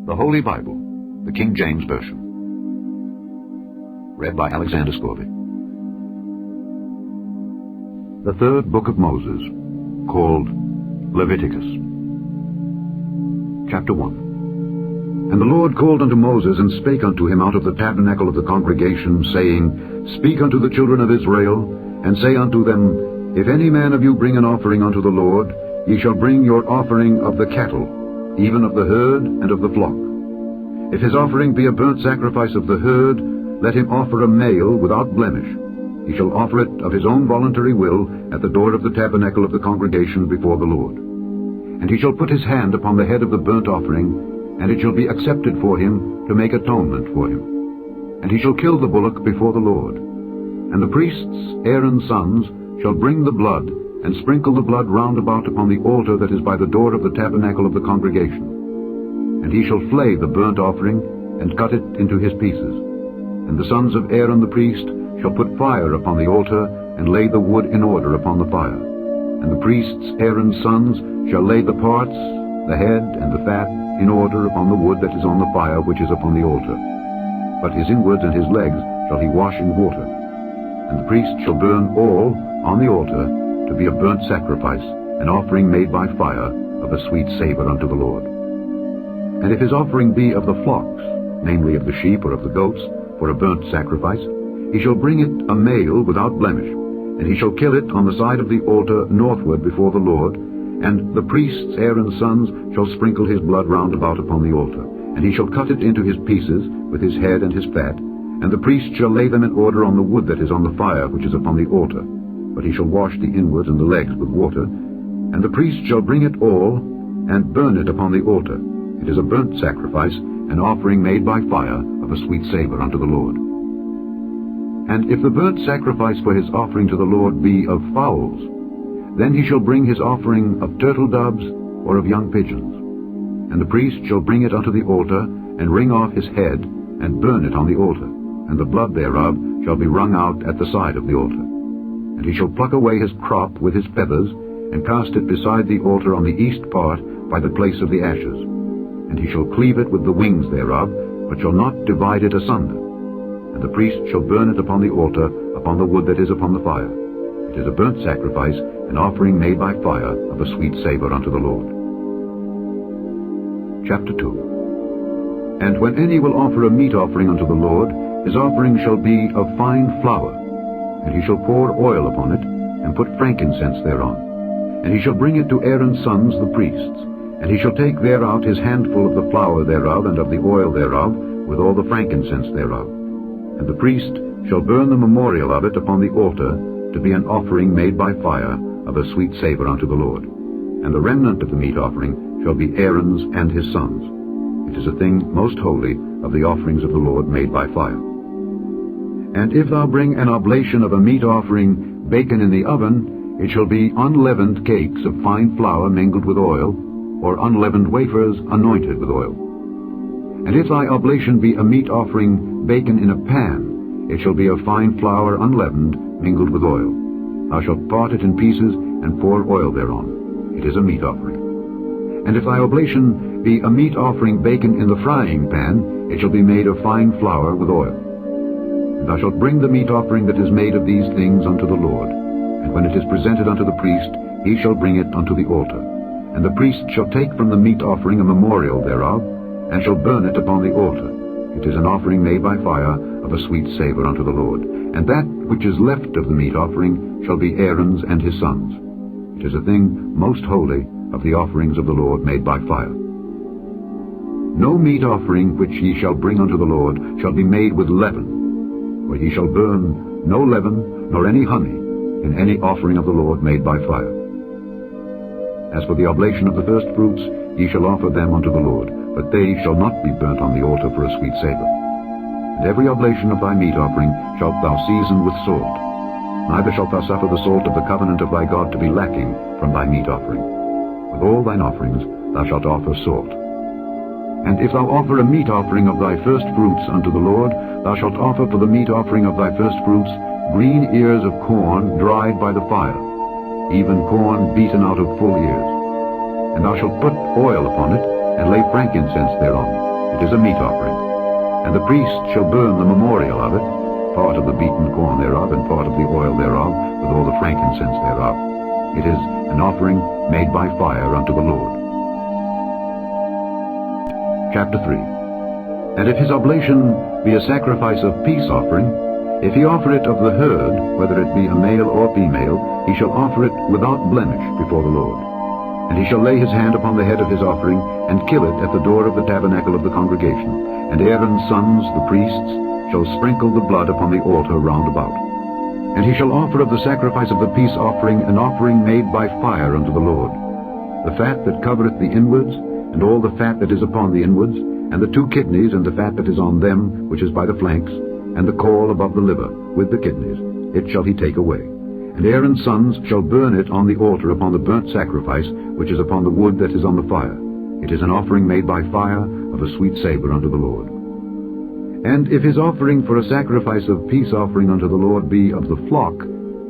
The Holy Bible, the King James Version. Read by Alexander Scorby. The third book of Moses, called Leviticus. Chapter 1. And the Lord called unto Moses, and spake unto him out of the tabernacle of the congregation, saying, Speak unto the children of Israel, and say unto them, If any man of you bring an offering unto the Lord, ye shall bring your offering of the cattle, even of the herd and of the flock. If his offering be a burnt sacrifice of the herd, let him offer a male without blemish. He shall offer it of his own voluntary will at the door of the tabernacle of the congregation before the Lord. And he shall put his hand upon the head of the burnt offering, and it shall be accepted for him to make atonement for him. And he shall kill the bullock before the Lord. And the priests, Aaron's sons, shall bring the blood, and sprinkle the blood round about upon the altar that is by the door of the tabernacle of the congregation. And he shall flay the burnt offering, and cut it into his pieces. And the sons of Aaron the priest shall put fire upon the altar, and lay the wood in order upon the fire. And the priests, Aaron's sons, shall lay the parts, the head and the fat, in order upon the wood that is on the fire which is upon the altar. But his inwards and his legs shall he wash in water. And the priest shall burn all on the altar to be a burnt sacrifice, an offering made by fire, of a sweet savor unto the Lord. And if his offering be of the flocks, namely of the sheep or of the goats, for a burnt sacrifice, he shall bring it a male without blemish, and he shall kill it on the side of the altar northward before the Lord, and the priests, Aaron's sons, shall sprinkle his blood round about upon the altar, and he shall cut it into his pieces, with his head and his fat, and the priest shall lay them in order on the wood that is on the fire which is upon the altar. But he shall wash the inwards and the legs with water, and the priest shall bring it all, and burn it upon the altar. It is a burnt sacrifice, an offering made by fire, of a sweet savor unto the Lord. And if the burnt sacrifice for his offering to the Lord be of fowls, then he shall bring his offering of turtle doves or of young pigeons. And the priest shall bring it unto the altar, and wring off his head, and burn it on the altar, and the blood thereof shall be wrung out at the side of the altar. And he shall pluck away his crop with his feathers, and cast it beside the altar on the east part, by the place of the ashes. And he shall cleave it with the wings thereof, but shall not divide it asunder. And the priest shall burn it upon the altar, upon the wood that is upon the fire. It is a burnt sacrifice, an offering made by fire, of a sweet savor unto the Lord. Chapter 2. And when any will offer a meat offering unto the Lord, his offering shall be of fine flour. And he shall pour oil upon it, and put frankincense thereon. And he shall bring it to Aaron's sons the priests. And he shall take thereout his handful of the flour thereof, and of the oil thereof, with all the frankincense thereof. And the priest shall burn the memorial of it upon the altar, to be an offering made by fire, of a sweet savor unto the Lord. And the remnant of the meat offering shall be Aaron's and his sons. It is a thing most holy of the offerings of the Lord made by fire. And if thou bring an oblation of a meat offering baken in the oven, it shall be unleavened cakes of fine flour mingled with oil, or unleavened wafers anointed with oil. And if thy oblation be a meat offering baken in a pan, it shall be of fine flour unleavened, mingled with oil. Thou shalt part it in pieces, and pour oil thereon. It is a meat offering. And if thy oblation be a meat offering baken in the frying pan, it shall be made of fine flour with oil. And thou shalt bring the meat offering that is made of these things unto the Lord. And when it is presented unto the priest, he shall bring it unto the altar. And the priest shall take from the meat offering a memorial thereof, and shall burn it upon the altar. It is an offering made by fire, of a sweet savor unto the Lord. And that which is left of the meat offering shall be Aaron's and his sons. It is a thing most holy of the offerings of the Lord made by fire. No meat offering which ye shall bring unto the Lord shall be made with leaven, for ye shall burn no leaven nor any honey in any offering of the Lord made by fire. As for the oblation of the first fruits, ye shall offer them unto the Lord, but they shall not be burnt on the altar for a sweet savor. And every oblation of thy meat offering shalt thou season with salt. Neither shalt thou suffer the salt of the covenant of thy God to be lacking from thy meat offering. With all thine offerings thou shalt offer salt. And if thou offer a meat offering of thy first fruits unto the Lord, thou shalt offer for the meat offering of thy first fruits green ears of corn dried by the fire, even corn beaten out of full ears. And thou shalt put oil upon it, and lay frankincense thereon. It is a meat offering. And the priest shall burn the memorial of it, part of the beaten corn thereof, and part of the oil thereof, with all the frankincense thereof. It is an offering made by fire unto the Lord. Chapter 3. And if his oblation be a sacrifice of peace offering, if he offer it of the herd, whether it be a male or female, he shall offer it without blemish before the Lord. And he shall lay his hand upon the head of his offering, and kill it at the door of the tabernacle of the congregation. And Aaron's sons, the priests, shall sprinkle the blood upon the altar round about. And he shall offer of the sacrifice of the peace offering an offering made by fire unto the Lord. The fat that covereth the inwards, and all the fat that is upon the inwards, and the 2 kidneys, and the fat that is on them, which is by the flanks, and the caul above the liver, with the kidneys, it shall he take away. And Aaron's sons shall burn it on the altar upon the burnt sacrifice, which is upon the wood that is on the fire. It is an offering made by fire, of a sweet savour unto the Lord. And if his offering for a sacrifice of peace offering unto the Lord be of the flock,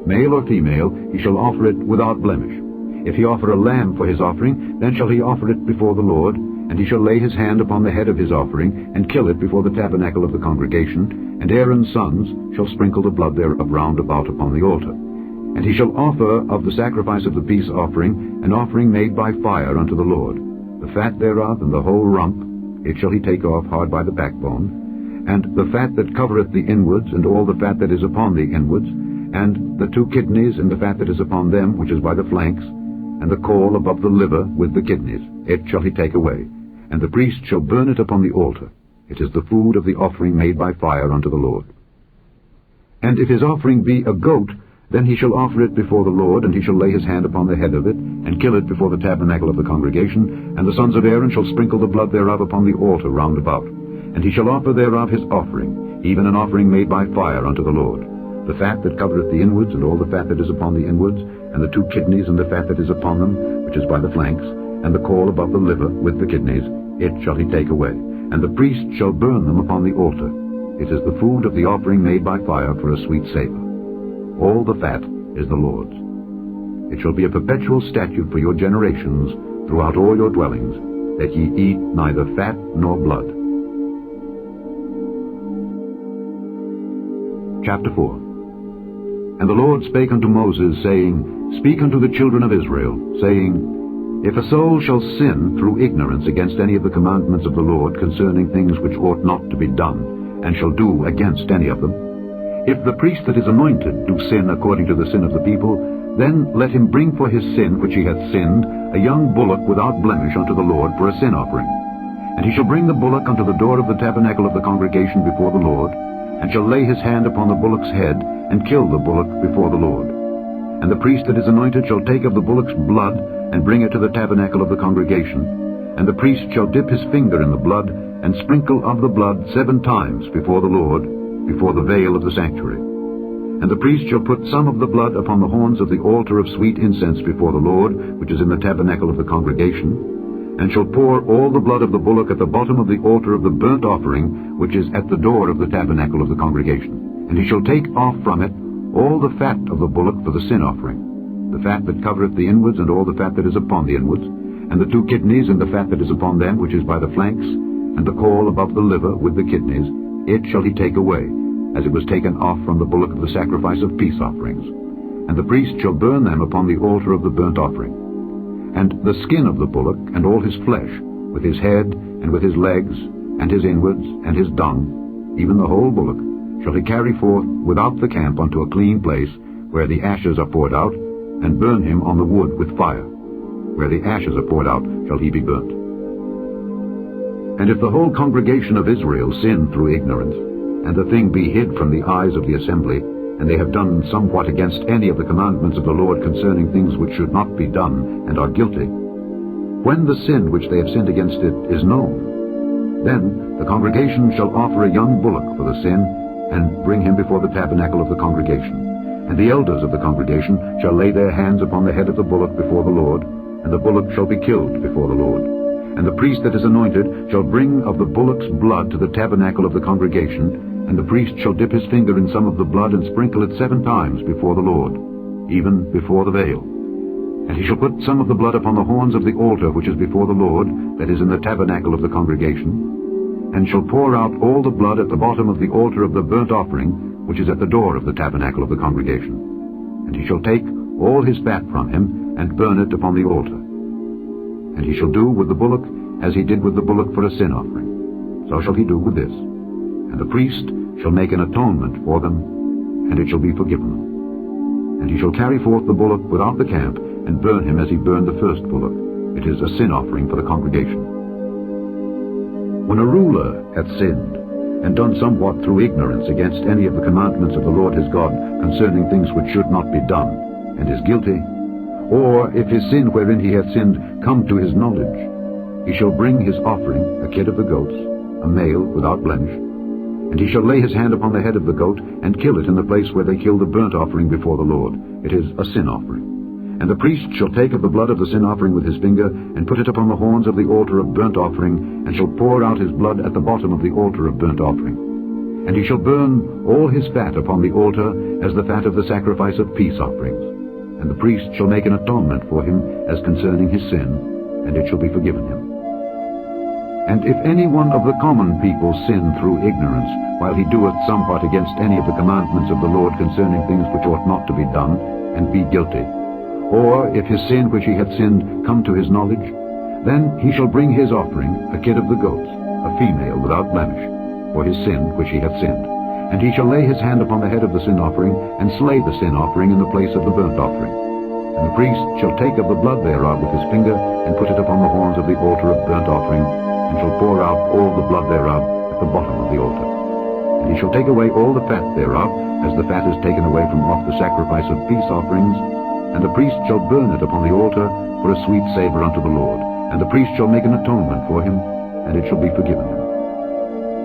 male or female, he shall offer it without blemish. If he offer a lamb for his offering, then shall he offer it before the Lord, and he shall lay his hand upon the head of his offering, and kill it before the tabernacle of the congregation, and Aaron's sons shall sprinkle the blood thereof round about upon the altar. And he shall offer of the sacrifice of the peace offering an offering made by fire unto the Lord. The fat thereof and the whole rump, it shall he take off hard by the backbone, and the fat that covereth the inwards, and all the fat that is upon the inwards, and the 2 kidneys, and the fat that is upon them, which is by the flanks, and the caul above the liver with the kidneys, it shall he take away. And the priest shall burn it upon the altar. It is the food of the offering made by fire unto the Lord. And if his offering be a goat, then he shall offer it before the Lord, and he shall lay his hand upon the head of it, and kill it before the tabernacle of the congregation, and the sons of Aaron shall sprinkle the blood thereof upon the altar round about. And he shall offer thereof his offering, even an offering made by fire unto the Lord. The fat that covereth the inwards, and all the fat that is upon the inwards, and the 2 kidneys, and the fat that is upon them, which is by the flanks, and the caul above the liver with the kidneys, it shall he take away. And the priest shall burn them upon the altar. It is the food of the offering made by fire for a sweet savour. All the fat is the Lord's. It shall be a perpetual statute for your generations throughout all your dwellings, that ye eat neither fat nor blood. Chapter 4. And the Lord spake unto Moses, saying, Speak unto the children of Israel, saying, If a soul shall sin through ignorance against any of the commandments of the Lord concerning things which ought not to be done, and shall do against any of them, if the priest that is anointed do sin according to the sin of the people, then let him bring for his sin which he hath sinned a young bullock without blemish unto the Lord for a sin offering. And he shall bring the bullock unto the door of the tabernacle of the congregation before the Lord, and shall lay his hand upon the bullock's head, and kill the bullock before the Lord. And the priest that is anointed shall take of the bullock's blood, and bring it to the tabernacle of the congregation. And the priest shall dip his finger in the blood, and sprinkle of the blood 7 times before the Lord, before the veil of the sanctuary. And the priest shall put some of the blood upon the horns of the altar of sweet incense before the Lord, which is in the tabernacle of the congregation, and shall pour all the blood of the bullock at the bottom of the altar of the burnt offering, which is at the door of the tabernacle of the congregation. And he shall take off from it all the fat of the bullock for the sin offering, the fat that covereth the inwards, and all the fat that is upon the inwards, and the 2 kidneys, and the fat that is upon them, which is by the flanks, and the caul above the liver with the kidneys, it shall he take away, as it was taken off from the bullock of the sacrifice of peace offerings. And the priest shall burn them upon the altar of the burnt offering. And the skin of the bullock, and all his flesh, with his head, and with his legs, and his inwards, and his dung, even the whole bullock, shall he carry forth without the camp unto a clean place, where the ashes are poured out, and burn him on the wood with fire. Where the ashes are poured out shall he be burnt. And if the whole congregation of Israel sin through ignorance, and the thing be hid from the eyes of the assembly, and they have done somewhat against any of the commandments of the Lord concerning things which should not be done, and are guilty, when the sin which they have sinned against it is known, then the congregation shall offer a young bullock for the sin, and bring him before the tabernacle of the congregation. And the elders of the congregation shall lay their hands upon the head of the bullock before the Lord, and the bullock shall be killed before the Lord. And the priest that is anointed shall bring of the bullock's blood to the tabernacle of the congregation, and the priest shall dip his finger in some of the blood, and sprinkle it 7 times before the Lord, even before the veil. And he shall put some of the blood upon the horns of the altar which is before the Lord, that is in the tabernacle of the congregation. and shall pour out all the blood at the bottom of the altar of the burnt offering, which is at the door of the tabernacle of the congregation. And he shall take all his fat from him, and burn it upon the altar. And he shall do with the bullock as he did with the bullock for a sin offering. So shall he do with this. And the priest shall make an atonement for them, and it shall be forgiven them. And he shall carry forth the bullock without the camp, and burn him as he burned the first bullock. It is a sin offering for the congregation. When a ruler hath sinned, and done somewhat through ignorance against any of the commandments of the Lord his God concerning things which should not be done, and is guilty, or if his sin wherein he hath sinned come to his knowledge, he shall bring his offering, a kid of the goats, a male without blemish, and he shall lay his hand upon the head of the goat, and kill it in the place where they kill the burnt offering before the Lord. It is a sin offering. And the priest shall take of the blood of the sin offering with his finger, and put it upon the horns of the altar of burnt offering, and shall pour out his blood at the bottom of the altar of burnt offering. And he shall burn all his fat upon the altar, as the fat of the sacrifice of peace offerings. And the priest shall make an atonement for him as concerning his sin, and it shall be forgiven him. And if any one of the common people sin through ignorance, while he doeth somewhat against any of the commandments of the Lord concerning things which ought not to be done, and be guilty, or if his sin which he hath sinned come to his knowledge, then he shall bring his offering, a kid of the goats, a female without blemish, for his sin which he hath sinned. And he shall lay his hand upon the head of the sin offering, and slay the sin offering in the place of the burnt offering. And the priest shall take of the blood thereof with his finger, and put it upon the horns of the altar of burnt offering, and shall pour out all the blood thereof at the bottom of the altar. And he shall take away all the fat thereof, as the fat is taken away from off the sacrifice of peace offerings, and the priest shall burn it upon the altar for a sweet savour unto the Lord. And the priest shall make an atonement for him, and it shall be forgiven him.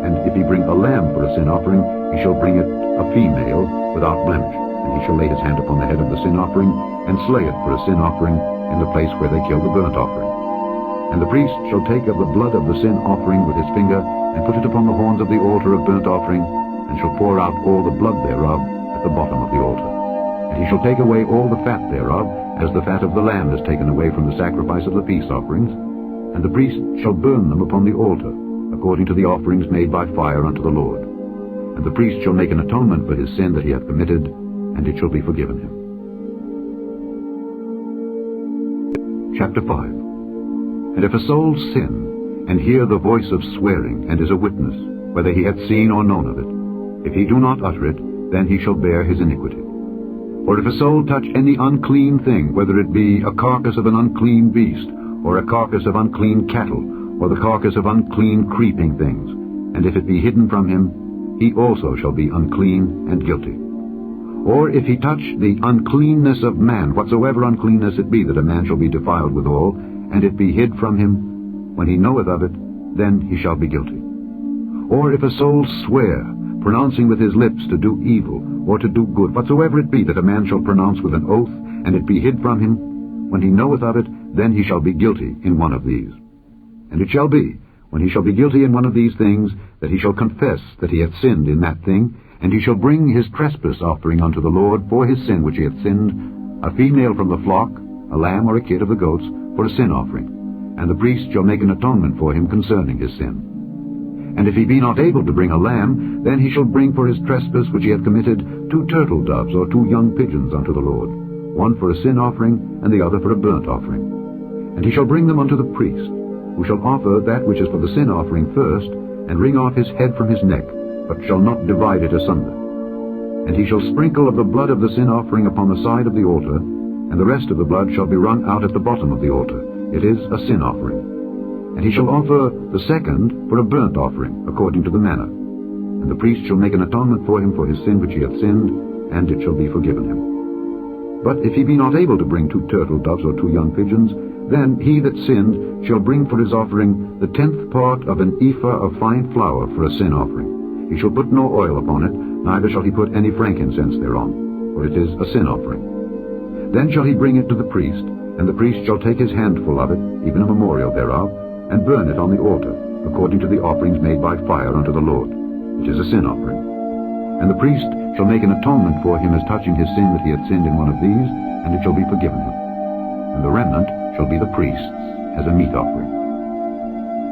And if he bring a lamb for a sin offering, he shall bring it a female without blemish. And he shall lay his hand upon the head of the sin offering, and slay it for a sin offering in the place where they kill the burnt offering. And the priest shall take of the blood of the sin offering with his finger, and put it upon the horns of the altar of burnt offering, and shall pour out all the blood thereof at the bottom of the altar. And he shall take away all the fat thereof, as the fat of the lamb is taken away from the sacrifice of the peace offerings. And the priest shall burn them upon the altar, according to the offerings made by fire unto the Lord. And the priest shall make an atonement for his sin that he hath committed, and it shall be forgiven him. Chapter 5. And if a soul sin, and hear the voice of swearing, and is a witness, whether he hath seen or known of it, if he do not utter it, then he shall bear his iniquity. Or if a soul touch any unclean thing, whether it be a carcass of an unclean beast, or a carcass of unclean cattle, or the carcass of unclean creeping things, and if it be hidden from him, he also shall be unclean and guilty. Or if he touch the uncleanness of man, whatsoever uncleanness it be that a man shall be defiled withal, and it be hid from him, when he knoweth of it, then he shall be guilty. Or if a soul swear, pronouncing with his lips to do evil, or to do good, whatsoever it be that a man shall pronounce with an oath, and it be hid from him, when he knoweth of it, then he shall be guilty in one of these. And it shall be, when he shall be guilty in one of these things, that he shall confess that he hath sinned in that thing, and he shall bring his trespass offering unto the Lord for his sin which he hath sinned, a female from the flock, a lamb or a kid of the goats, for a sin offering. And the priest shall make an atonement for him concerning his sin. And if he be not able to bring a lamb, then he shall bring for his trespass which he hath committed 2 turtle doves or 2 young pigeons unto the Lord, one for a sin offering, and the other for a burnt offering. And he shall bring them unto the priest, who shall offer that which is for the sin offering first, and wring off his head from his neck, but shall not divide it asunder. And he shall sprinkle of the blood of the sin offering upon the side of the altar, and the rest of the blood shall be wrung out at the bottom of the altar. It is a sin offering. And he shall offer the second for a burnt offering, according to the manner. And the priest shall make an atonement for him for his sin which he hath sinned, and it shall be forgiven him. But if he be not able to bring 2 turtle doves or 2 young pigeons, then he that sinned shall bring for his offering the 10th part of an ephah of fine flour for a sin offering. He shall put no oil upon it, neither shall he put any frankincense thereon, for it is a sin offering. Then shall he bring it to the priest, and the priest shall take his handful of it, even a memorial thereof, and burn it on the altar, according to the offerings made by fire unto the Lord, which is a sin offering. And the priest shall make an atonement for him as touching his sin that he hath sinned in one of these, and it shall be forgiven him. And the remnant shall be the priest's as a meat offering.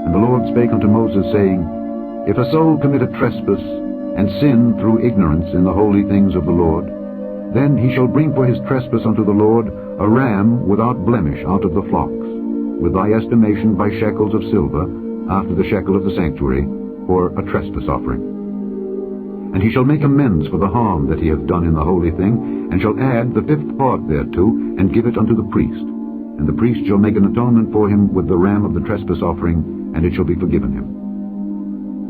And the Lord spake unto Moses, saying, If a soul commit a trespass, and sin through ignorance in the holy things of the Lord, then he shall bring for his trespass unto the Lord a ram without blemish out of the flocks, with thy estimation by shekels of silver, after the shekel of the sanctuary, for a trespass offering. And he shall make amends for the harm that he hath done in the holy thing, and shall add the 5th part thereto, and give it unto the priest. And the priest shall make an atonement for him with the ram of the trespass offering, and it shall be forgiven him.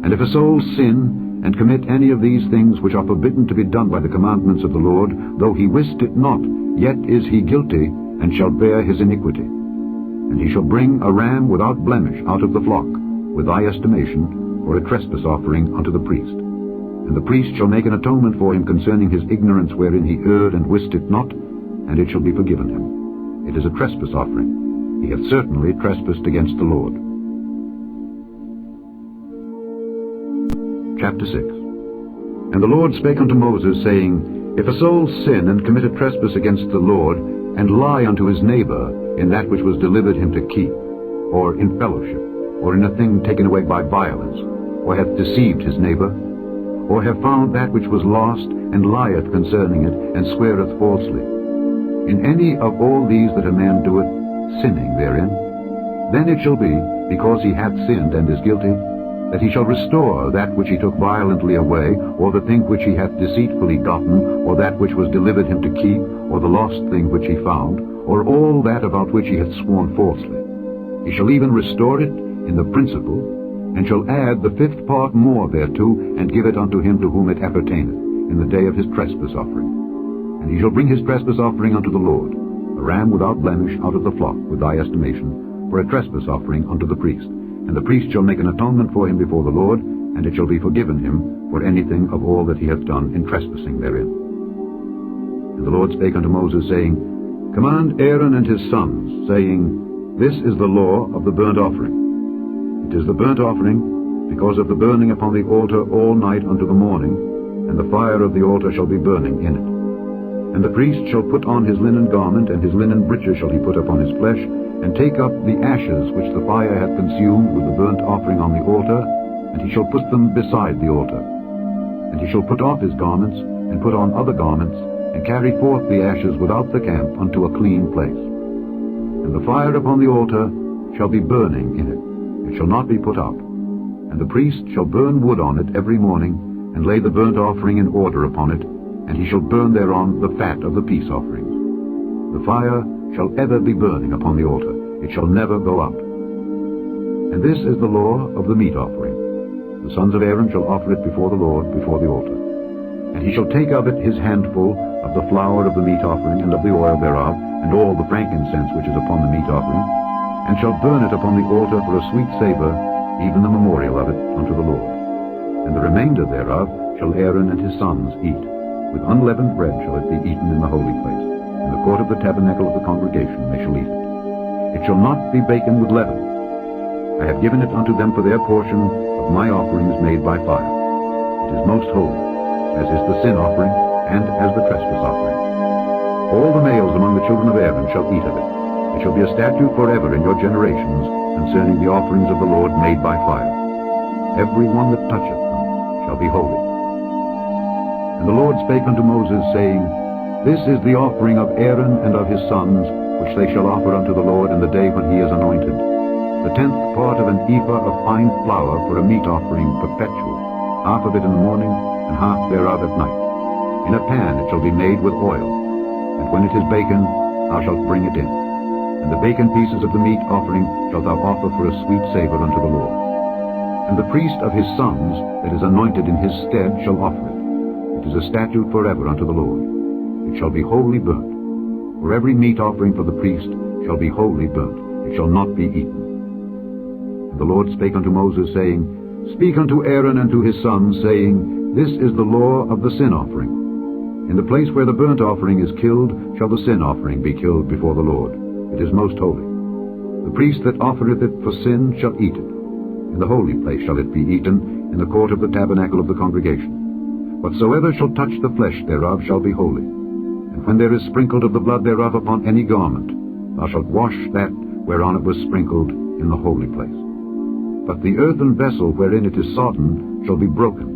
And if a soul sin, and commit any of these things which are forbidden to be done by the commandments of the Lord, though he wist it not, yet is he guilty, and shall bear his iniquity. And he shall bring a ram without blemish out of the flock, with thy estimation, for a trespass offering unto the priest. And the priest shall make an atonement for him concerning his ignorance wherein he erred and wist it not, and it shall be forgiven him. It is a trespass offering. He hath certainly trespassed against the Lord. Chapter 6. And the Lord spake unto Moses, saying, If a soul sin and commit a trespass against the Lord, and lie unto his neighbor in that which was delivered him to keep, or in fellowship, or in a thing taken away by violence, or hath deceived his neighbor, or have found that which was lost, and lieth concerning it, and sweareth falsely, in any of all these that a man doeth, sinning therein, then it shall be, because he hath sinned and is guilty, that he shall restore that which he took violently away, or the thing which he hath deceitfully gotten, or that which was delivered him to keep, or the lost thing which he found, or all that about which he hath sworn falsely. He shall even restore it in the principal, and shall add the 5th part more thereto, and give it unto him to whom it appertaineth, in the day of his trespass offering. And he shall bring his trespass offering unto the Lord, a ram without blemish out of the flock, with thy estimation, for a trespass offering unto the priest. And the priest shall make an atonement for him before the Lord, and it shall be forgiven him for anything of all that he hath done in trespassing therein. And the Lord spake unto Moses, saying, Command Aaron and his sons, saying, This is the law of the burnt offering. It is the burnt offering, because of the burning upon the altar all night unto the morning, and the fire of the altar shall be burning in it. And the priest shall put on his linen garment, and his linen breeches shall he put upon his flesh, and take up the ashes which the fire hath consumed with the burnt offering on the altar, and he shall put them beside the altar. And he shall put off his garments, and put on other garments, and carry forth the ashes without the camp unto a clean place. And the fire upon the altar shall be burning in it, it shall not be put out. And the priest shall burn wood on it every morning, and lay the burnt offering in order upon it, and he shall burn thereon the fat of the peace offerings. The fire shall ever be burning upon the altar, it shall never go out. And this is the law of the meat offering. The sons of Aaron shall offer it before the Lord, before the altar. And he shall take of it his handful of the flour of the meat offering, and of the oil thereof, and all the frankincense which is upon the meat offering, and shall burn it upon the altar for a sweet savour, even the memorial of it unto the Lord. And the remainder thereof shall Aaron and his sons eat. With unleavened bread shall it be eaten in the holy place. In the court of the tabernacle of the congregation they shall eat it. It shall not be baken with leaven. I have given it unto them for their portion of my offerings made by fire. It is most holy, as is the sin offering, and as the trespass offering. All the males among the children of Aaron shall eat of it. It shall be a statute forever in your generations concerning the offerings of the Lord made by fire. Every one that toucheth them shall be holy. And the Lord spake unto Moses, saying, This is the offering of Aaron and of his sons, which they shall offer unto the Lord in the day when he is anointed. The 10th part of an ephah of fine flour for a meat offering perpetual, half of it in the morning, and half thereof at night. In a pan it shall be made with oil, and when it is baken, thou shalt bring it in. And the baken pieces of the meat offering shalt thou offer for a sweet savour unto the Lord. And the priest of his sons that is anointed in his stead shall offer it. It is a statute forever unto the Lord. It shall be wholly burnt. For every meat offering for the priest shall be wholly burnt. It shall not be eaten. And the Lord spake unto Moses, saying, Speak unto Aaron and to his sons, saying, This is the law of the sin offering. In the place where the burnt offering is killed shall the sin offering be killed before the Lord. It is most holy. The priest that offereth it for sin shall eat it. In the holy place shall it be eaten, in the court of the tabernacle of the congregation. Whatsoever shall touch the flesh thereof shall be holy. And when there is sprinkled of the blood thereof upon any garment, thou shalt wash that whereon it was sprinkled in the holy place. But the earthen vessel wherein it is sodden shall be broken,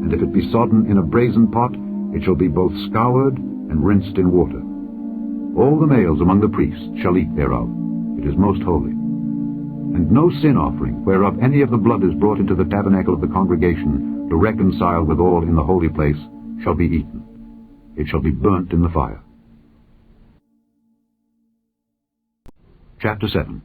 and if it be sodden in a brazen pot, it shall be both scoured and rinsed in water. All the males among the priests shall eat thereof. It is most holy. And no sin offering, whereof any of the blood is brought into the tabernacle of the congregation to reconcile with all in the holy place, shall be eaten. It shall be burnt in the fire. Chapter 7.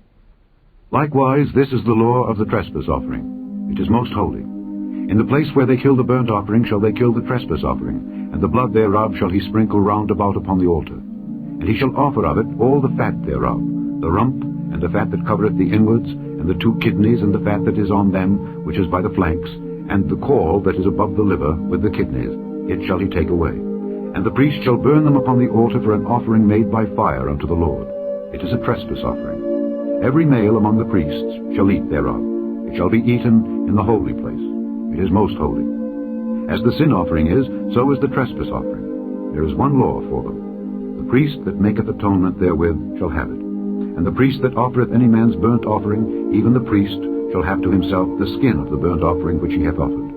Likewise, this is the law of the trespass offering. It is most holy. In the place where they kill the burnt offering shall they kill the trespass offering, and the blood thereof shall he sprinkle round about upon the altar. And he shall offer of it all the fat thereof, the rump, and the fat that covereth the inwards, and the 2 kidneys, and the fat that is on them, which is by the flanks, and the caul that is above the liver, with the kidneys. It shall he take away. And the priest shall burn them upon the altar for an offering made by fire unto the Lord. It is a trespass offering. Every male among the priests shall eat thereof. It shall be eaten in the holy place. It is most holy. As the sin offering is, so is the trespass offering. There is one law for them. The priest that maketh atonement therewith shall have it. And the priest that offereth any man's burnt offering, even the priest, shall have to himself the skin of the burnt offering which he hath offered.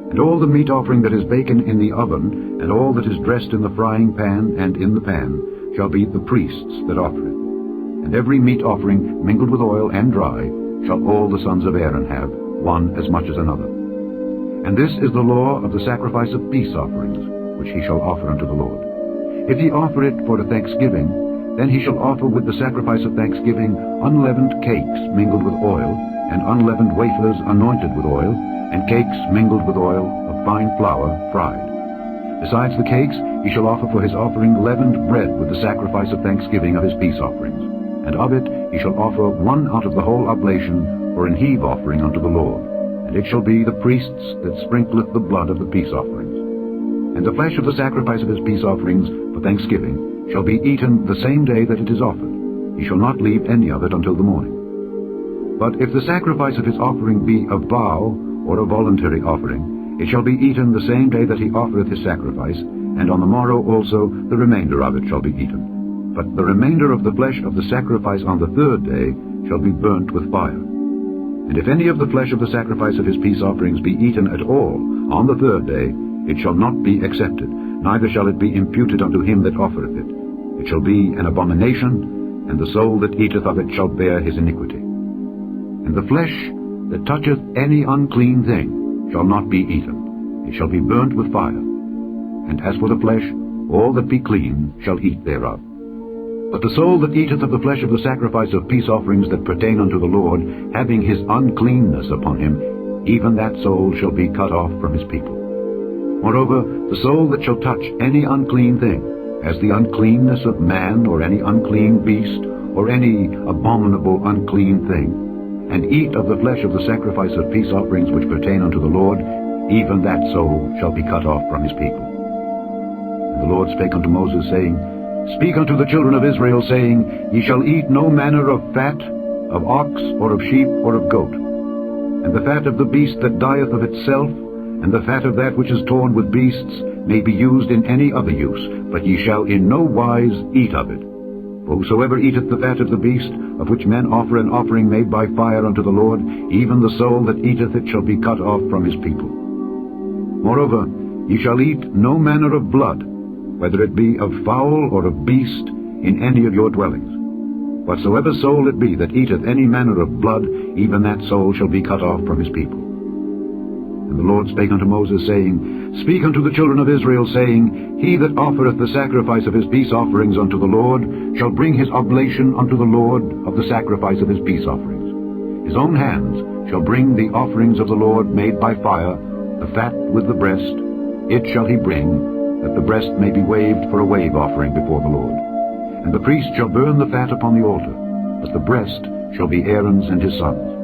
And all the meat offering that is baken in the oven, and all that is dressed in the frying pan and in the pan, shall be the priest's that offer it. And every meat offering mingled with oil and dry shall all the sons of Aaron have, one as much as another. And this is the law of the sacrifice of peace offerings, which he shall offer unto the Lord. If he offer it for a thanksgiving, then he shall offer with the sacrifice of thanksgiving unleavened cakes mingled with oil, and unleavened wafers anointed with oil, and cakes mingled with oil of fine flour fried. Besides the cakes, he shall offer for his offering leavened bread with the sacrifice of thanksgiving of his peace offerings. And of it he shall offer one out of the whole oblation for an heave offering unto the Lord. And it shall be the priest's that sprinkleth the blood of the peace offerings. And the flesh of the sacrifice of his peace offerings for thanksgiving shall be eaten the same day that it is offered. He shall not leave any of it until the morning. But if the sacrifice of his offering be a vow or a voluntary offering, it shall be eaten the same day that he offereth his sacrifice, and on the morrow also the remainder of it shall be eaten. But the remainder of the flesh of the sacrifice on the 3rd day shall be burnt with fire. And if any of the flesh of the sacrifice of his peace offerings be eaten at all on the 3rd day, it shall not be accepted, neither shall it be imputed unto him that offereth it. It shall be an abomination, and the soul that eateth of it shall bear his iniquity. And the flesh that toucheth any unclean thing shall not be eaten. It shall be burnt with fire. And as for the flesh, all that be clean shall eat thereof. But the soul that eateth of the flesh of the sacrifice of peace offerings that pertain unto the Lord, having his uncleanness upon him, even that soul shall be cut off from his people. Moreover, the soul that shall touch any unclean thing, as the uncleanness of man, or any unclean beast, or any abominable unclean thing, and eat of the flesh of the sacrifice of peace offerings which pertain unto the Lord, even that soul shall be cut off from his people. And the Lord spake unto Moses, saying, Speak unto the children of Israel, saying, Ye shall eat no manner of fat, of ox, or of sheep, or of goat. And the fat of the beast that dieth of itself, and the fat of that which is torn with beasts, may be used in any other use, but ye shall in no wise eat of it. For whosoever eateth the fat of the beast, of which men offer an offering made by fire unto the Lord, even the soul that eateth it shall be cut off from his people. Moreover, ye shall eat no manner of blood, whether it be of fowl or of beast, in any of your dwellings. Whatsoever soul it be that eateth any manner of blood, even that soul shall be cut off from his people. And the Lord spake unto Moses, saying, Speak unto the children of Israel, saying, He that offereth the sacrifice of his peace offerings unto the Lord shall bring his oblation unto the Lord of the sacrifice of his peace offerings. His own hands shall bring the offerings of the Lord made by fire, the fat with the breast. It shall he bring, that the breast may be waved for a wave offering before the Lord. And the priest shall burn the fat upon the altar, but the breast shall be Aaron's and his sons'.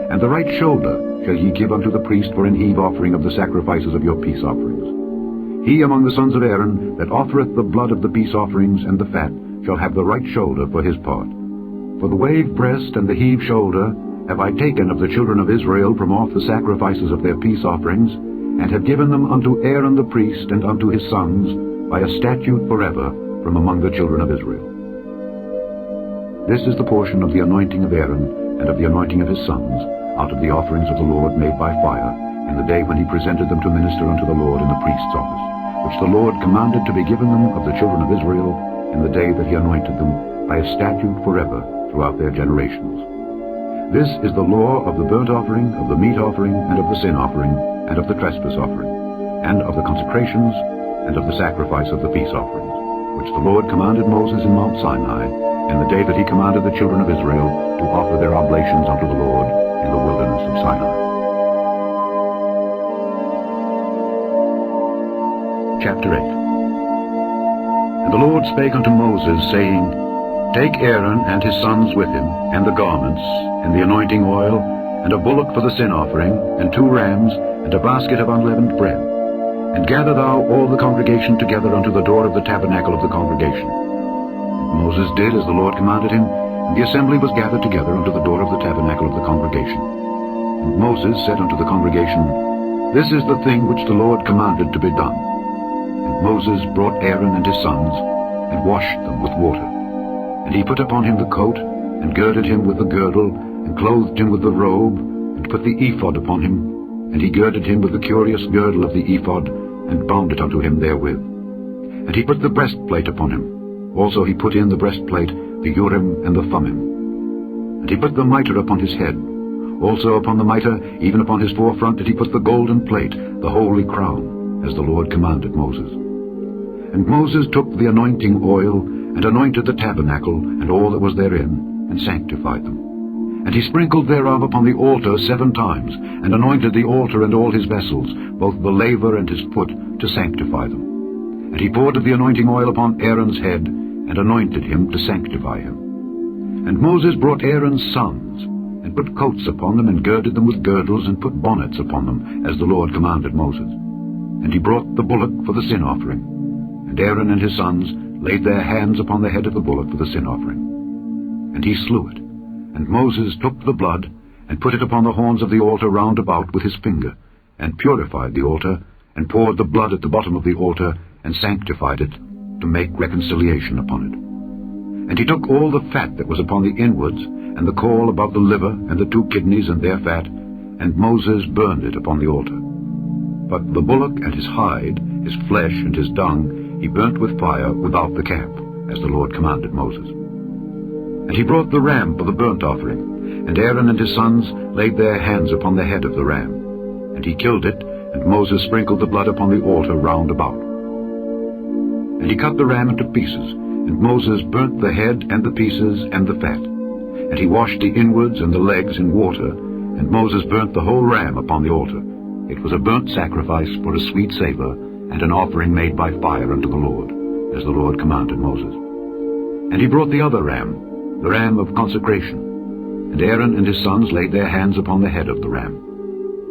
And the right shoulder shall ye give unto the priest for an heave offering of the sacrifices of your peace offerings. He among the sons of Aaron that offereth the blood of the peace offerings and the fat shall have the right shoulder for his part. For the wave breast and the heave shoulder have I taken of the children of Israel from off the sacrifices of their peace offerings, and have given them unto Aaron the priest and unto his sons by a statute forever from among the children of Israel. This is the portion of the anointing of Aaron and of the anointing of his sons, out of the offerings of the Lord made by fire, in the day when he presented them to minister unto the Lord in the priest's office, which the Lord commanded to be given them of the children of Israel in the day that he anointed them, by a statute forever throughout their generations. This is the law of the burnt offering, of the meat offering, and of the sin offering, and of the trespass offering, and of the consecrations, and of the sacrifice of the peace offerings, which the Lord commanded Moses in Mount Sinai, in the day that he commanded the children of Israel to offer their oblations unto the Lord in the wilderness of Sinai. Chapter 8. And the Lord spake unto Moses, saying, Take Aaron and his sons with him, and the garments, and the anointing oil, and a bullock for the sin offering, and 2 rams, and a basket of unleavened bread. And gather thou all the congregation together unto the door of the tabernacle of the congregation. And Moses did as the Lord commanded him, and the assembly was gathered together unto the door of the tabernacle of the congregation. And Moses said unto the congregation, This is the thing which the Lord commanded to be done. And Moses brought Aaron and his sons, and washed them with water. And he put upon him the coat, and girded him with the girdle, and clothed him with the robe, and put the ephod upon him. And he girded him with the curious girdle of the ephod, and bound it unto him therewith. And he put the breastplate upon him. Also he put in the breastplate the Urim and the Thummim. And he put the mitre upon his head. Also upon the mitre, even upon his forefront, did he put the golden plate, the holy crown, as the Lord commanded Moses. And Moses took the anointing oil, and anointed the tabernacle, and all that was therein, and sanctified them. And he sprinkled thereof upon the altar 7 times, and anointed the altar and all his vessels, both the laver and his foot, to sanctify them. And he poured of the anointing oil upon Aaron's head, and anointed him to sanctify him. And Moses brought Aaron's sons, and put coats upon them, and girded them with girdles, and put bonnets upon them, as the Lord commanded Moses. And he brought the bullock for the sin offering. And Aaron and his sons laid their hands upon the head of the bullock for the sin offering. And he slew it. And Moses took the blood, and put it upon the horns of the altar round about with his finger, and purified the altar, and poured the blood at the bottom of the altar, and sanctified it, to make reconciliation upon it. And he took all the fat that was upon the inwards, and the caul above the liver, and the 2 kidneys and their fat, and Moses burned it upon the altar. But the bullock and his hide, his flesh and his dung, he burnt with fire without the camp, as the Lord commanded Moses. And he brought the ram for the burnt offering, and Aaron and his sons laid their hands upon the head of the ram. And he killed it, and Moses sprinkled the blood upon the altar round about. And he cut the ram into pieces, and Moses burnt the head and the pieces and the fat. And he washed the inwards and the legs in water, and Moses burnt the whole ram upon the altar. It was a burnt sacrifice for a sweet savour, and an offering made by fire unto the Lord, as the Lord commanded Moses. And he brought the other ram, the ram of consecration. And Aaron and his sons laid their hands upon the head of the ram.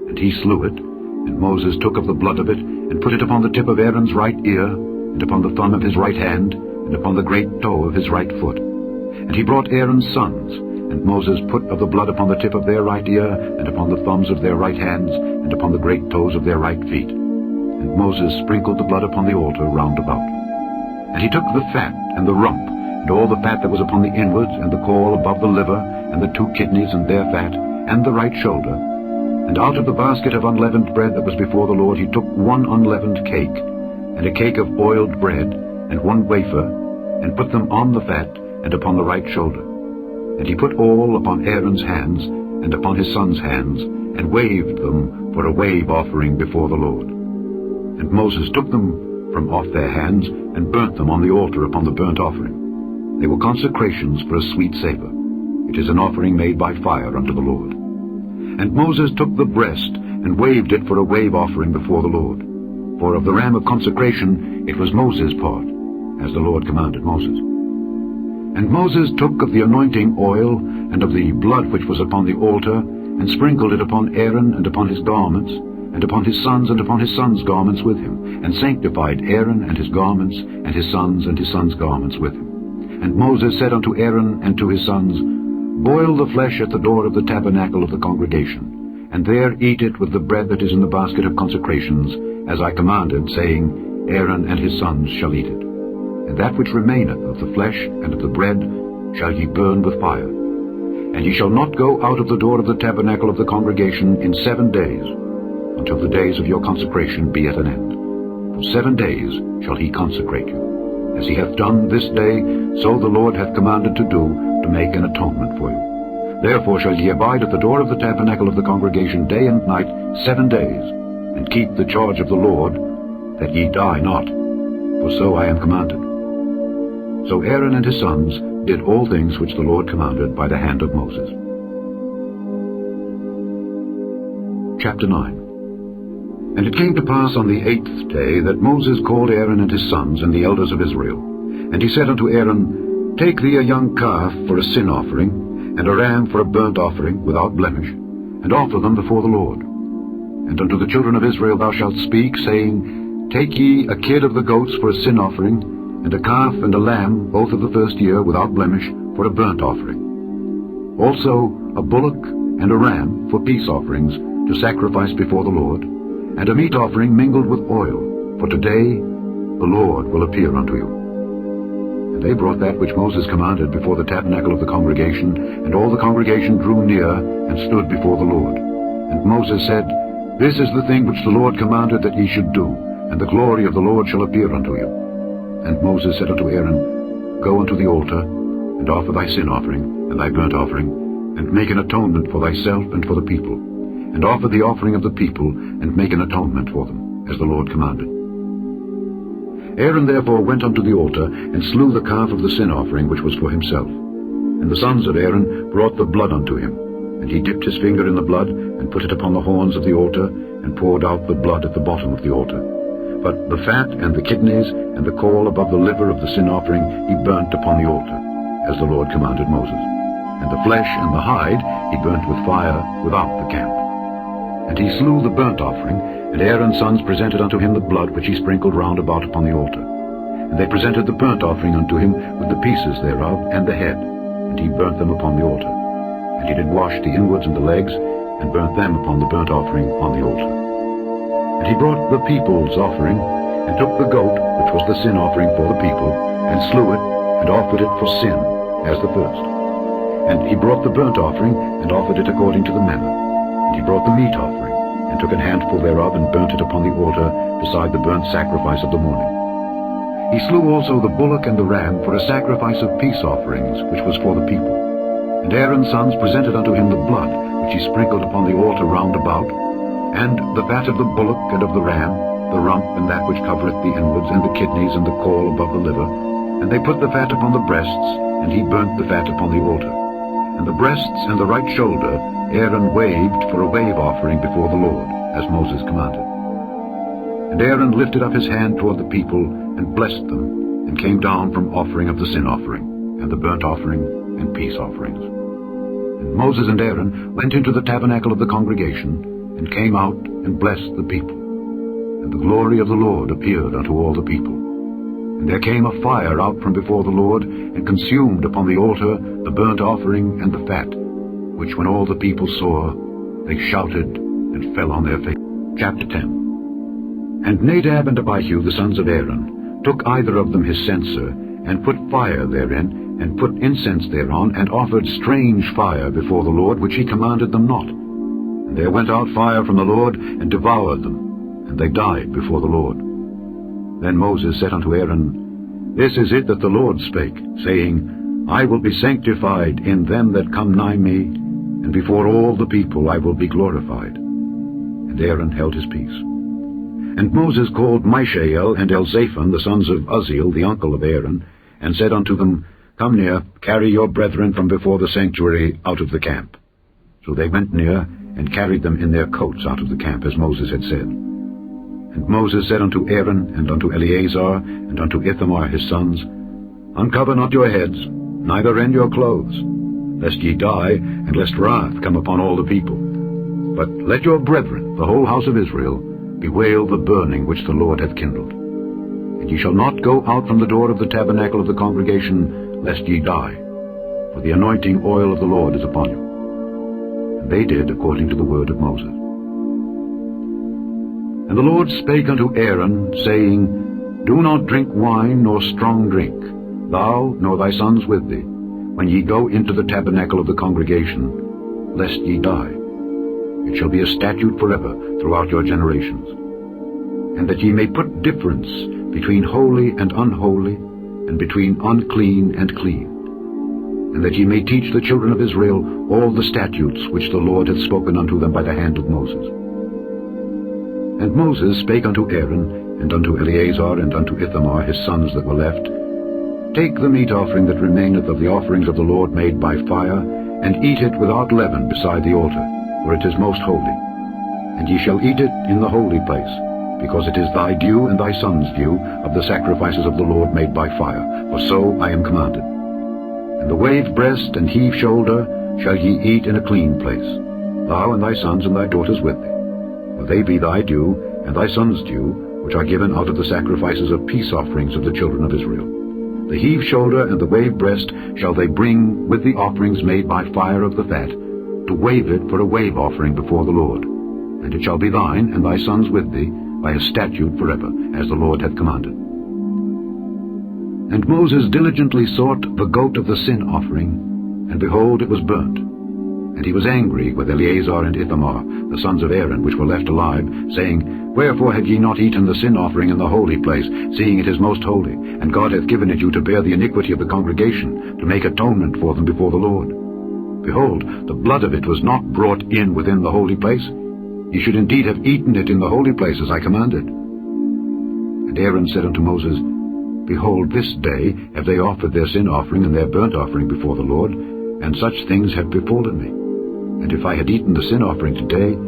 And he slew it, and Moses took of the blood of it, and put it upon the tip of Aaron's right ear, and upon the thumb of his right hand, and upon the great toe of his right foot. And he brought Aaron's sons, and Moses put of the blood upon the tip of their right ear, and upon the thumbs of their right hands, and upon the great toes of their right feet. And Moses sprinkled the blood upon the altar round about. And he took the fat, and the rump, and all the fat that was upon the inwards, and the caul above the liver, and the 2 kidneys and their fat, and the right shoulder. And out of the basket of unleavened bread that was before the Lord he took 1 unleavened cake, and a cake of oiled bread, and 1 wafer, and put them on the fat, and upon the right shoulder. And he put all upon Aaron's hands, and upon his sons' hands, and waved them for a wave offering before the Lord. And Moses took them from off their hands, and burnt them on the altar upon the burnt offering. They were consecrations for a sweet savour. It is an offering made by fire unto the Lord. And Moses took the breast, and waved it for a wave offering before the Lord. For of the ram of consecration it was Moses' part, as the Lord commanded Moses. And Moses took of the anointing oil, and of the blood which was upon the altar, and sprinkled it upon Aaron and upon his garments, and upon his sons' garments with him, and sanctified Aaron and his garments, and his sons' garments with him. And Moses said unto Aaron and to his sons, Boil the flesh at the door of the tabernacle of the congregation, and there eat it with the bread that is in the basket of consecrations, as I commanded, saying, Aaron and his sons shall eat it. And that which remaineth of the flesh and of the bread shall ye burn with fire. And ye shall not go out of the door of the tabernacle of the congregation in 7 days, until the days of your consecration be at an end. For 7 days shall he consecrate you. As he hath done this day, so the Lord hath commanded to do, to make an atonement for you. Therefore shall ye abide at the door of the tabernacle of the congregation day and night 7 days, and keep the charge of the Lord, that ye die not, for so I am commanded. So Aaron and his sons did all things which the Lord commanded by the hand of Moses. Chapter 9. And it came to pass on the 8th day that Moses called Aaron and his sons and the elders of Israel. And he said unto Aaron, Take thee a young calf for a sin offering, and a ram for a burnt offering without blemish, and offer them before the Lord. And unto the children of Israel thou shalt speak, saying, Take ye a kid of the goats for a sin offering, and a calf and a lamb, both of the first year, without blemish, for a burnt offering. Also a bullock and a ram for peace offerings, to sacrifice before the Lord, and a meat offering mingled with oil, for today the Lord will appear unto you. And they brought that which Moses commanded before the tabernacle of the congregation, and all the congregation drew near, and stood before the Lord. And Moses said, This is the thing which the Lord commanded that ye should do, and the glory of the Lord shall appear unto you. And Moses said unto Aaron, Go unto the altar, and offer thy sin offering, and thy burnt offering, and make an atonement for thyself and for the people, and offer the offering of the people, and make an atonement for them, as the Lord commanded. Aaron therefore went unto the altar, and slew the calf of the sin offering which was for himself. And the sons of Aaron brought the blood unto him, and he dipped his finger in the blood, and put it upon the horns of the altar, and poured out the blood at the bottom of the altar. But the fat and the kidneys and the caul above the liver of the sin offering he burnt upon the altar, as the Lord commanded Moses. And the flesh and the hide he burnt with fire without the camp. And he slew the burnt offering, and Aaron's sons presented unto him the blood which he sprinkled round about upon the altar. And they presented the burnt offering unto him with the pieces thereof and the head, and he burnt them upon the altar. And he did wash the inwards and the legs, and burnt them upon the burnt offering on the altar. And he brought the people's offering, and took the goat, which was the sin offering for the people, and slew it, and offered it for sin, as the first. And he brought the burnt offering, and offered it according to the manner. And he brought the meat offering, and took an handful thereof, and burnt it upon the altar, beside the burnt sacrifice of the morning. He slew also the bullock and the ram for a sacrifice of peace offerings, which was for the people. And Aaron's sons presented unto him the blood, which he sprinkled upon the altar round about, and the fat of the bullock and of the ram, the rump and that which covereth the inwards, and the kidneys and the caul above the liver. And they put the fat upon the breasts, and he burnt the fat upon the altar. And the breasts and the right shoulder Aaron waved for a wave offering before the Lord, as Moses commanded. And Aaron lifted up his hand toward the people, and blessed them, and came down from offering of the sin offering, and the burnt offering, and peace offerings. And Moses and Aaron went into the tabernacle of the congregation, and came out and blessed the people. And the glory of the Lord appeared unto all the people. And there came a fire out from before the Lord, and consumed upon the altar the burnt offering and the fat, which when all the people saw, they shouted and fell on their faces. Chapter 10. And Nadab and Abihu, the sons of Aaron, took either of them his censer, and put fire therein, and put incense thereon, and offered strange fire before the Lord, which he commanded them not. And there went out fire from the Lord, and devoured them, and they died before the Lord. Then Moses said unto Aaron, This is it that the Lord spake, saying, I will be sanctified in them that come nigh me, and before all the people I will be glorified. And Aaron held his peace. And Moses called Mishael and Elzaphan, the sons of Uzziel, the uncle of Aaron, and said unto them, Come near, carry your brethren from before the sanctuary out of the camp. So they went near, and carried them in their coats out of the camp, as Moses had said. And Moses said unto Aaron, and unto Eleazar, and unto Ithamar his sons, Uncover not your heads, neither rend your clothes, lest ye die, and lest wrath come upon all the people. But let your brethren, the whole house of Israel, bewail the burning which the Lord hath kindled. And ye shall not go out from the door of the tabernacle of the congregation, lest ye die, for the anointing oil of the Lord is upon you. And they did according to the word of Moses. And the Lord spake unto Aaron, saying, Do not drink wine nor strong drink, thou nor thy sons with thee, when ye go into the tabernacle of the congregation, lest ye die. It shall be a statute forever throughout your generations. And that ye may put difference between holy and unholy, and between unclean and clean. And that ye may teach the children of Israel all the statutes which the Lord hath spoken unto them by the hand of Moses. And Moses spake unto Aaron, and unto Eleazar, and unto Ithamar his sons that were left, Take the meat offering that remaineth of the offerings of the Lord made by fire, and eat it without leaven beside the altar, for it is most holy. And ye shall eat it in the holy place, because it is thy due and thy son's due of the sacrifices of the Lord made by fire, for so I am commanded. And the wave breast and heave shoulder shall ye eat in a clean place, thou and thy sons and thy daughters with thee. For they be thy due and thy son's due, which are given out of the sacrifices of peace offerings of the children of Israel. The heave shoulder and the wave breast shall they bring with the offerings made by fire of the fat, to wave it for a wave offering before the Lord. And it shall be thine and thy sons with thee by a statute forever, as the Lord hath commanded. And Moses diligently sought the goat of the sin offering, and behold, it was burnt. And he was angry with Eleazar and Ithamar, the sons of Aaron, which were left alive, saying, Wherefore have ye not eaten the sin offering in the holy place, seeing it is most holy, and God hath given it you to bear the iniquity of the congregation, to make atonement for them before the Lord? Behold, the blood of it was not brought in within the holy place. Ye should indeed have eaten it in the holy place, as I commanded. And Aaron said unto Moses, Behold, this day have they offered their sin offering and their burnt offering before the Lord, and such things have befallen me. And if I had eaten the sin offering today,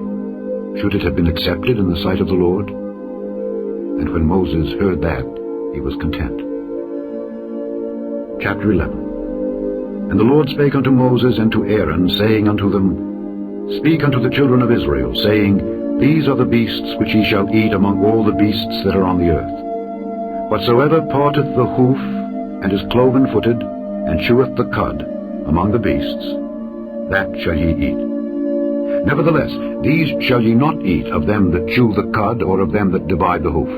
should it have been accepted in the sight of the Lord? And when Moses heard that, he was content. Chapter 11. And the Lord spake unto Moses and to Aaron, saying unto them, Speak unto the children of Israel, saying, These are the beasts which ye shall eat among all the beasts that are on the earth. Whatsoever parteth the hoof, and is cloven-footed, and cheweth the cud among the beasts, that shall ye eat. Nevertheless, these shall ye not eat of them that chew the cud, or of them that divide the hoof,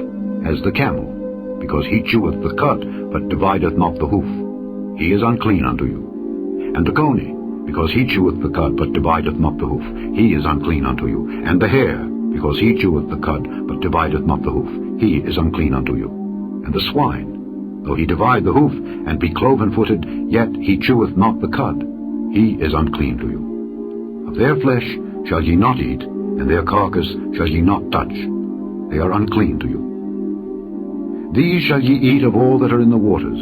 as the camel, because he cheweth the cud, but divideth not the hoof. He is unclean unto you. And the coney, because he cheweth the cud, but divideth not the hoof, he is unclean unto you. And the hare, because he cheweth the cud, but divideth not the hoof, he is unclean unto you. And the swine, though he divide the hoof, and be cloven-footed, yet he cheweth not the cud, he is unclean to you. Of their flesh shall ye not eat, and their carcass shall ye not touch. They are unclean to you. These shall ye eat of all that are in the waters.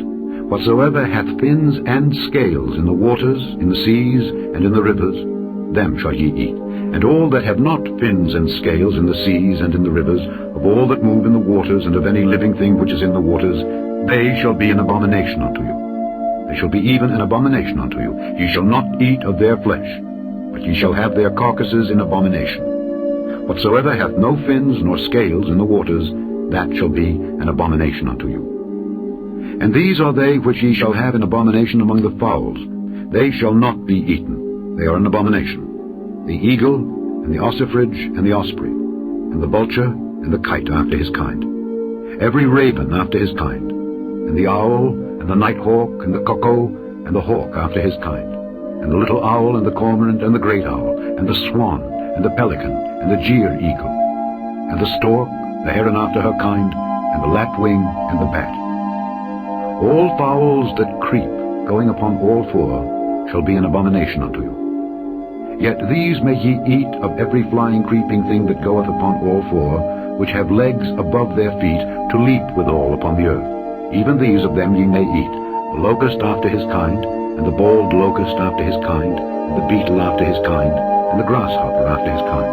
Whatsoever hath fins and scales in the waters, in the seas, and in the rivers, them shall ye eat. And all that have not fins and scales in the seas and in the rivers, of all that move in the waters, and of any living thing which is in the waters, they shall be an abomination unto you. They shall be even an abomination unto you. Ye shall not eat of their flesh, but ye shall have their carcasses in abomination. Whatsoever hath no fins nor scales in the waters, that shall be an abomination unto you. And these are they which ye shall have in abomination among the fowls. They shall not be eaten. They are an abomination. The eagle, and the ossifrage, and the osprey, and the vulture, and the kite after his kind, every raven after his kind, and the owl, and the nighthawk, and the cuckoo, and the hawk after his kind, and the little owl, and the cormorant, and the great owl, and the swan, and the pelican, and the jeer eagle, and the stork, the heron after her kind, and the lapwing, and the bat. All fowls that creep, going upon all four, shall be an abomination unto you. Yet these may ye eat of every flying creeping thing that goeth upon all four, which have legs above their feet, to leap withal upon the earth. Even these of them ye may eat, the locust after his kind, and the bald locust after his kind, and the beetle after his kind, and the grasshopper after his kind.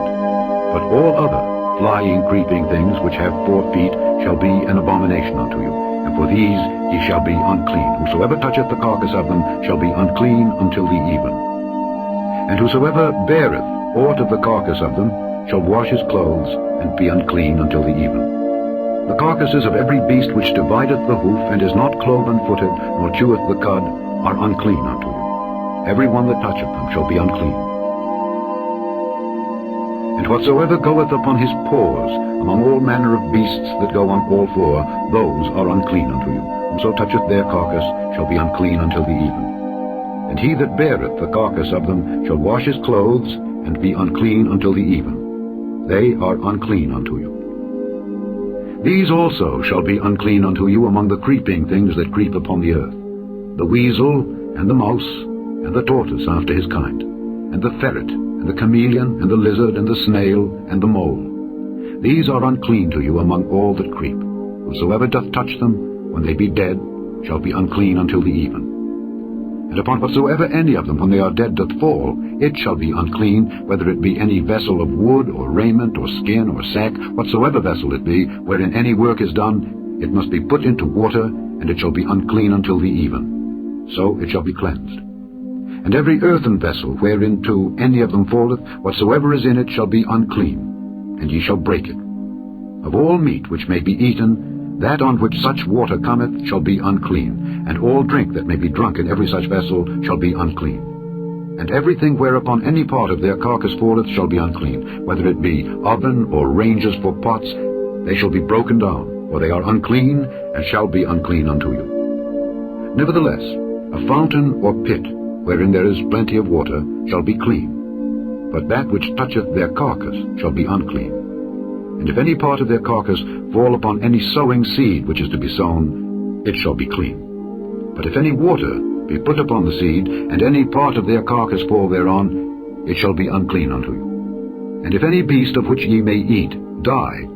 But all other flying creeping things which have 4 feet shall be an abomination unto you, and for these ye shall be unclean. Whosoever toucheth the carcass of them shall be unclean until the even. And whosoever beareth aught of the carcass of them shall wash his clothes, and be unclean until the even. The carcasses of every beast which divideth the hoof, and is not cloven-footed, nor cheweth the cud, are unclean unto you. Every one that toucheth them shall be unclean. And whatsoever goeth upon his paws, among all manner of beasts that go on all four, those are unclean unto you. Whoso toucheth their carcass shall be unclean until the even. And he that beareth the carcass of them shall wash his clothes, and be unclean until the even. They are unclean unto you. These also shall be unclean unto you among the creeping things that creep upon the earth, the weasel, and the mouse, and the tortoise after his kind, and the ferret, and the chameleon, and the lizard, and the snail, and the mole. These are unclean to you among all that creep. Whosoever doth touch them, when they be dead, shall be unclean until the even. And upon whatsoever any of them, when they are dead, doth fall, it shall be unclean, whether it be any vessel of wood, or raiment, or skin, or sack, whatsoever vessel it be, wherein any work is done, it must be put into water, and it shall be unclean until the even. So it shall be cleansed. And every earthen vessel, whereinto any of them falleth, whatsoever is in it shall be unclean, and ye shall break it. Of all meat which may be eaten, that on which such water cometh shall be unclean, and all drink that may be drunk in every such vessel shall be unclean. And everything whereupon any part of their carcass falleth shall be unclean, whether it be oven or ranges for pots, they shall be broken down, for they are unclean, and shall be unclean unto you. Nevertheless, a fountain or pit, wherein there is plenty of water, shall be clean, but that which toucheth their carcass shall be unclean. And if any part of their carcass fall upon any sowing seed which is to be sown, it shall be clean. But if any water be put upon the seed, and any part of their carcass fall thereon, it shall be unclean unto you. And if any beast of which ye may eat die,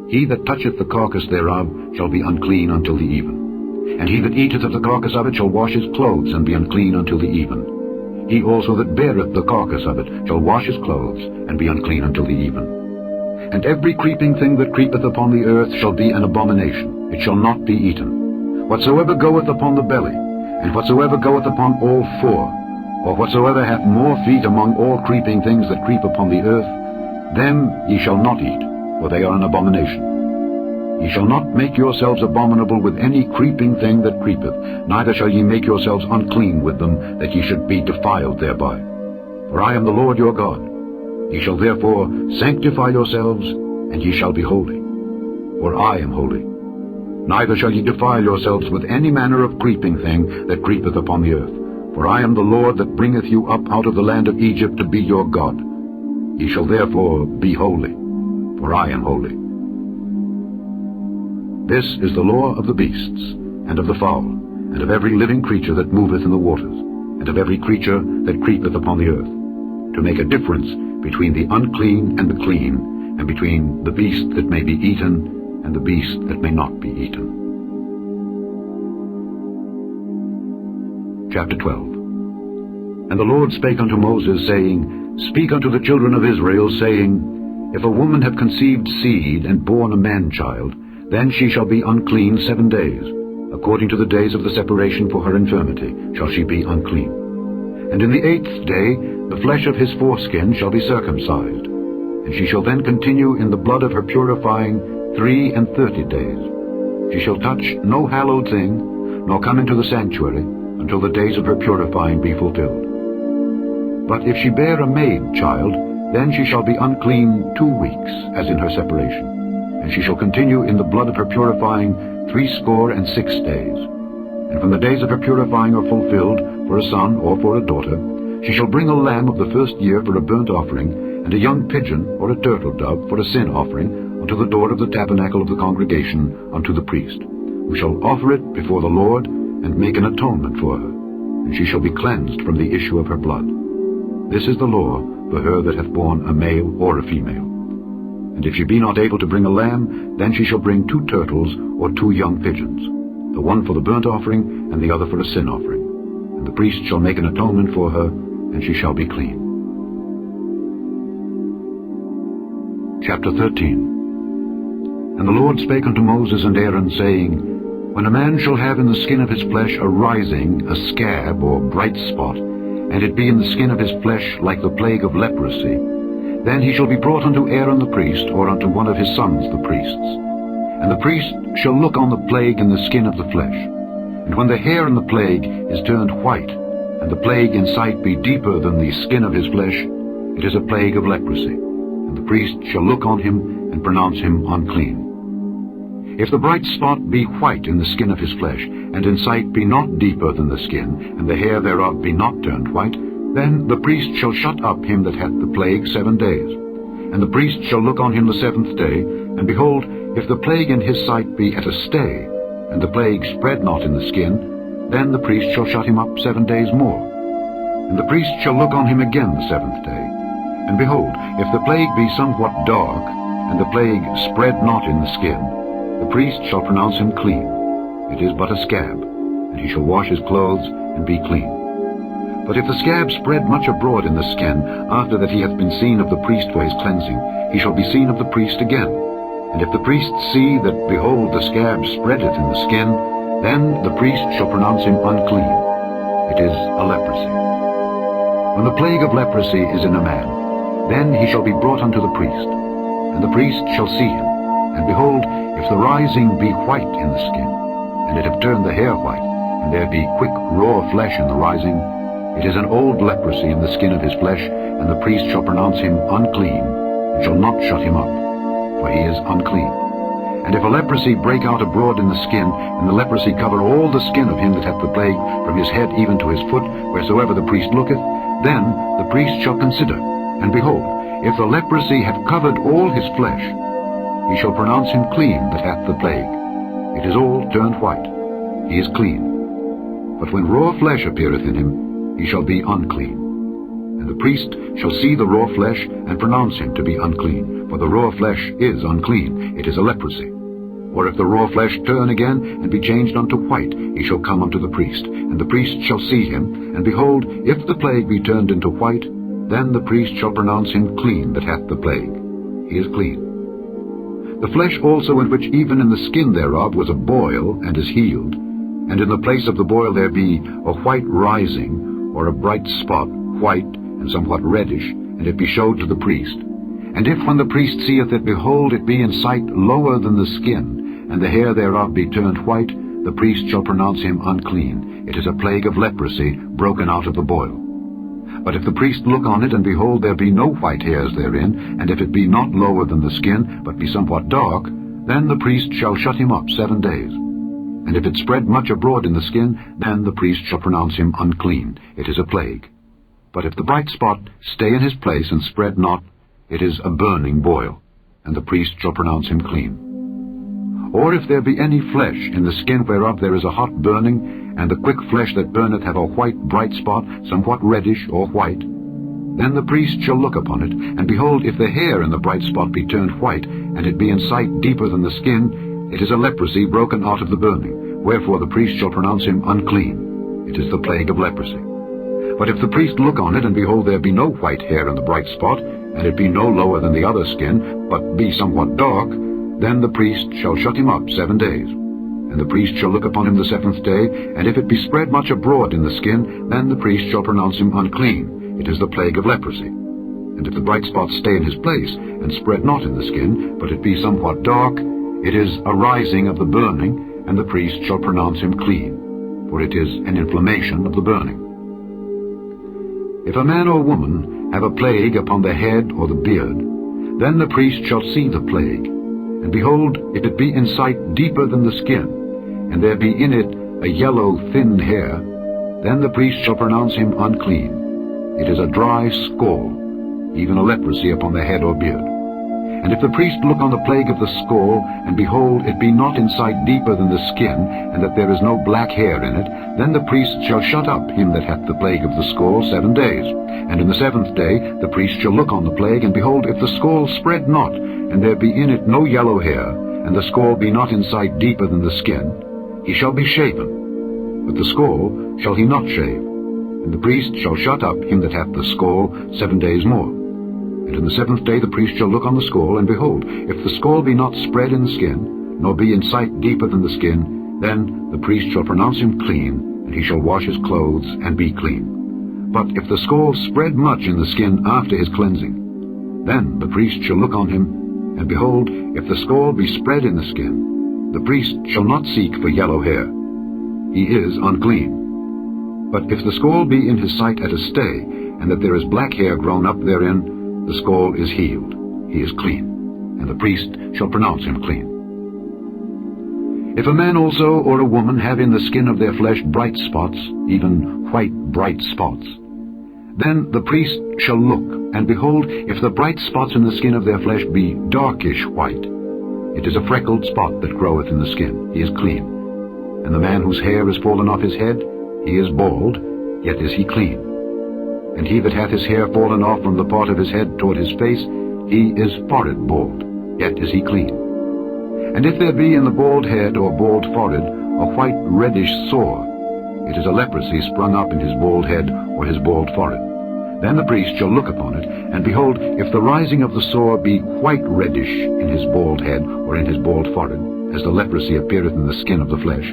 he that toucheth the carcass thereof shall be unclean until the even. And he that eateth of the carcass of it shall wash his clothes, and be unclean until the even. He also that beareth the carcass of it shall wash his clothes, and be unclean until the even. And every creeping thing that creepeth upon the earth shall be an abomination, it shall not be eaten. Whatsoever goeth upon the belly, and whatsoever goeth upon all four, or whatsoever hath more feet among all creeping things that creep upon the earth, them ye shall not eat, for they are an abomination. Ye shall not make yourselves abominable with any creeping thing that creepeth, neither shall ye make yourselves unclean with them, that ye should be defiled thereby. For I am the Lord your God. Ye shall therefore sanctify yourselves, and ye shall be holy. For I am holy. Neither shall ye defile yourselves with any manner of creeping thing that creepeth upon the earth. For I am the Lord that bringeth you up out of the land of Egypt to be your God. Ye shall therefore be holy, for I am holy. This is the law of the beasts, and of the fowl, and of every living creature that moveth in the waters, and of every creature that creepeth upon the earth, to make a difference between the unclean and the clean, and between the beast that may be eaten and the beast that may not be eaten. Chapter 12. And the Lord spake unto Moses, saying, Speak unto the children of Israel, saying, If a woman have conceived seed and born a man-child, then she shall be unclean 7 days. According to the days of the separation for her infirmity shall she be unclean. And in the 8th day the flesh of his foreskin shall be circumcised, and she shall then continue in the blood of her purifying 33 days. She shall touch no hallowed thing, nor come into the sanctuary, until the days of her purifying be fulfilled. But if she bear a maid child, then she shall be unclean 2 weeks, as in her separation, and she shall continue in the blood of her purifying 66 days. And when the days of her purifying are fulfilled, for a son or for a daughter, she shall bring a lamb of the first year for a burnt offering, and a young pigeon or a turtle dove for a sin offering, unto the door of the tabernacle of the congregation, unto the priest, who shall offer it before the Lord, and make an atonement for her, and she shall be cleansed from the issue of her blood. This is the law for her that hath borne a male or a female. And if she be not able to bring a lamb, then she shall bring 2 turtles or 2 young pigeons, the one for the burnt offering, and the other for a sin offering. And the priest shall make an atonement for her, and she shall be clean. Chapter 13. And the Lord spake unto Moses and Aaron, saying, When a man shall have in the skin of his flesh a rising, a scab, or bright spot, and it be in the skin of his flesh like the plague of leprosy, then he shall be brought unto Aaron the priest, or unto one of his sons the priests. And the priest shall look on the plague in the skin of the flesh. And when the hair in the plague is turned white, and the plague in sight be deeper than the skin of his flesh, it is a plague of leprosy. And the priest shall look on him, and pronounce him unclean. If the bright spot be white in the skin of his flesh, and in sight be not deeper than the skin, and the hair thereof be not turned white, then the priest shall shut up him that hath the plague 7 days. And the priest shall look on him the 7th day, and behold, if the plague in his sight be at a stay, and the plague spread not in the skin, then the priest shall shut him up 7 days more. And the priest shall look on him again the 7th day. And behold, if the plague be somewhat dark, and the plague spread not in the skin, the priest shall pronounce him clean. It is but a scab, and he shall wash his clothes and be clean. But if the scab spread much abroad in the skin, after that he hath been seen of the priest for his cleansing, he shall be seen of the priest again. And if the priest see that, behold, the scab spreadeth in the skin, then the priest shall pronounce him unclean. It is a leprosy. When the plague of leprosy is in a man, then he shall be brought unto the priest, and the priest shall see him. And behold, if the rising be white in the skin, and it have turned the hair white, and there be quick raw flesh in the rising, it is an old leprosy in the skin of his flesh, and the priest shall pronounce him unclean, and shall not shut him up, for he is unclean. And if a leprosy break out abroad in the skin, and the leprosy cover all the skin of him that hath the plague, from his head even to his foot, wheresoever the priest looketh, then the priest shall consider, and behold, if the leprosy have covered all his flesh, he shall pronounce him clean that hath the plague. It is all turned white. He is clean. But when raw flesh appeareth in him, he shall be unclean. And the priest shall see the raw flesh, and pronounce him to be unclean. For the raw flesh is unclean, it is a leprosy. Or if the raw flesh turn again, and be changed unto white, he shall come unto the priest. And the priest shall see him, and behold, if the plague be turned into white, then the priest shall pronounce him clean that hath the plague. He is clean. The flesh also in which even in the skin thereof was a boil, and is healed, and in the place of the boil there be a white rising, or a bright spot, white, and somewhat reddish, and it be showed to the priest. And if when the priest seeth it, behold, it be in sight lower than the skin, and the hair thereof be turned white, the priest shall pronounce him unclean. It is a plague of leprosy, broken out of the boil. But if the priest look on it, and behold, there be no white hairs therein, and if it be not lower than the skin, but be somewhat dark, then the priest shall shut him up 7 days. And if it spread much abroad in the skin, then the priest shall pronounce him unclean. It is a plague. But if the bright spot stay in his place, and spread not, it is a burning boil, and the priest shall pronounce him clean. Or if there be any flesh in the skin whereof there is a hot burning, and the quick flesh that burneth have a white bright spot, somewhat reddish or white, then the priest shall look upon it, and behold, if the hair in the bright spot be turned white, and it be in sight deeper than the skin, it is a leprosy broken out of the burning, wherefore the priest shall pronounce him unclean. It is the plague of leprosy. But if the priest look on it, and behold, there be no white hair in the bright spot, and it be no lower than the other skin, but be somewhat dark, then the priest shall shut him up 7 days. And the priest shall look upon him the 7th day, and if it be spread much abroad in the skin, then the priest shall pronounce him unclean. It is the plague of leprosy. And if the bright spot stay in his place, and spread not in the skin, but it be somewhat dark, it is a rising of the burning, and the priest shall pronounce him clean, for it is an inflammation of the burning. If a man or woman have a plague upon the head or the beard, then the priest shall see the plague. And behold, if it be in sight deeper than the skin, and there be in it a yellow thin hair, then the priest shall pronounce him unclean. It is a dry scall, even a leprosy upon the head or beard. And if the priest look on the plague of the scall, and behold, it be not in sight deeper than the skin, and that there is no black hair in it, then the priest shall shut up him that hath the plague of the scall 7 days. And in the 7th day the priest shall look on the plague, and behold, if the scall spread not, and there be in it no yellow hair, and the scall be not in sight deeper than the skin, he shall be shaven. But the scall shall he not shave. And the priest shall shut up him that hath the scall 7 days more. And in the 7th day the priest shall look on the scall, and behold, if the scall be not spread in the skin, nor be in sight deeper than the skin, then the priest shall pronounce him clean, and he shall wash his clothes and be clean. But if the scall spread much in the skin after his cleansing, then the priest shall look on him, and behold, if the scall be spread in the skin, the priest shall not seek for yellow hair. He is unclean. But if the scall be in his sight at a stay, and that there is black hair grown up therein, the scall is healed. He is clean, and the priest shall pronounce him clean. If a man also or a woman have in the skin of their flesh bright spots, even white bright spots, then the priest shall look, and behold, if the bright spots in the skin of their flesh be darkish white, it is a freckled spot that groweth in the skin, he is clean. And the man whose hair is fallen off his head, he is bald, yet is he clean. And he that hath his hair fallen off from the part of his head toward his face, he is forehead bald, yet is he clean. And if there be in the bald head or bald forehead a white reddish sore, it is a leprosy sprung up in his bald head or his bald forehead. Then the priest shall look upon it, and behold, if the rising of the sore be white reddish in his bald head or in his bald forehead, as the leprosy appeareth in the skin of the flesh,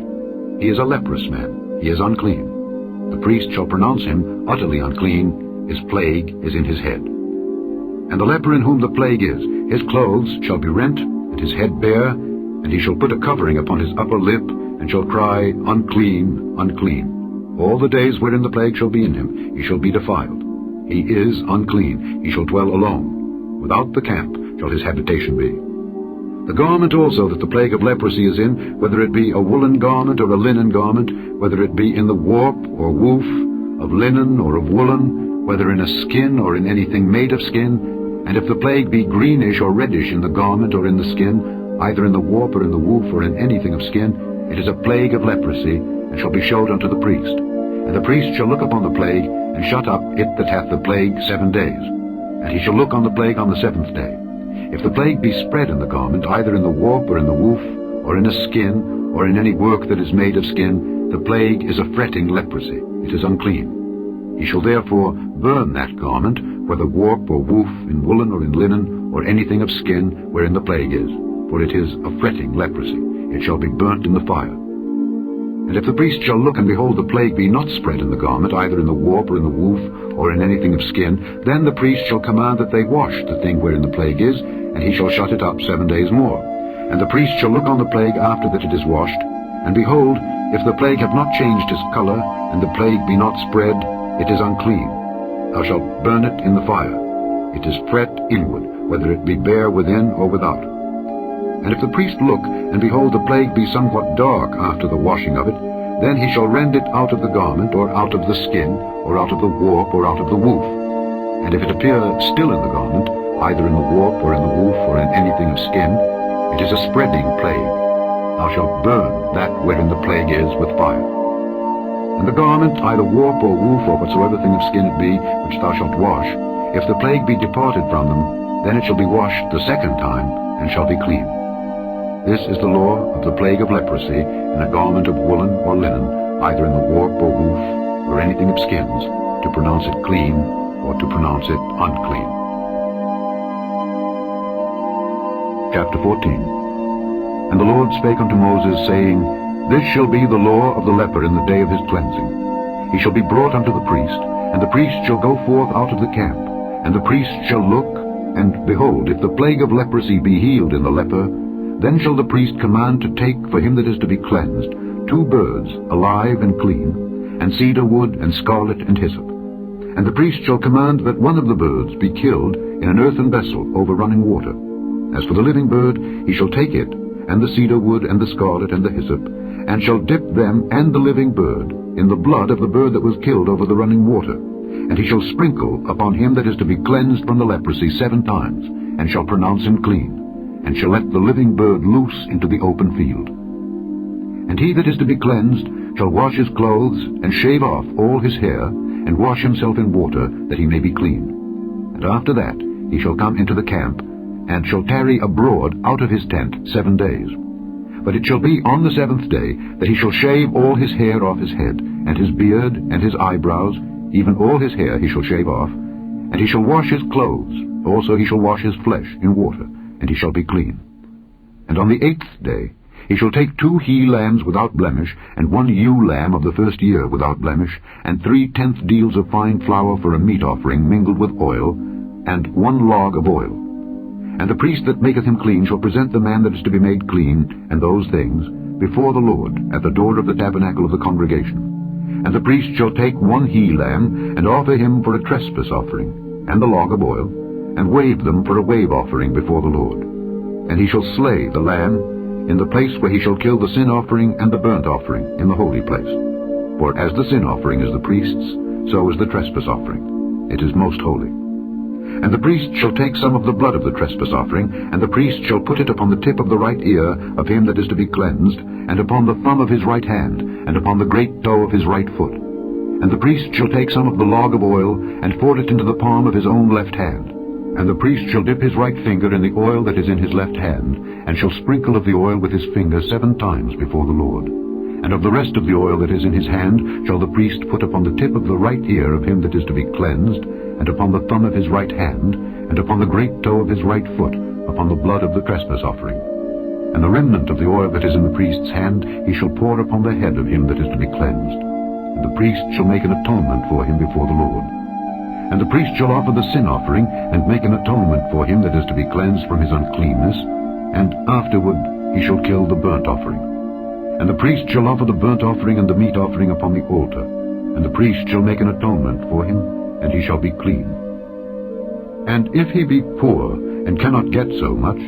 he is a leprous man, he is unclean. The priest shall pronounce him utterly unclean, his plague is in his head. And the leper in whom the plague is, his clothes shall be rent, and his head bare, and he shall put a covering upon his upper lip, and shall cry, Unclean, unclean. All the days wherein the plague shall be in him, he shall be defiled. He is unclean, he shall dwell alone. Without the camp shall his habitation be. The garment also that the plague of leprosy is in, whether it be a woolen garment or a linen garment, whether it be in the warp or woof, of linen or of woolen, whether in a skin or in anything made of skin, and if the plague be greenish or reddish in the garment or in the skin, either in the warp or in the woof or in anything of skin, it is a plague of leprosy, and shall be showed unto the priest. And the priest shall look upon the plague, and shut up it that hath the plague 7 days. And he shall look on the plague on the 7th day. If the plague be spread in the garment, either in the warp or in the woof, or in a skin, or in any work that is made of skin, the plague is a fretting leprosy, it is unclean. He shall therefore burn that garment, whether warp or woof, in woolen or in linen, or anything of skin wherein the plague is, for it is a fretting leprosy, it shall be burnt in the fire. And if the priest shall look, and behold, the plague be not spread in the garment, either in the warp or in the woof, or in anything of skin, then the priest shall command that they wash the thing wherein the plague is, and he shall shut it up 7 days more. And the priest shall look on the plague after that it is washed, and behold, if the plague have not changed his color, and the plague be not spread, it is unclean. Thou shalt burn it in the fire. It is fret inward, whether it be bare within or without. And if the priest look, and behold, the plague be somewhat dark after the washing of it, then he shall rend it out of the garment, or out of the skin, or out of the warp, or out of the woof. And if it appear still in the garment, either in the warp, or in the woof, or in anything of skin, it is a spreading plague. Thou shalt burn that wherein the plague is with fire. And the garment, either warp or woof, or whatsoever thing of skin it be, which thou shalt wash, if the plague be departed from them, then it shall be washed the 2nd time, and shall be clean. This is the law of the plague of leprosy in a garment of woolen or linen, either in the warp or woof, or anything of skins, to pronounce it clean or to pronounce it unclean. Chapter 14. And the Lord spake unto Moses, saying, This shall be the law of the leper in the day of his cleansing. He shall be brought unto the priest, and the priest shall go forth out of the camp, and the priest shall look, and behold, if the plague of leprosy be healed in the leper, then shall the priest command to take for him that is to be cleansed 2 birds, alive and clean, and cedar wood, and scarlet, and hyssop. And the priest shall command that one of the birds be killed in an earthen vessel over running water. As for the living bird, he shall take it, and the cedar wood, and the scarlet, and the hyssop, and shall dip them and the living bird in the blood of the bird that was killed over the running water. And he shall sprinkle upon him that is to be cleansed from the leprosy 7 times, and shall pronounce him clean, and shall let the living bird loose into the open field. And he that is to be cleansed shall wash his clothes, and shave off all his hair, and wash himself in water, that he may be clean. And after that he shall come into the camp, and shall tarry abroad out of his tent 7 days. But it shall be on the 7th day that he shall shave all his hair off his head, and his beard, and his eyebrows, even all his hair he shall shave off. And he shall wash his clothes, also he shall wash his flesh in water, and he shall be clean. And on the 8th day he shall take 2 he-lambs without blemish, and 1 ewe-lamb of the 1st year without blemish, and 3/10 deals of fine flour for a meat offering mingled with oil, and 1 log of oil. And the priest that maketh him clean shall present the man that is to be made clean, and those things, before the Lord, at the door of the tabernacle of the congregation. And the priest shall take 1 he-lamb, and offer him for a trespass offering, and the log of oil, and wave them for a wave offering before the Lord. And he shall slay the lamb, in the place where he shall kill the sin offering and the burnt offering in the holy place. For as the sin offering is the priest's, so is the trespass offering. It is most holy. And the priest shall take some of the blood of the trespass offering, and the priest shall put it upon the tip of the right ear of him that is to be cleansed, and upon the thumb of his right hand, and upon the great toe of his right foot. And the priest shall take some of the log of oil, and pour it into the palm of his own left hand. And the priest shall dip his right finger in the oil that is in his left hand, and shall sprinkle of the oil with his finger 7 times before the Lord. And of the rest of the oil that is in his hand shall the priest put upon the tip of the right ear of him that is to be cleansed, and upon the thumb of his right hand, and upon the great toe of his right foot, upon the blood of the trespass offering. And the remnant of the oil that is in the priest's hand he shall pour upon the head of him that is to be cleansed. And the priest shall make an atonement for him before the Lord. And the priest shall offer the sin offering, and make an atonement for him that is to be cleansed from his uncleanness, and afterward he shall kill the burnt offering. And the priest shall offer the burnt offering and the meat offering upon the altar, and the priest shall make an atonement for him, and he shall be clean. And if he be poor, and cannot get so much,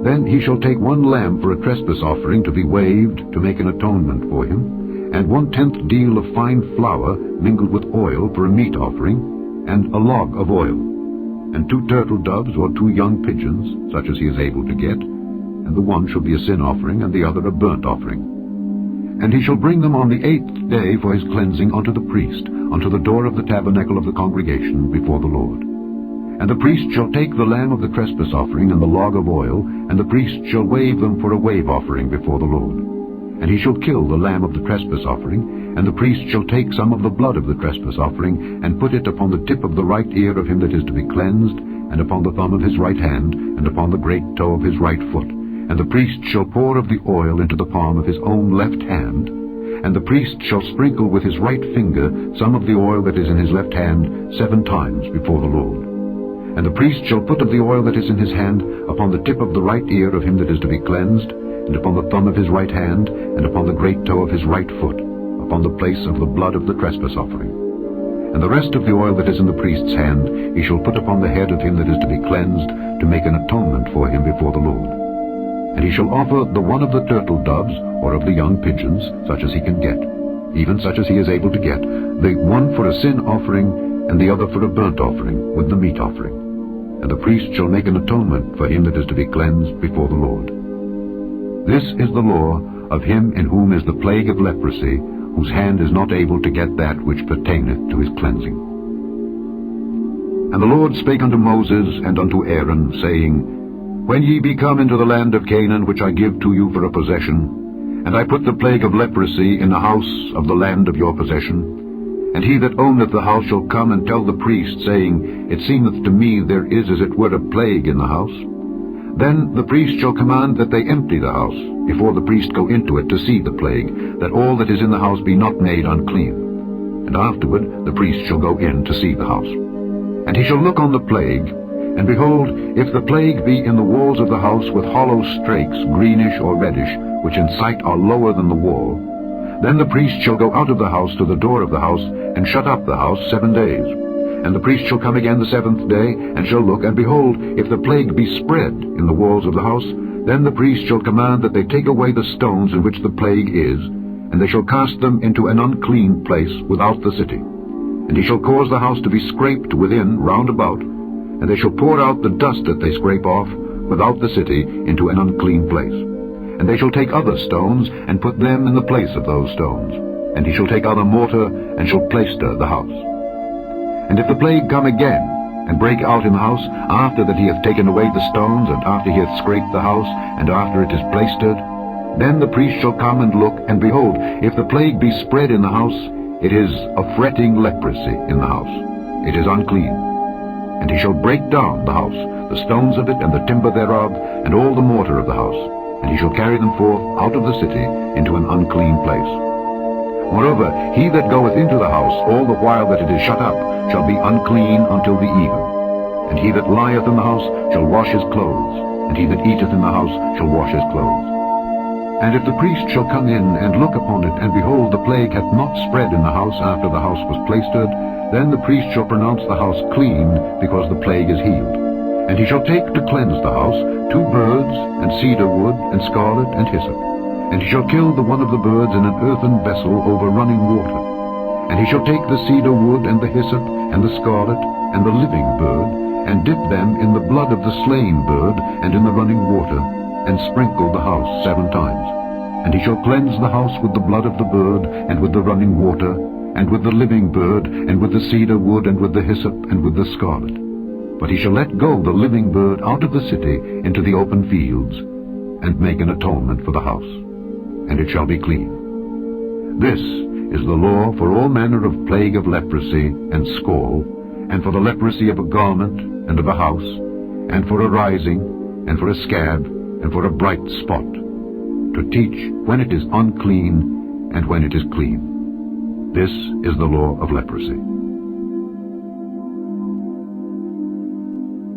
then he shall take 1 lamb for a trespass offering to be waved, to make an atonement for him, and 1/10 deal of fine flour mingled with oil for a meat offering, and a log of oil, and 2 turtle doves or 2 young pigeons, such as he is able to get, and the one shall be a sin offering, and the other a burnt offering. And he shall bring them on the 8th day for his cleansing unto the priest, unto the door of the tabernacle of the congregation before the Lord. And the priest shall take the lamb of the trespass offering and the log of oil, and the priest shall wave them for a wave offering before the Lord. And he shall kill the lamb of the trespass offering, and the priest shall take some of the blood of the trespass offering, and put it upon the tip of the right ear of him that is to be cleansed, and upon the thumb of his right hand, and upon the great toe of his right foot. And the priest shall pour of the oil into the palm of his own left hand, and the priest shall sprinkle with his right finger some of the oil that is in his left hand 7 times before the Lord. And the priest shall put of the oil that is in his hand upon the tip of the right ear of him that is to be cleansed, and upon the thumb of his right hand, and upon the great toe of his right foot, upon the place of the blood of the trespass offering. And the rest of the oil that is in the priest's hand he shall put upon the head of him that is to be cleansed, to make an atonement for him before the Lord. And he shall offer the one of the turtle doves, or of the young pigeons, such as he can get, even such as he is able to get, the one for a sin offering, and the other for a burnt offering, with the meat offering. And the priest shall make an atonement for him that is to be cleansed before the Lord. This is the law of him in whom is the plague of leprosy, whose hand is not able to get that which pertaineth to his cleansing. And the Lord spake unto Moses and unto Aaron, saying, When ye be come into the land of Canaan, which I give to you for a possession, and I put the plague of leprosy in the house of the land of your possession, and he that owneth the house shall come and tell the priest, saying, It seemeth to me there is as it were a plague in the house. Then the priest shall command that they empty the house, before the priest go into it to see the plague, that all that is in the house be not made unclean. And afterward the priest shall go in to see the house. And he shall look on the plague, and behold, if the plague be in the walls of the house with hollow strakes, greenish or reddish, which in sight are lower than the wall, then the priest shall go out of the house to the door of the house, and shut up the house 7 days. And the priest shall come again the 7th day, and shall look, and behold, if the plague be spread in the walls of the house, then the priest shall command that they take away the stones in which the plague is, and they shall cast them into an unclean place without the city. And he shall cause the house to be scraped within round about, and they shall pour out the dust that they scrape off without the city into an unclean place. And they shall take other stones, and put them in the place of those stones. And he shall take other mortar, and shall plaister the house. And if the plague come again, and break out in the house, after that he hath taken away the stones, and after he hath scraped the house, and after it is plaistered, then the priest shall come and look, and behold, if the plague be spread in the house, it is a fretting leprosy in the house. It is unclean. And he shall break down the house, the stones of it, and the timber thereof, and all the mortar of the house, and he shall carry them forth out of the city into an unclean place. Moreover, he that goeth into the house all the while that it is shut up shall be unclean until the even. And he that lieth in the house shall wash his clothes, and he that eateth in the house shall wash his clothes. And if the priest shall come in and look upon it, and behold, the plague hath not spread in the house after the house was plaistered, then the priest shall pronounce the house clean, because the plague is healed. And he shall take to cleanse the house 2 birds, and cedar wood, and scarlet, and hyssop. And he shall kill the one of the birds in an earthen vessel over running water. And he shall take the cedar wood, and the hyssop, and the scarlet, and the living bird, and dip them in the blood of the slain bird, and in the running water, and sprinkle the house 7 times. And he shall cleanse the house with the blood of the bird, and with the running water, and with the living bird, and with the cedar wood, and with the hyssop, and with the scarlet. But he shall let go the living bird out of the city into the open fields, and make an atonement for the house, and it shall be clean. This is the law for all manner of plague of leprosy and scall, and for the leprosy of a garment, and of a house, and for a rising, and for a scab, and for a bright spot, to teach when it is unclean, and when it is clean. This is the law of leprosy.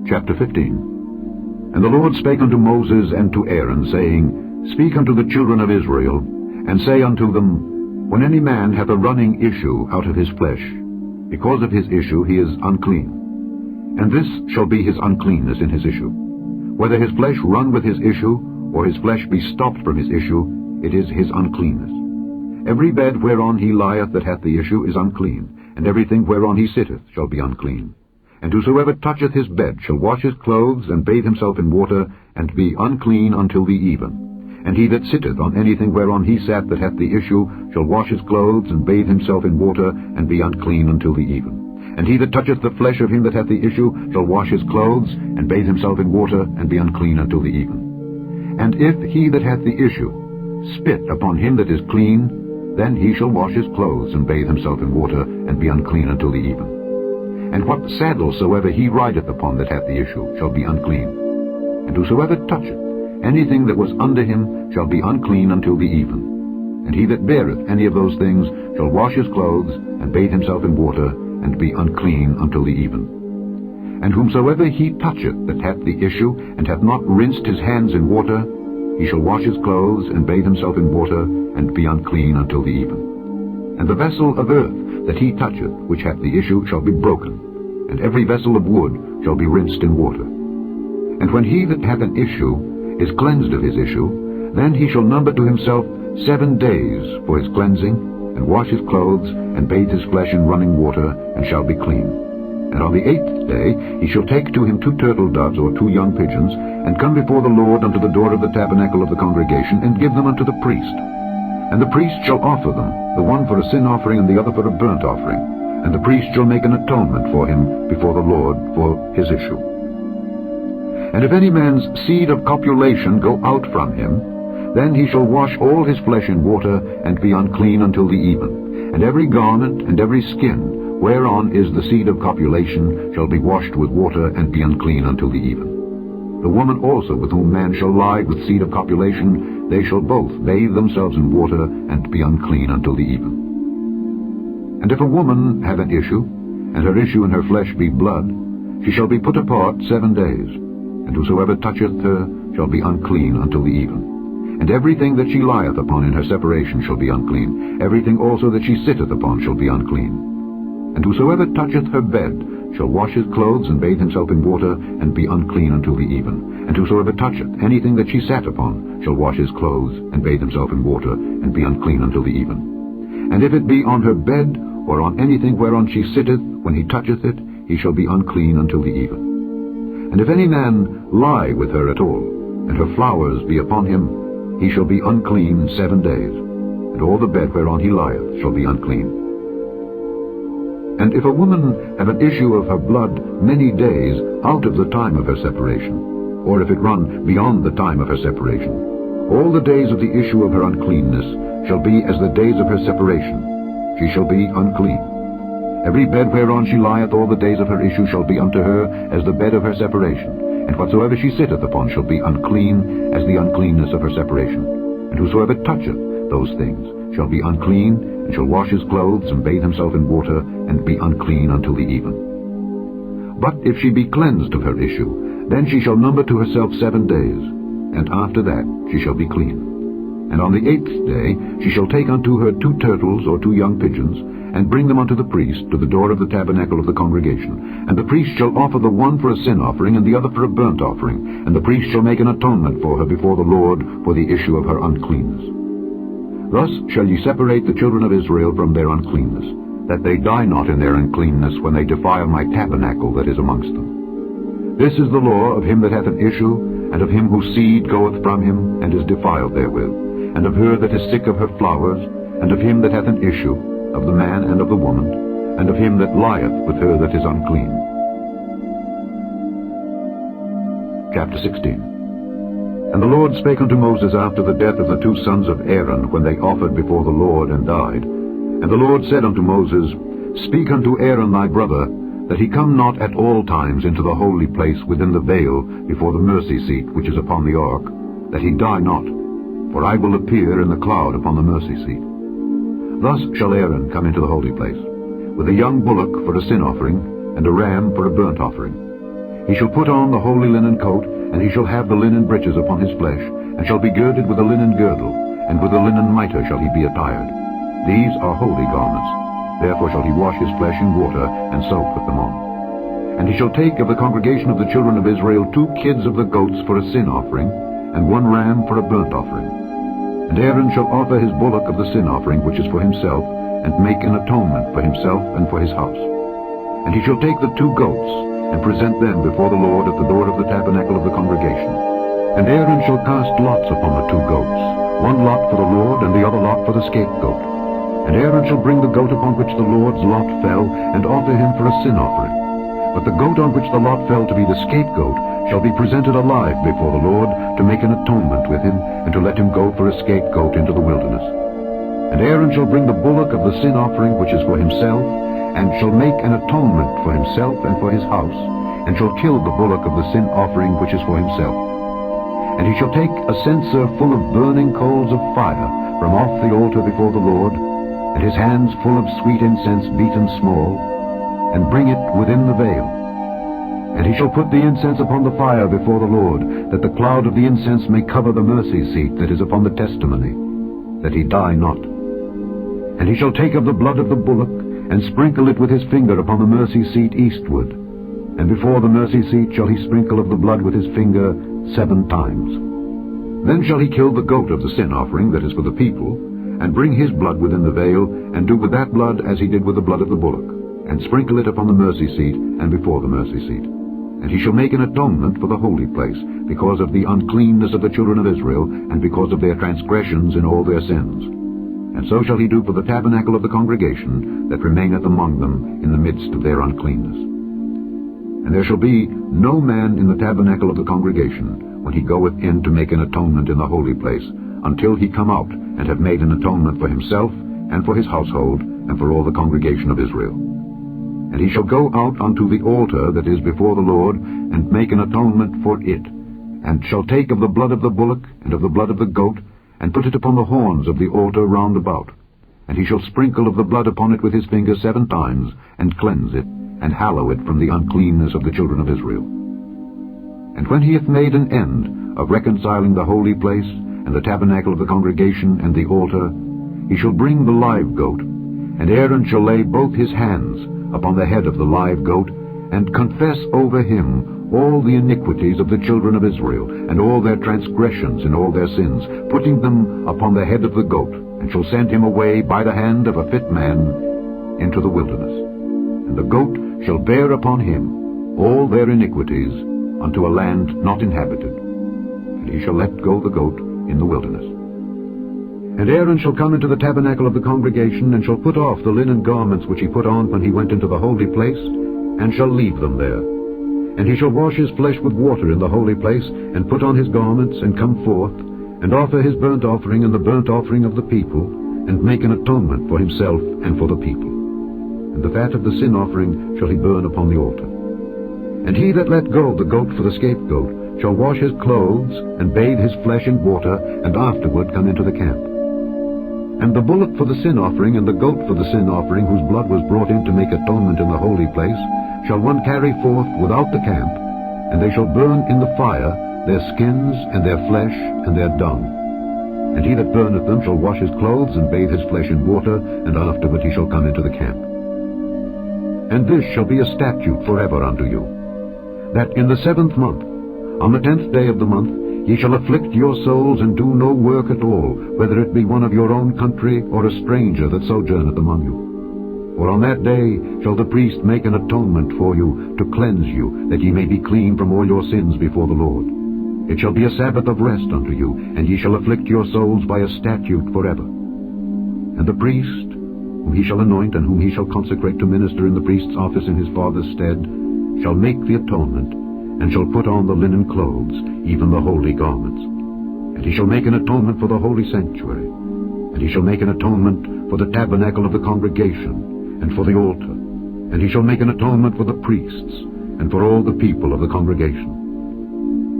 Chapter 15. And the Lord spake unto Moses and to Aaron, saying, Speak unto the children of Israel, and say unto them, When any man hath a running issue out of his flesh, because of his issue he is unclean. And this shall be his uncleanness in his issue. Whether his flesh run with his issue, or his flesh be stopped from his issue, it is his uncleanness. Every bed whereon he lieth that hath the issue is unclean, and everything whereon he sitteth shall be unclean. And whosoever toucheth his bed shall wash his clothes, and bathe himself in water, and be unclean until the even. And he that sitteth on anything whereon he sat that hath the issue shall wash his clothes, and bathe himself in water, and be unclean until the even. And he that toucheth the flesh of him that hath the issue shall wash his clothes, and bathe himself in water, and be unclean until the even. And if he that hath the issue spit upon him that is clean, then he shall wash his clothes, and bathe himself in water, and be unclean until the even. And what saddle soever he rideth upon that hath the issue shall be unclean. And whosoever toucheth anything that was under him shall be unclean until the even. And he that beareth any of those things shall wash his clothes, and bathe himself in water, and be unclean until the even. And whomsoever he toucheth that hath the issue, and hath not rinsed his hands in water, he shall wash his clothes, and bathe himself in water, and be unclean until the even. And the vessel of earth that he toucheth, which hath the issue, shall be broken, and every vessel of wood shall be rinsed in water. And when he that hath an issue is cleansed of his issue, then he shall number to himself 7 days for his cleansing, and wash his clothes, and bathe his flesh in running water, and shall be clean. And on the 8th day he shall take to him 2 turtle doves or 2 young pigeons, and come before the Lord unto the door of the tabernacle of the congregation, and give them unto the priest. And the priest shall offer them, the one for a sin offering, and the other for a burnt offering. And the priest shall make an atonement for him before the Lord for his issue. And if any man's seed of copulation go out from him, then he shall wash all his flesh in water, and be unclean until the even. And every garment and every skin whereon is the seed of copulation shall be washed with water, and be unclean until the even. The woman also with whom man shall lie with seed of copulation, they shall both bathe themselves in water, and be unclean until the even. And if a woman have an issue, and her issue in her flesh be blood, she shall be put apart 7 days, and whosoever toucheth her shall be unclean until the even. And everything that she lieth upon in her separation shall be unclean, everything also that she sitteth upon shall be unclean. And whosoever toucheth her bed shall wash his clothes, and bathe himself in water, and be unclean until the even. And whosoever toucheth anything that she sat upon shall wash his clothes, and bathe himself in water, and be unclean until the even. And if it be on her bed, or on anything whereon she sitteth, when he toucheth it, he shall be unclean until the even. And if any man lie with her at all, and her flowers be upon him, he shall be unclean 7 days, and all the bed whereon he lieth shall be unclean. And if a woman have an issue of her blood many days out of the time of her separation, or if it run beyond the time of her separation, all the days of the issue of her uncleanness shall be as the days of her separation. She shall be unclean. Every bed whereon she lieth all the days of her issue shall be unto her as the bed of her separation, and whatsoever she sitteth upon shall be unclean as the uncleanness of her separation. And whosoever toucheth those things shall be unclean, and shall wash his clothes, and bathe himself in water, and be unclean until the even. But if she be cleansed of her issue, then she shall number to herself 7 days, and after that she shall be clean. And on the 8th day she shall take unto her 2 turtles or 2 young pigeons, and bring them unto the priest to the door of the tabernacle of the congregation. And the priest shall offer the one for a sin offering, and the other for a burnt offering. And the priest shall make an atonement for her before the Lord for the issue of her uncleanness. Thus shall ye separate the children of Israel from their uncleanness, that they die not in their uncleanness when they defile my tabernacle that is amongst them. This is the law of him that hath an issue, and of him whose seed goeth from him, and is defiled therewith, and of her that is sick of her flowers, and of him that hath an issue, of the man and of the woman, and of him that lieth with her that is unclean. Chapter 16. And the Lord spake unto Moses after the death of the two sons of Aaron, when they offered before the Lord and died. And the Lord said unto Moses, Speak unto Aaron thy brother, that he come not at all times into the holy place within the veil before the mercy seat which is upon the ark, that he die not, for I will appear in the cloud upon the mercy seat. Thus shall Aaron come into the holy place, with a young bullock for a sin offering, and a ram for a burnt offering. He shall put on the holy linen coat, and he shall have the linen breeches upon his flesh, and shall be girded with a linen girdle, and with a linen mitre shall he be attired. These are holy garments. Therefore shall he wash his flesh in water, and so put them on. And he shall take of the congregation of the children of Israel 2 kids of the goats for a sin offering, and 1 ram for a burnt offering. And Aaron shall offer his bullock of the sin offering, which is for himself, and make an atonement for himself and for his house. And he shall take the 2 goats, and present them before the Lord at the door of the tabernacle of the congregation. And Aaron shall cast lots upon the 2 goats, one lot for the Lord, and the other lot for the scapegoat. And Aaron shall bring the goat upon which the Lord's lot fell, and offer him for a sin offering. But the goat on which the lot fell to be the scapegoat shall be presented alive before the Lord, to make an atonement with him, and to let him go for a scapegoat into the wilderness. And Aaron shall bring the bullock of the sin offering which is for himself, and shall make an atonement for himself and for his house, and shall kill the bullock of the sin offering which is for himself. And he shall take a censer full of burning coals of fire from off the altar before the Lord, and his hands full of sweet incense beaten small, and bring it within the veil. And he shall put the incense upon the fire before the Lord, that the cloud of the incense may cover the mercy seat that is upon the testimony, that he die not. And he shall take of the blood of the bullock, and sprinkle it with his finger upon the mercy seat eastward. And before the mercy seat shall he sprinkle of the blood with his finger 7 times. Then shall he kill the goat of the sin offering that is for the people, and bring his blood within the veil, and do with that blood as he did with the blood of the bullock, and sprinkle it upon the mercy seat and before the mercy seat. And he shall make an atonement for the holy place, because of the uncleanness of the children of Israel, and because of their transgressions in all their sins. And so shall he do for the tabernacle of the congregation that remaineth among them in the midst of their uncleanness. And there shall be no man in the tabernacle of the congregation, when he goeth in to make an atonement in the holy place, until he come out and have made an atonement for himself, and for his household, and for all the congregation of Israel. And he shall go out unto the altar that is before the Lord, and make an atonement for it, and shall take of the blood of the bullock, and of the blood of the goat, and put it upon the horns of the altar round about. And he shall sprinkle of the blood upon it with his finger 7 times, and cleanse it, and hallow it from the uncleanness of the children of Israel. And when he hath made an end of reconciling the holy place, and the tabernacle of the congregation, and the altar, he shall bring the live goat, and Aaron shall lay both his hands upon the head of the live goat, and confess over him all the iniquities of the children of Israel, and all their transgressions and all their sins, putting them upon the head of the goat, and shall send him away by the hand of a fit man into the wilderness. And the goat shall bear upon him all their iniquities unto a land not inhabited, and he shall let go the goat in the wilderness. And Aaron shall come into the tabernacle of the congregation, and shall put off the linen garments which he put on when he went into the holy place, and shall leave them there. And he shall wash his flesh with water in the holy place, and put on his garments, and come forth, and offer his burnt offering and the burnt offering of the people, and make an atonement for himself and for the people. And the fat of the sin offering shall he burn upon the altar. And he that let go the goat for the scapegoat shall wash his clothes, and bathe his flesh in water, and afterward come into the camp. And the bullock for the sin offering, and the goat for the sin offering, whose blood was brought in to make atonement in the holy place, shall one carry forth without the camp, and they shall burn in the fire their skins, and their flesh, and their dung. And he that burneth them shall wash his clothes, and bathe his flesh in water, and afterward he shall come into the camp. And this shall be a statute forever unto you, that in the 7th month, on the 10th day of the month, ye shall afflict your souls, and do no work at all, whether it be one of your own country, or a stranger that sojourneth among you. For on that day shall the priest make an atonement for you, to cleanse you, that ye may be clean from all your sins before the Lord. It shall be a Sabbath of rest unto you, and ye shall afflict your souls by a statute forever. And the priest, whom he shall anoint, and whom he shall consecrate to minister in the priest's office in his father's stead, shall make the atonement, and shall put on the linen clothes, even the holy garments. And he shall make an atonement for the holy sanctuary, and he shall make an atonement for the tabernacle of the congregation, and for the altar, and he shall make an atonement for the priests, and for all the people of the congregation.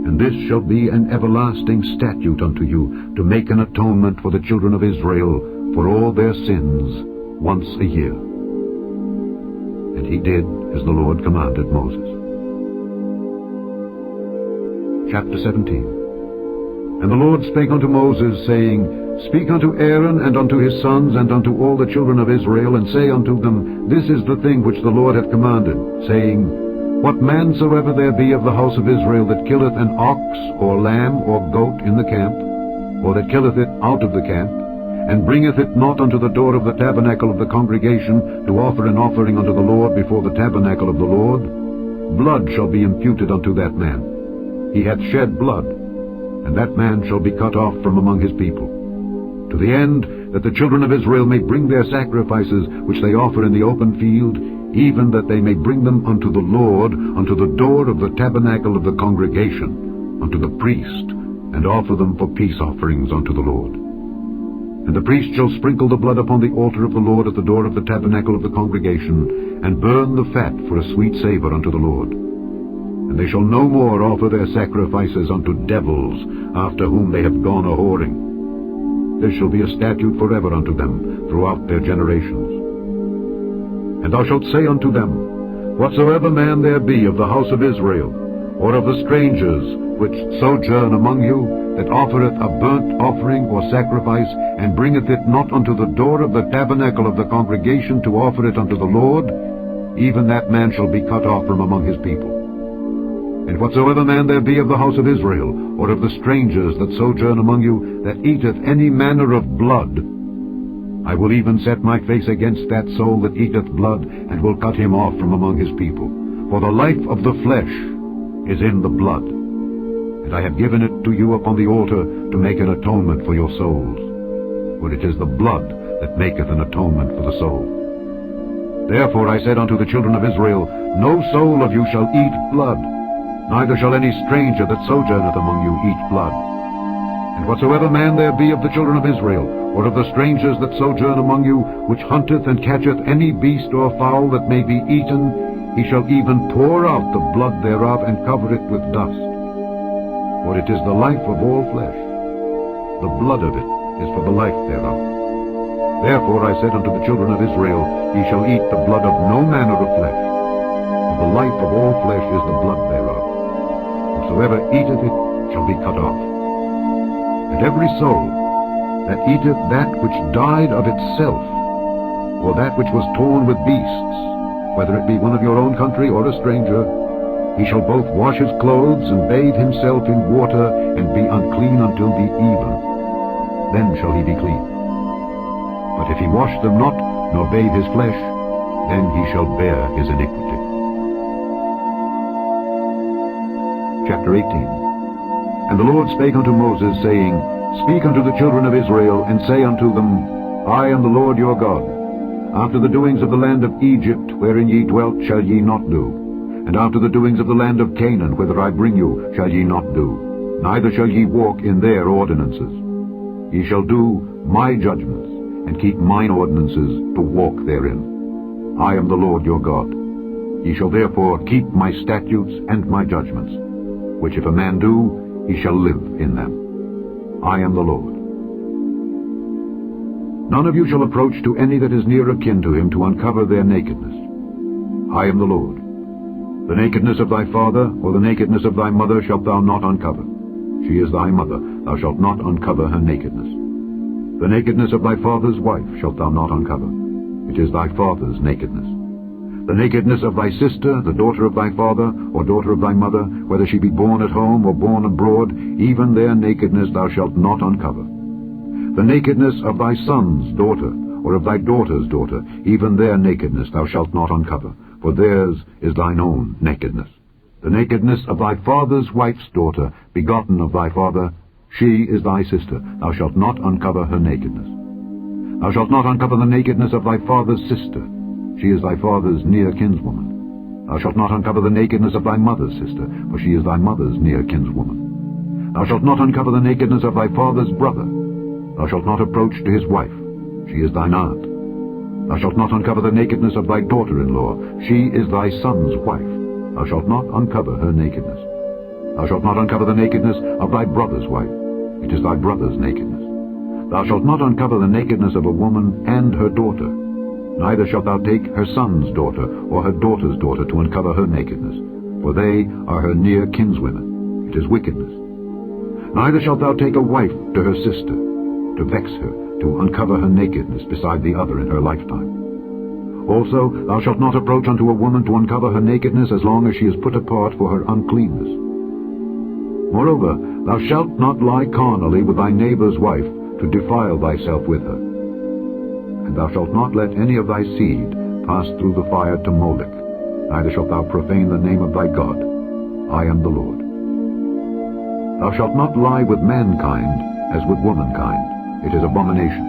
And this shall be an everlasting statute unto you, to make an atonement for the children of Israel for all their sins once a year. And he did as the Lord commanded Moses. Chapter 17. And the Lord spake unto Moses, saying, Speak unto Aaron and unto his sons and unto all the children of Israel, and say unto them, This is the thing which the Lord hath commanded, saying, What man soever there be of the house of Israel that killeth an ox or lamb or goat in the camp, or that killeth it out of the camp, and bringeth it not unto the door of the tabernacle of the congregation to offer an offering unto the Lord before the tabernacle of the Lord, blood shall be imputed unto that man. He hath shed blood, and that man shall be cut off from among his people, to the end that the children of Israel may bring their sacrifices which they offer in the open field, even that they may bring them unto the Lord, unto the door of the tabernacle of the congregation, unto the priest, and offer them for peace offerings unto the Lord. And the priest shall sprinkle the blood upon the altar of the Lord at the door of the tabernacle of the congregation, and burn the fat for a sweet savour unto the Lord. And they shall no more offer their sacrifices unto devils, after whom they have gone a-whoring. This shall be a statute forever unto them throughout their generations. And thou shalt say unto them, Whatsoever man there be of the house of Israel, or of the strangers which sojourn among you, that offereth a burnt offering or sacrifice, and bringeth it not unto the door of the tabernacle of the congregation to offer it unto the Lord, even that man shall be cut off from among his people. And whatsoever man there be of the house of Israel, or of the strangers that sojourn among you, that eateth any manner of blood, I will even set my face against that soul that eateth blood, and will cut him off from among his people. For the life of the flesh is in the blood, and I have given it to you upon the altar to make an atonement for your souls. For it is the blood that maketh an atonement for the soul. Therefore I said unto the children of Israel, No soul of you shall eat blood, neither shall any stranger that sojourneth among you eat blood. And whatsoever man there be of the children of Israel, or of the strangers that sojourn among you, which hunteth and catcheth any beast or fowl that may be eaten, he shall even pour out the blood thereof, and cover it with dust. For it is the life of all flesh. The blood of it is for the life thereof. Therefore I said unto the children of Israel, Ye shall eat the blood of no manner of flesh, for the life of all flesh is the blood thereof. Whosoever eateth it shall be cut off. And every soul that eateth that which died of itself, or that which was torn with beasts, whether it be one of your own country or a stranger, he shall both wash his clothes and bathe himself in water, and be unclean until the even. Then shall he be clean. But if he wash them not, nor bathe his flesh, then he shall bear his iniquity. Chapter 18. And the Lord spake unto Moses, saying, Speak unto the children of Israel, and say unto them, I am the Lord your God. After the doings of the land of Egypt, wherein ye dwelt, shall ye not do. And after the doings of the land of Canaan, whither I bring you, shall ye not do. Neither shall ye walk in their ordinances. Ye shall do my judgments, and keep mine ordinances, to walk therein. I am the Lord your God. Ye shall therefore keep my statutes and my judgments, which if a man do, he shall live in them. I am the Lord. None of you shall approach to any that is near akin to him to uncover their nakedness. I am the Lord. The nakedness of thy father, or the nakedness of thy mother, shalt thou not uncover. She is thy mother, thou shalt not uncover her nakedness. The nakedness of thy father's wife shalt thou not uncover. It is thy father's nakedness. The nakedness of thy sister, the daughter of thy father, or daughter of thy mother, whether she be born at home or born abroad, even their nakedness thou shalt not uncover. The nakedness of thy son's daughter, or of thy daughter's daughter, even their nakedness thou shalt not uncover, for theirs is thine own nakedness. The nakedness of thy father's wife's daughter, begotten of thy father, she is thy sister. Thou shalt not uncover her nakedness. Thou shalt not uncover the nakedness of thy father's sister. She is thy father's near kinswoman. Thou shalt not uncover the nakedness of thy mother's sister, for she is thy mother's near kinswoman. Thou shalt not uncover the nakedness of thy father's brother. Thou shalt not approach to his wife. She is thine aunt. Thou shalt not uncover the nakedness of thy daughter-in-law. She is thy son's wife. Thou shalt not uncover her nakedness. Thou shalt not uncover the nakedness of thy brother's wife. It is thy brother's nakedness. Thou shalt not uncover the nakedness of a woman and her daughter. Neither shalt thou take her son's daughter or her daughter's daughter to uncover her nakedness, for they are her near kinswomen. It is wickedness. Neither shalt thou take a wife to her sister, to vex her, to uncover her nakedness beside the other in her lifetime. Also thou shalt not approach unto a woman to uncover her nakedness as long as she is put apart for her uncleanness. Moreover, thou shalt not lie carnally with thy neighbor's wife, to defile thyself with her. And thou shalt not let any of thy seed pass through the fire to Molech, neither shalt thou profane the name of thy God. I am the Lord. Thou shalt not lie with mankind as with womankind. It is abomination.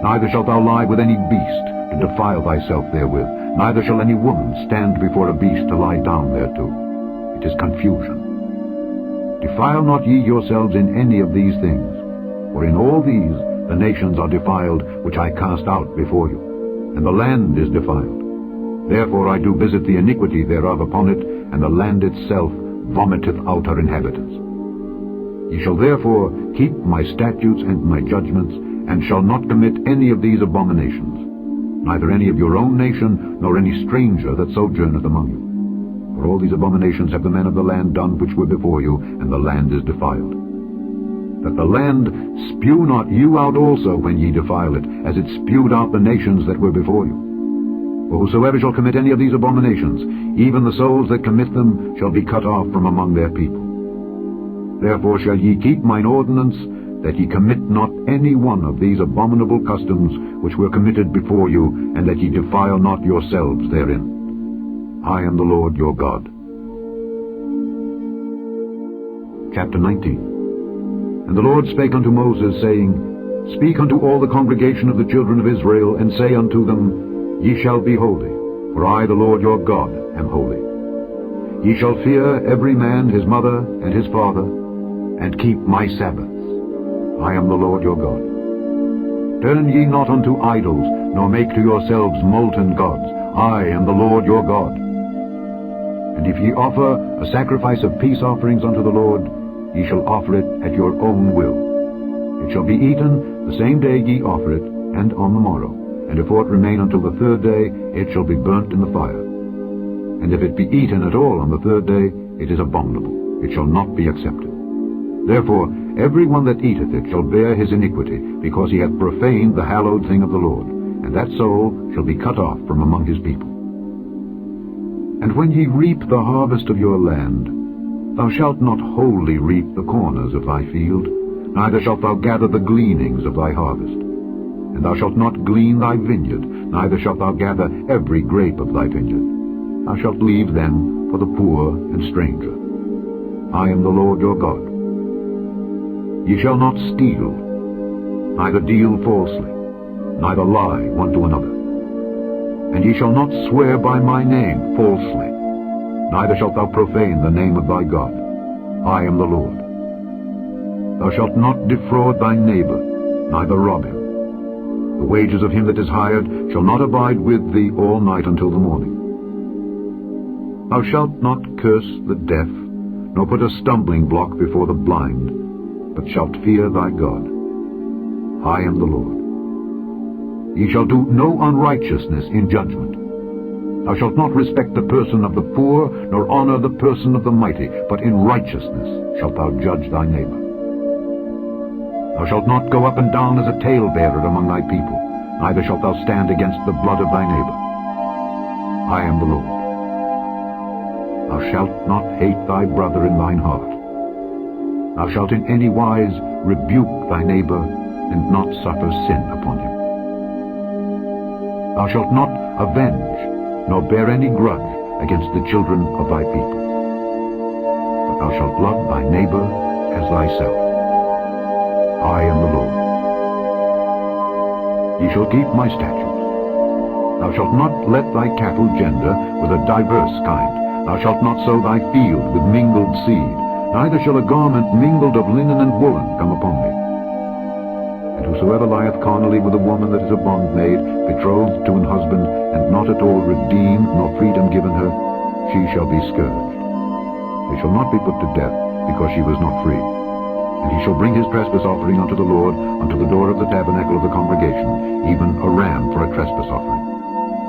Neither shalt thou lie with any beast, to defile thyself therewith. Neither shall any woman stand before a beast to lie down thereto. It is confusion. Defile not ye yourselves in any of these things, for in all these the nations are defiled, which I cast out before you, and the land is defiled. Therefore I do visit the iniquity thereof upon it, and the land itself vomiteth out her inhabitants. Ye shall therefore keep my statutes and my judgments, and shall not commit any of these abominations, neither any of your own nation, nor any stranger that sojourneth among you. For all these abominations have the men of the land done which were before you, and the land is defiled. That the land spew not you out also when ye defile it, as it spewed out the nations that were before you. For whosoever shall commit any of these abominations, even the souls that commit them shall be cut off from among their people. Therefore shall ye keep mine ordinance, that ye commit not any one of these abominable customs which were committed before you, and that ye defile not yourselves therein. I am the Lord your God. Chapter 19. And the Lord spake unto Moses, saying, Speak unto all the congregation of the children of Israel, and say unto them, Ye shall be holy, for I, the Lord your God, am holy. Ye shall fear every man his mother and his father, and keep my Sabbaths. I am the Lord your God. Turn ye not unto idols, nor make to yourselves molten gods. I am the Lord your God. And if ye offer a sacrifice of peace offerings unto the Lord, ye shall offer it at your own will. It shall be eaten the same day ye offer it, and on the morrow. And if aught remain until the third day, it shall be burnt in the fire. And if it be eaten at all on the third day, it is abominable. It shall not be accepted. Therefore every one that eateth it shall bear his iniquity, because he hath profaned the hallowed thing of the Lord, and that soul shall be cut off from among his people. And when ye reap the harvest of your land, thou shalt not wholly reap the corners of thy field, neither shalt thou gather the gleanings of thy harvest. And thou shalt not glean thy vineyard, neither shalt thou gather every grape of thy vineyard. Thou shalt leave them for the poor and stranger. I am the Lord your God. Ye shall not steal, neither deal falsely, neither lie one to another. And ye shall not swear by my name falsely, neither shalt thou profane the name of thy God. I am the Lord. Thou shalt not defraud thy neighbor, neither rob him. The wages of him that is hired shall not abide with thee all night until the morning. Thou shalt not curse the deaf, nor put a stumbling block before the blind, but shalt fear thy God. I am the Lord. Ye shall do no unrighteousness in judgment. Thou shalt not respect the person of the poor, nor honor the person of the mighty, but in righteousness shalt thou judge thy neighbor. Thou shalt not go up and down as a talebearer among thy people, neither shalt thou stand against the blood of thy neighbor. I am the Lord. Thou shalt not hate thy brother in thine heart. Thou shalt in any wise rebuke thy neighbor, and not suffer sin upon him. Thou shalt not avenge, nor bear any grudge against the children of thy people. But thou shalt love thy neighbor as thyself. I am the Lord. Ye shall keep my statutes. Thou shalt not let thy cattle gender with a diverse kind. Thou shalt not sow thy field with mingled seed, neither shall a garment mingled of linen and woolen come upon thee. And whosoever lieth carnally with a woman that is a bondmaid, betrothed to an husband, and not at all redeemed, nor freedom given her, she shall be scourged. They shall not be put to death, because she was not free. And he shall bring his trespass offering unto the Lord, unto the door of the tabernacle of the congregation, even a ram for a trespass offering.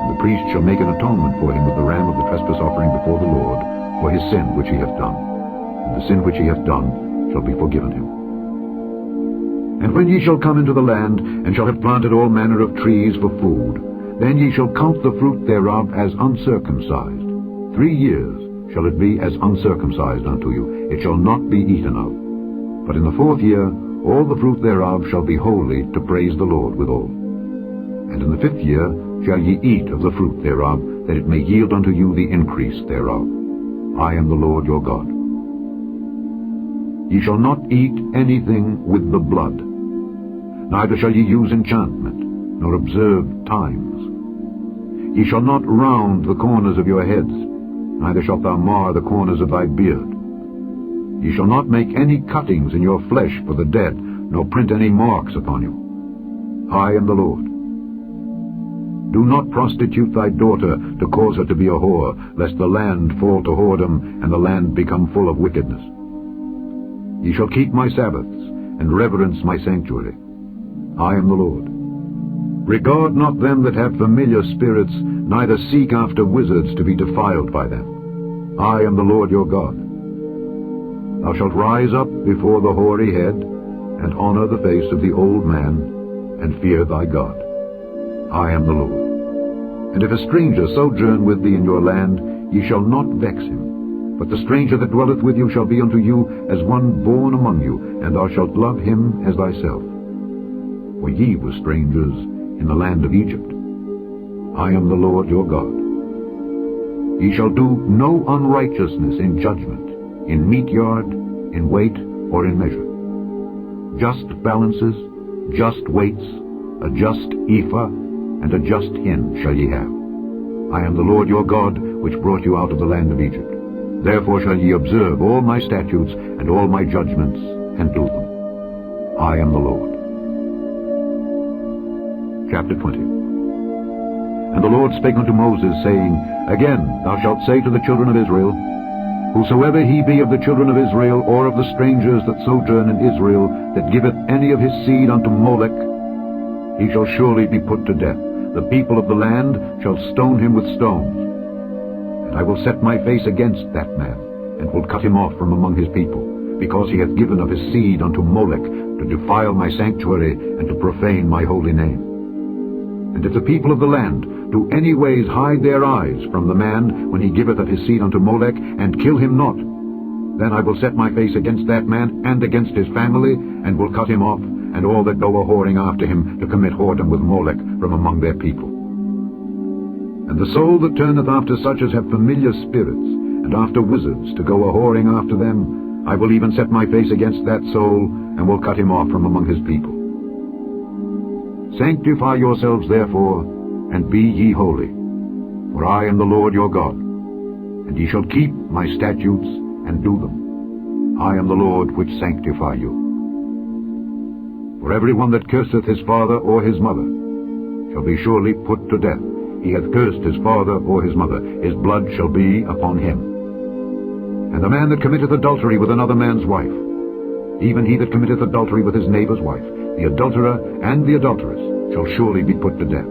And the priest shall make an atonement for him with the ram of the trespass offering before the Lord, for his sin which he hath done. And the sin which he hath done shall be forgiven him. And when ye shall come into the land, and shall have planted all manner of trees for food, then ye shall count the fruit thereof as uncircumcised. 3 years shall it be as uncircumcised unto you, it shall not be eaten of. But in the 4th year all the fruit thereof shall be holy to praise the Lord withal. And in the 5th year shall ye eat of the fruit thereof, that it may yield unto you the increase thereof. I am the Lord your God. Ye shall not eat anything with the blood, neither shall ye use enchantment, nor observe times. Ye shall not round the corners of your heads, neither shalt thou mar the corners of thy beard. Ye shall not make any cuttings in your flesh for the dead, nor print any marks upon you. I am the Lord. Do not prostitute thy daughter to cause her to be a whore, lest the land fall to whoredom, and the land become full of wickedness. Ye shall keep my Sabbaths, and reverence my sanctuary. I am the Lord. Regard not them that have familiar spirits, neither seek after wizards to be defiled by them. I am the Lord your God. Thou shalt rise up before the hoary head, and honor the face of the old man, and fear thy God. I am the Lord. And if a stranger sojourn with thee in your land, ye shall not vex him. But the stranger that dwelleth with you shall be unto you as one born among you, and thou shalt love him as thyself. For ye were strangers in the land of Egypt. I am the Lord your God. Ye shall do no unrighteousness in judgment, in meat yard, in weight, or in measure. Just balances, just weights, a just ephah, and a just hin shall ye have. I am the Lord your God, which brought you out of the land of Egypt. Therefore shall ye observe all my statutes and all my judgments, and do them. I am the Lord. Chapter 20. And the Lord spake unto Moses, saying, Again thou shalt say to the children of Israel, Whosoever he be of the children of Israel, or of the strangers that sojourn in Israel, that giveth any of his seed unto Molech, he shall surely be put to death. The people of the land shall stone him with stones. And I will set my face against that man, and will cut him off from among his people, because he hath given of his seed unto Molech, to defile my sanctuary, and to profane my holy name. And if the people of the land do any ways hide their eyes from the man when he giveth of his seed unto Molech, and kill him not, then I will set my face against that man and against his family, and will cut him off, and all that go a-whoring after him to commit whoredom with Molech from among their people. And the soul that turneth after such as have familiar spirits, and after wizards to go a-whoring after them, I will even set my face against that soul, and will cut him off from among his people. Sanctify yourselves therefore, and be ye holy, for I am the Lord your God. And ye shall keep my statutes, and do them. I am the Lord which sanctify you. For every one that curseth his father or his mother shall be surely put to death. He hath cursed his father or his mother, his blood shall be upon him. And the man that committeth adultery with another man's wife, even he that committeth adultery with his neighbor's wife, the adulterer and the adulteress shall surely be put to death.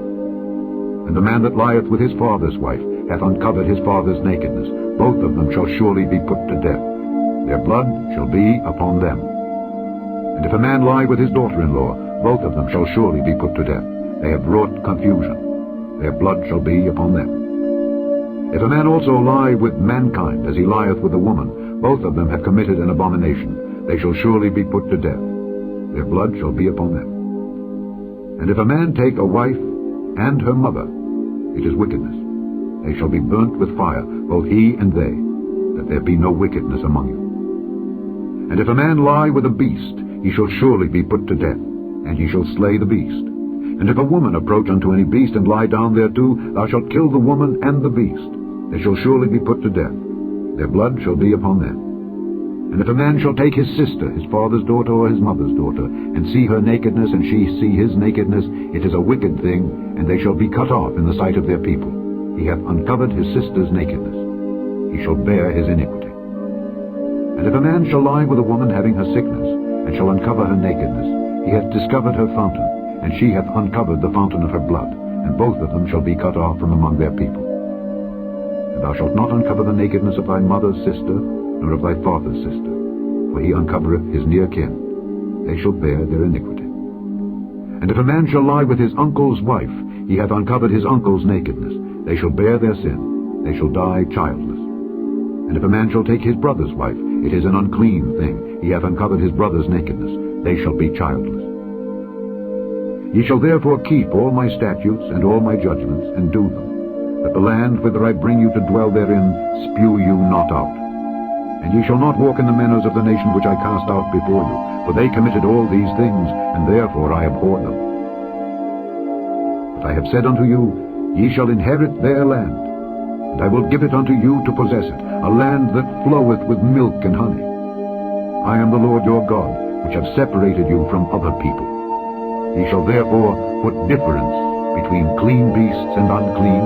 And the man that lieth with his father's wife hath uncovered his father's nakedness. Both of them shall surely be put to death. Their blood shall be upon them. And And if a man lie with his daughter-in-law, both of them shall surely be put to death. They have wrought confusion. Their blood shall be upon them. If a man also lie with mankind, as he lieth with a woman, both of them have committed an abomination. They shall surely be put to death. Their blood shall be upon them. And if a man take a wife and her mother, it is wickedness. They shall be burnt with fire, both he and they, that there be no wickedness among you. And if a man lie with a beast, he shall surely be put to death, and he shall slay the beast. And if a woman approach unto any beast and lie down thereto, thou shalt kill the woman and the beast. They shall surely be put to death. Their blood shall be upon them. And if a man shall take his sister, his father's daughter or his mother's daughter, and see her nakedness, and she see his nakedness, it is a wicked thing, and they shall be cut off in the sight of their people. He hath uncovered his sister's nakedness. He shall bear his iniquity. And if a man shall lie with a woman having her sickness, and shall uncover her nakedness, he hath discovered her fountain, and she hath uncovered the fountain of her blood, and both of them shall be cut off from among their people. And thou shalt not uncover the nakedness of thy mother's sister, nor of thy father's sister, for he uncovereth his near kin. They shall bear their iniquity. And if a man shall lie with his uncle's wife, he hath uncovered his uncle's nakedness. They shall bear their sin. They shall die childless. And if a man shall take his brother's wife, it is an unclean thing. He hath uncovered his brother's nakedness. They shall be childless. Ye shall therefore keep all my statutes and all my judgments, and do them, that the land whither I bring you to dwell therein spew you not out. And ye shall not walk in the manners of the nation which I cast out before you, for they committed all these things, and therefore I abhor them. But I have said unto you, ye shall inherit their land, and I will give it unto you to possess it, a land that floweth with milk and honey. I am the Lord your God, which have separated you from other people. Ye shall therefore put difference between clean beasts and unclean,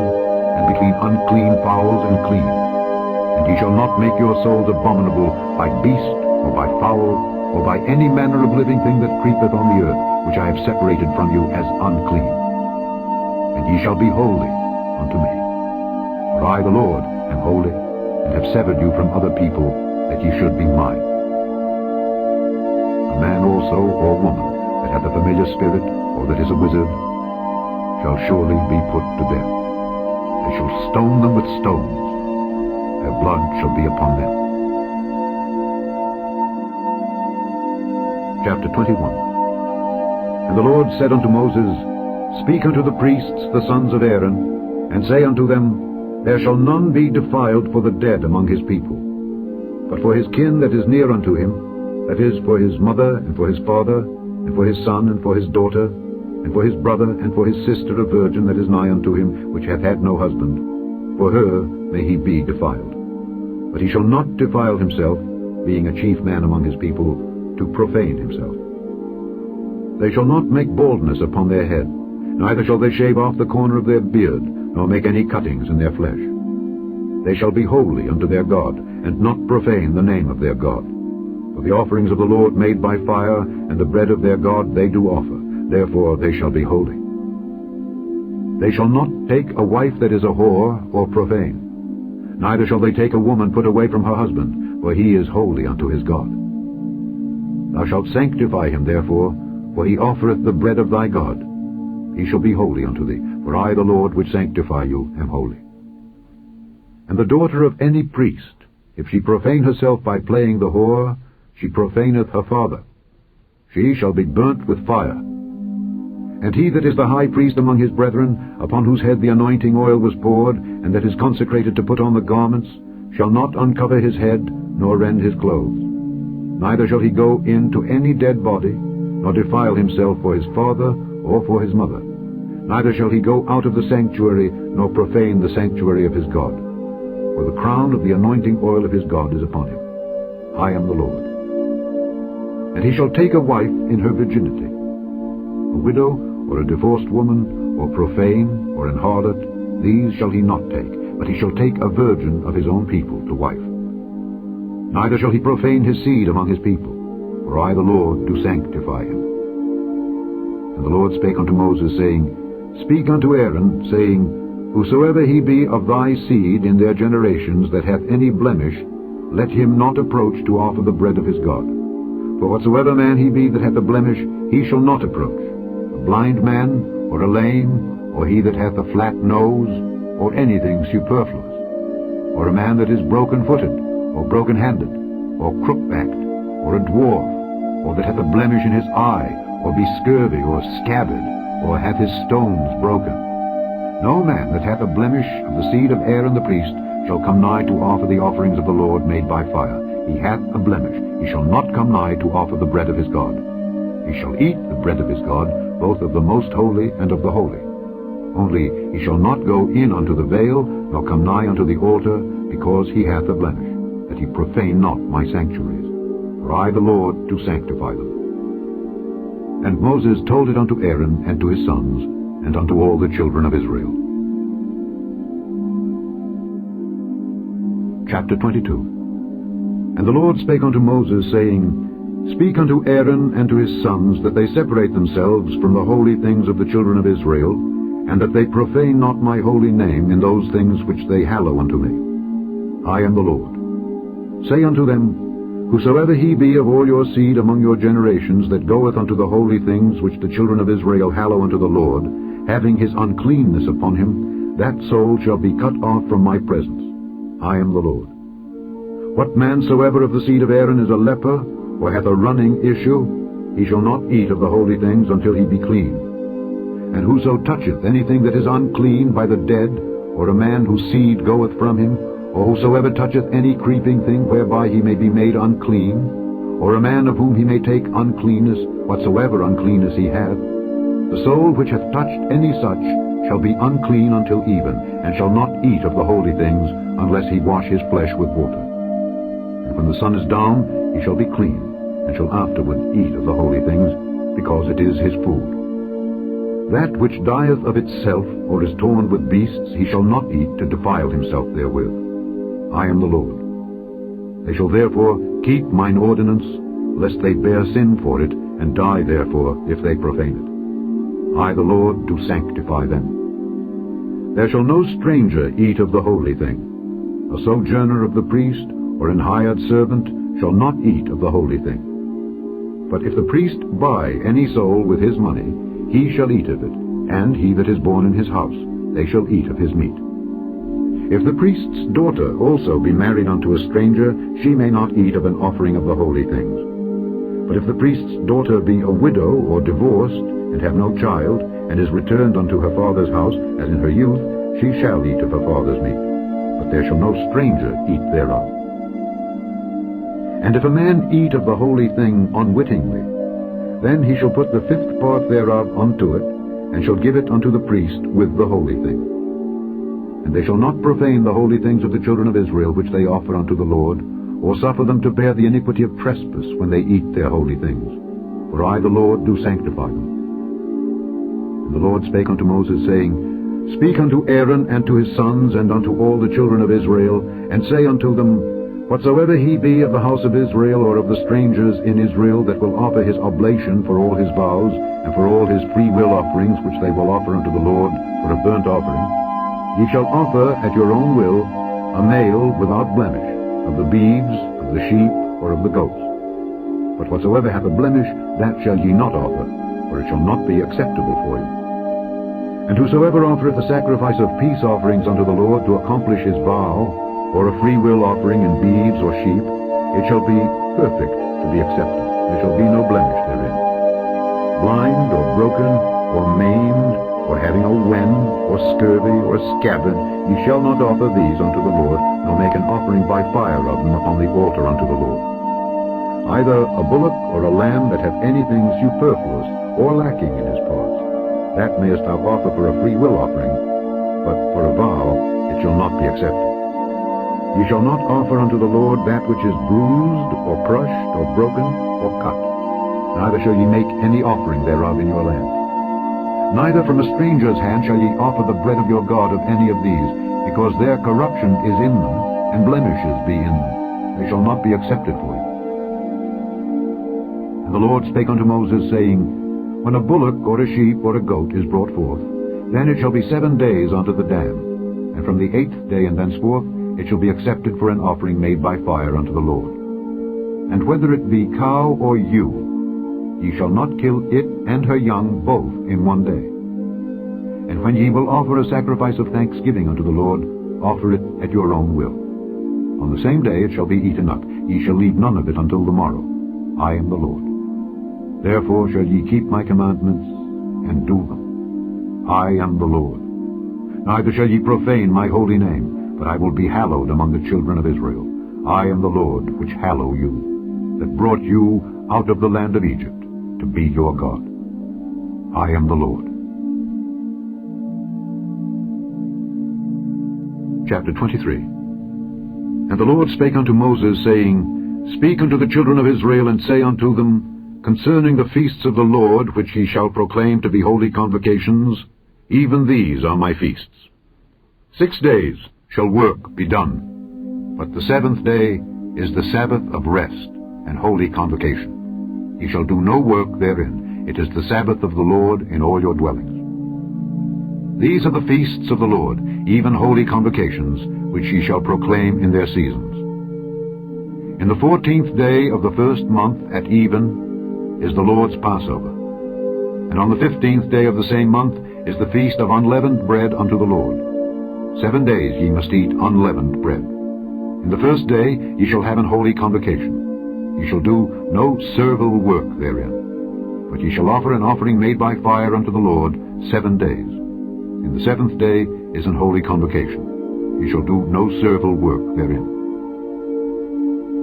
and between unclean fowls and clean. And ye shall not make your souls abominable by beast, or by fowl, or by any manner of living thing that creepeth on the earth, which I have separated from you as unclean. And ye shall be holy unto me. For I, the Lord, am holy, and have severed you from other people, that ye should be mine. A man also, or woman, that hath a familiar spirit, or that is a wizard, shall surely be put to death. They shall stone them with stones. Their blood shall be upon them. Chapter 21. And the Lord said unto Moses, Speak unto the priests, the sons of Aaron, and say unto them, There shall none be defiled for the dead among his people, but for his kin that is near unto him, that is, for his mother, and for his father, and for his son, and for his daughter, and for his brother, and for his sister a virgin that is nigh unto him, which hath had no husband. For her may he be defiled. But he shall not defile himself, being a chief man among his people, to profane himself. They shall not make baldness upon their head, neither shall they shave off the corner of their beard, nor make any cuttings in their flesh. They shall be holy unto their God, and not profane the name of their God. For the offerings of the Lord made by fire, and the bread of their God they do offer, therefore they shall be holy. They shall not take a wife that is a whore, or profane. Neither shall they take a woman put away from her husband, for he is holy unto his God. Thou shalt sanctify him therefore, for he offereth the bread of thy God. He shall be holy unto thee, for I the Lord which sanctify you am holy. And the daughter of any priest, if she profane herself by playing the whore, she profaneth her father. She shall be burnt with fire. And he that is the high priest among his brethren, upon whose head the anointing oil was poured, and that is consecrated to put on the garments, shall not uncover his head, nor rend his clothes. Neither shall he go in to any dead body, nor defile himself for his father or for his mother. Neither shall he go out of the sanctuary, nor profane the sanctuary of his God. For the crown of the anointing oil of his God is upon him. I am the Lord. And he shall take a wife in her virginity. A widow, or a divorced woman, or profane, or an harlot, these shall he not take, but he shall take a virgin of his own people to wife. Neither shall he profane his seed among his people, for I the Lord do sanctify him. And the Lord spake unto Moses, saying, Speak unto Aaron, saying, Whosoever he be of thy seed in their generations that hath any blemish, let him not approach to offer the bread of his God. For whatsoever man he be that hath a blemish, he shall not approach, a blind man, or a lame, or he that hath a flat nose, or anything superfluous, or a man that is broken-footed, or broken-handed, or crook-backed, or a dwarf, or that hath a blemish in his eye, or be scurvy, or scabbard, or hath his stones broken. No man that hath a blemish of the seed of Aaron the priest shall come nigh to offer the offerings of the Lord made by fire. He hath a blemish. He shall not come nigh to offer the bread of his God. He shall eat the bread of his God, both of the most holy and of the holy. Only he shall not go in unto the veil, nor come nigh unto the altar, because he hath a blemish, that he profane not my sanctuaries. For I, the Lord, do sanctify them. And Moses told it unto Aaron and to his sons, and unto all the children of Israel. Chapter 22. And the Lord spake unto Moses, saying, Speak unto Aaron and to his sons, that they separate themselves from the holy things of the children of Israel, and that they profane not my holy name in those things which they hallow unto me. I am the Lord. Say unto them, Whosoever he be of all your seed among your generations that goeth unto the holy things which the children of Israel hallow unto the Lord, having his uncleanness upon him, that soul shall be cut off from my presence. I am the Lord. What man soever of the seed of Aaron is a leper, or hath a running issue, he shall not eat of the holy things until he be clean. And whoso toucheth anything that is unclean by the dead, or a man whose seed goeth from him, or whosoever toucheth any creeping thing whereby he may be made unclean, or a man of whom he may take uncleanness, whatsoever uncleanness he hath, the soul which hath touched any such shall be unclean until even, and shall not eat of the holy things, unless he wash his flesh with water. And when the sun is down, he shall be clean, and shall afterward eat of the holy things, because it is his food. That which dieth of itself, or is torn with beasts, he shall not eat to defile himself therewith. I am the Lord. They shall therefore keep mine ordinance, lest they bear sin for it, and die therefore, if they profane it. I, the Lord, do sanctify them. There shall no stranger eat of the holy thing. A sojourner of the priest, or an hired servant, shall not eat of the holy thing. But if the priest buy any soul with his money, he shall eat of it, and he that is born in his house, they shall eat of his meat. If the priest's daughter also be married unto a stranger, she may not eat of an offering of the holy things. But if the priest's daughter be a widow or divorced, and have no child, and is returned unto her father's house, as in her youth, she shall eat of her father's meat. But there shall no stranger eat thereof. And if a man eat of the holy thing unwittingly, then he shall put the 5th part thereof unto it, and shall give it unto the priest with the holy thing. And they shall not profane the holy things of the children of Israel which they offer unto the Lord, or suffer them to bear the iniquity of trespass when they eat their holy things. For I, the Lord, do sanctify them. And the Lord spake unto Moses, saying, Speak unto Aaron and to his sons, and unto all the children of Israel, and say unto them, Whatsoever he be of the house of Israel, or of the strangers in Israel, that will offer his oblation for all his vows, and for all his free will offerings which they will offer unto the Lord for a burnt offering, ye shall offer at your own will a male without blemish, of the beeves, of the sheep, or of the goats. But whatsoever hath a blemish, that shall ye not offer, for it shall not be acceptable for you. And whosoever offereth a sacrifice of peace offerings unto the Lord to accomplish his vow, or a free will offering in beeves or sheep, it shall be perfect to be accepted. There shall be no blemish therein. Blind, or broken, or maimed, or having a wen, or scurvy, or scabbard, ye shall not offer these unto the Lord, nor make an offering by fire of them upon the altar unto the Lord. Either a bullock or a lamb that hath anything superfluous, or lacking in his parts, that mayest thou offer for a free will offering, but for a vow it shall not be accepted. Ye shall not offer unto the Lord that which is bruised, or crushed, or broken, or cut. Neither shall ye make any offering thereof in your land. Neither from a stranger's hand shall ye offer the bread of your God of any of these, because their corruption is in them, and blemishes be in them. They shall not be accepted for you. And the Lord spake unto Moses, saying, When a bullock, or a sheep, or a goat is brought forth, then it shall be 7 days unto the dam, and from the 8th day and thenceforth it shall be accepted for an offering made by fire unto the Lord. And whether it be cow or ewe, ye shall not kill it and her young both in one day. And when ye will offer a sacrifice of thanksgiving unto the Lord, offer it at your own will. On the same day it shall be eaten up. Ye shall leave none of it until the morrow. I am the Lord. Therefore shall ye keep my commandments, and do them. I am the Lord. Neither shall ye profane my holy name, but I will be hallowed among the children of Israel. I am the Lord, which hallow you, that brought you out of the land of Egypt, to be your God. I am the Lord. Chapter 23. And the Lord spake unto Moses, saying, Speak unto the children of Israel, and say unto them, Concerning the feasts of the Lord, which ye shall proclaim to be holy convocations, even these are my feasts. 6 days shall work be done, but the 7th day is the Sabbath of rest and holy convocation. Ye shall do no work therein. It is the Sabbath of the Lord in all your dwellings. These are the feasts of the Lord, even holy convocations, which ye shall proclaim in their seasons. In the 14th day of the 1st month at even is the Lord's Passover. And on the 15th day of the same month is the feast of unleavened bread unto the Lord. 7 days ye must eat unleavened bread. In the 1st day ye shall have an holy convocation. Ye shall do no servile work therein, but ye shall offer an offering made by fire unto the Lord 7 days. In the 7th day is an holy convocation. Ye shall do no servile work therein.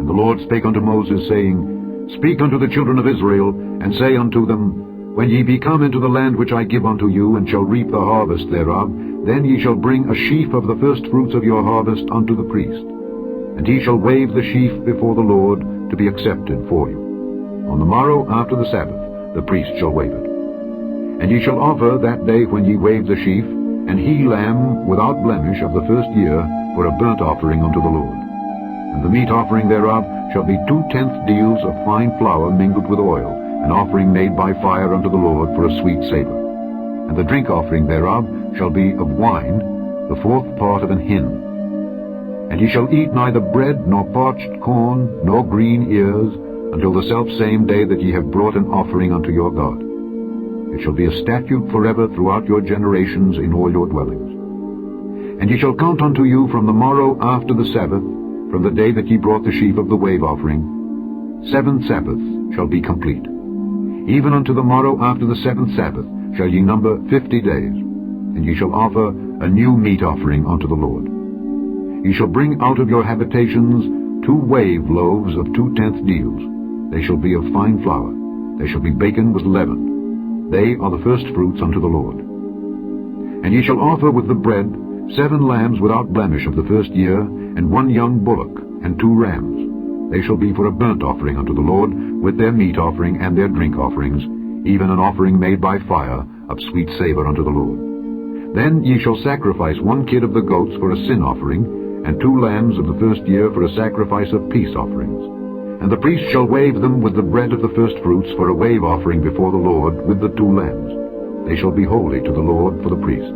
And the Lord spake unto Moses, saying, Speak unto the children of Israel, and say unto them, When ye be come into the land which I give unto you, and shall reap the harvest thereof, then ye shall bring a sheaf of the firstfruits of your harvest unto the priest. And he shall wave the sheaf before the Lord, to be accepted for you. On the morrow after the Sabbath the priest shall wave it. And ye shall offer that day when ye wave the sheaf, an he-lamb without blemish of the 1st year, for a burnt offering unto the Lord. And the meat offering thereof shall be 2/10 deals of fine flour mingled with oil, an offering made by fire unto the Lord for a sweet savor. And the drink offering thereof shall be of wine, the 4th part of an hin. And ye shall eat neither bread, nor parched corn, nor green ears, until the selfsame day that ye have brought an offering unto your God. It shall be a statute forever throughout your generations in all your dwellings. And ye shall count unto you from the morrow after the Sabbath, from the day that ye brought the sheaf of the wave offering, 7 Sabbaths shall be complete. Even unto the morrow after the 7th Sabbath shall ye number 50 days, and ye shall offer a new meat offering unto the Lord. Ye shall bring out of your habitations 2 wave loaves of 2/10 deals. They shall be of fine flour. They shall be baken with leaven. They are the firstfruits unto the Lord. And ye shall offer with the bread 7 lambs without blemish of the 1st year, and 1 young bullock, and 2 rams. They shall be for a burnt offering unto the Lord, with their meat offering and their drink offerings, even an offering made by fire of sweet savor unto the Lord. Then ye shall sacrifice 1 kid of the goats for a sin offering, and 2 lambs of the 1st year for a sacrifice of peace offerings. And the priest shall wave them with the bread of the firstfruits for a wave offering before the Lord with the 2 lambs. They shall be holy to the Lord for the priest.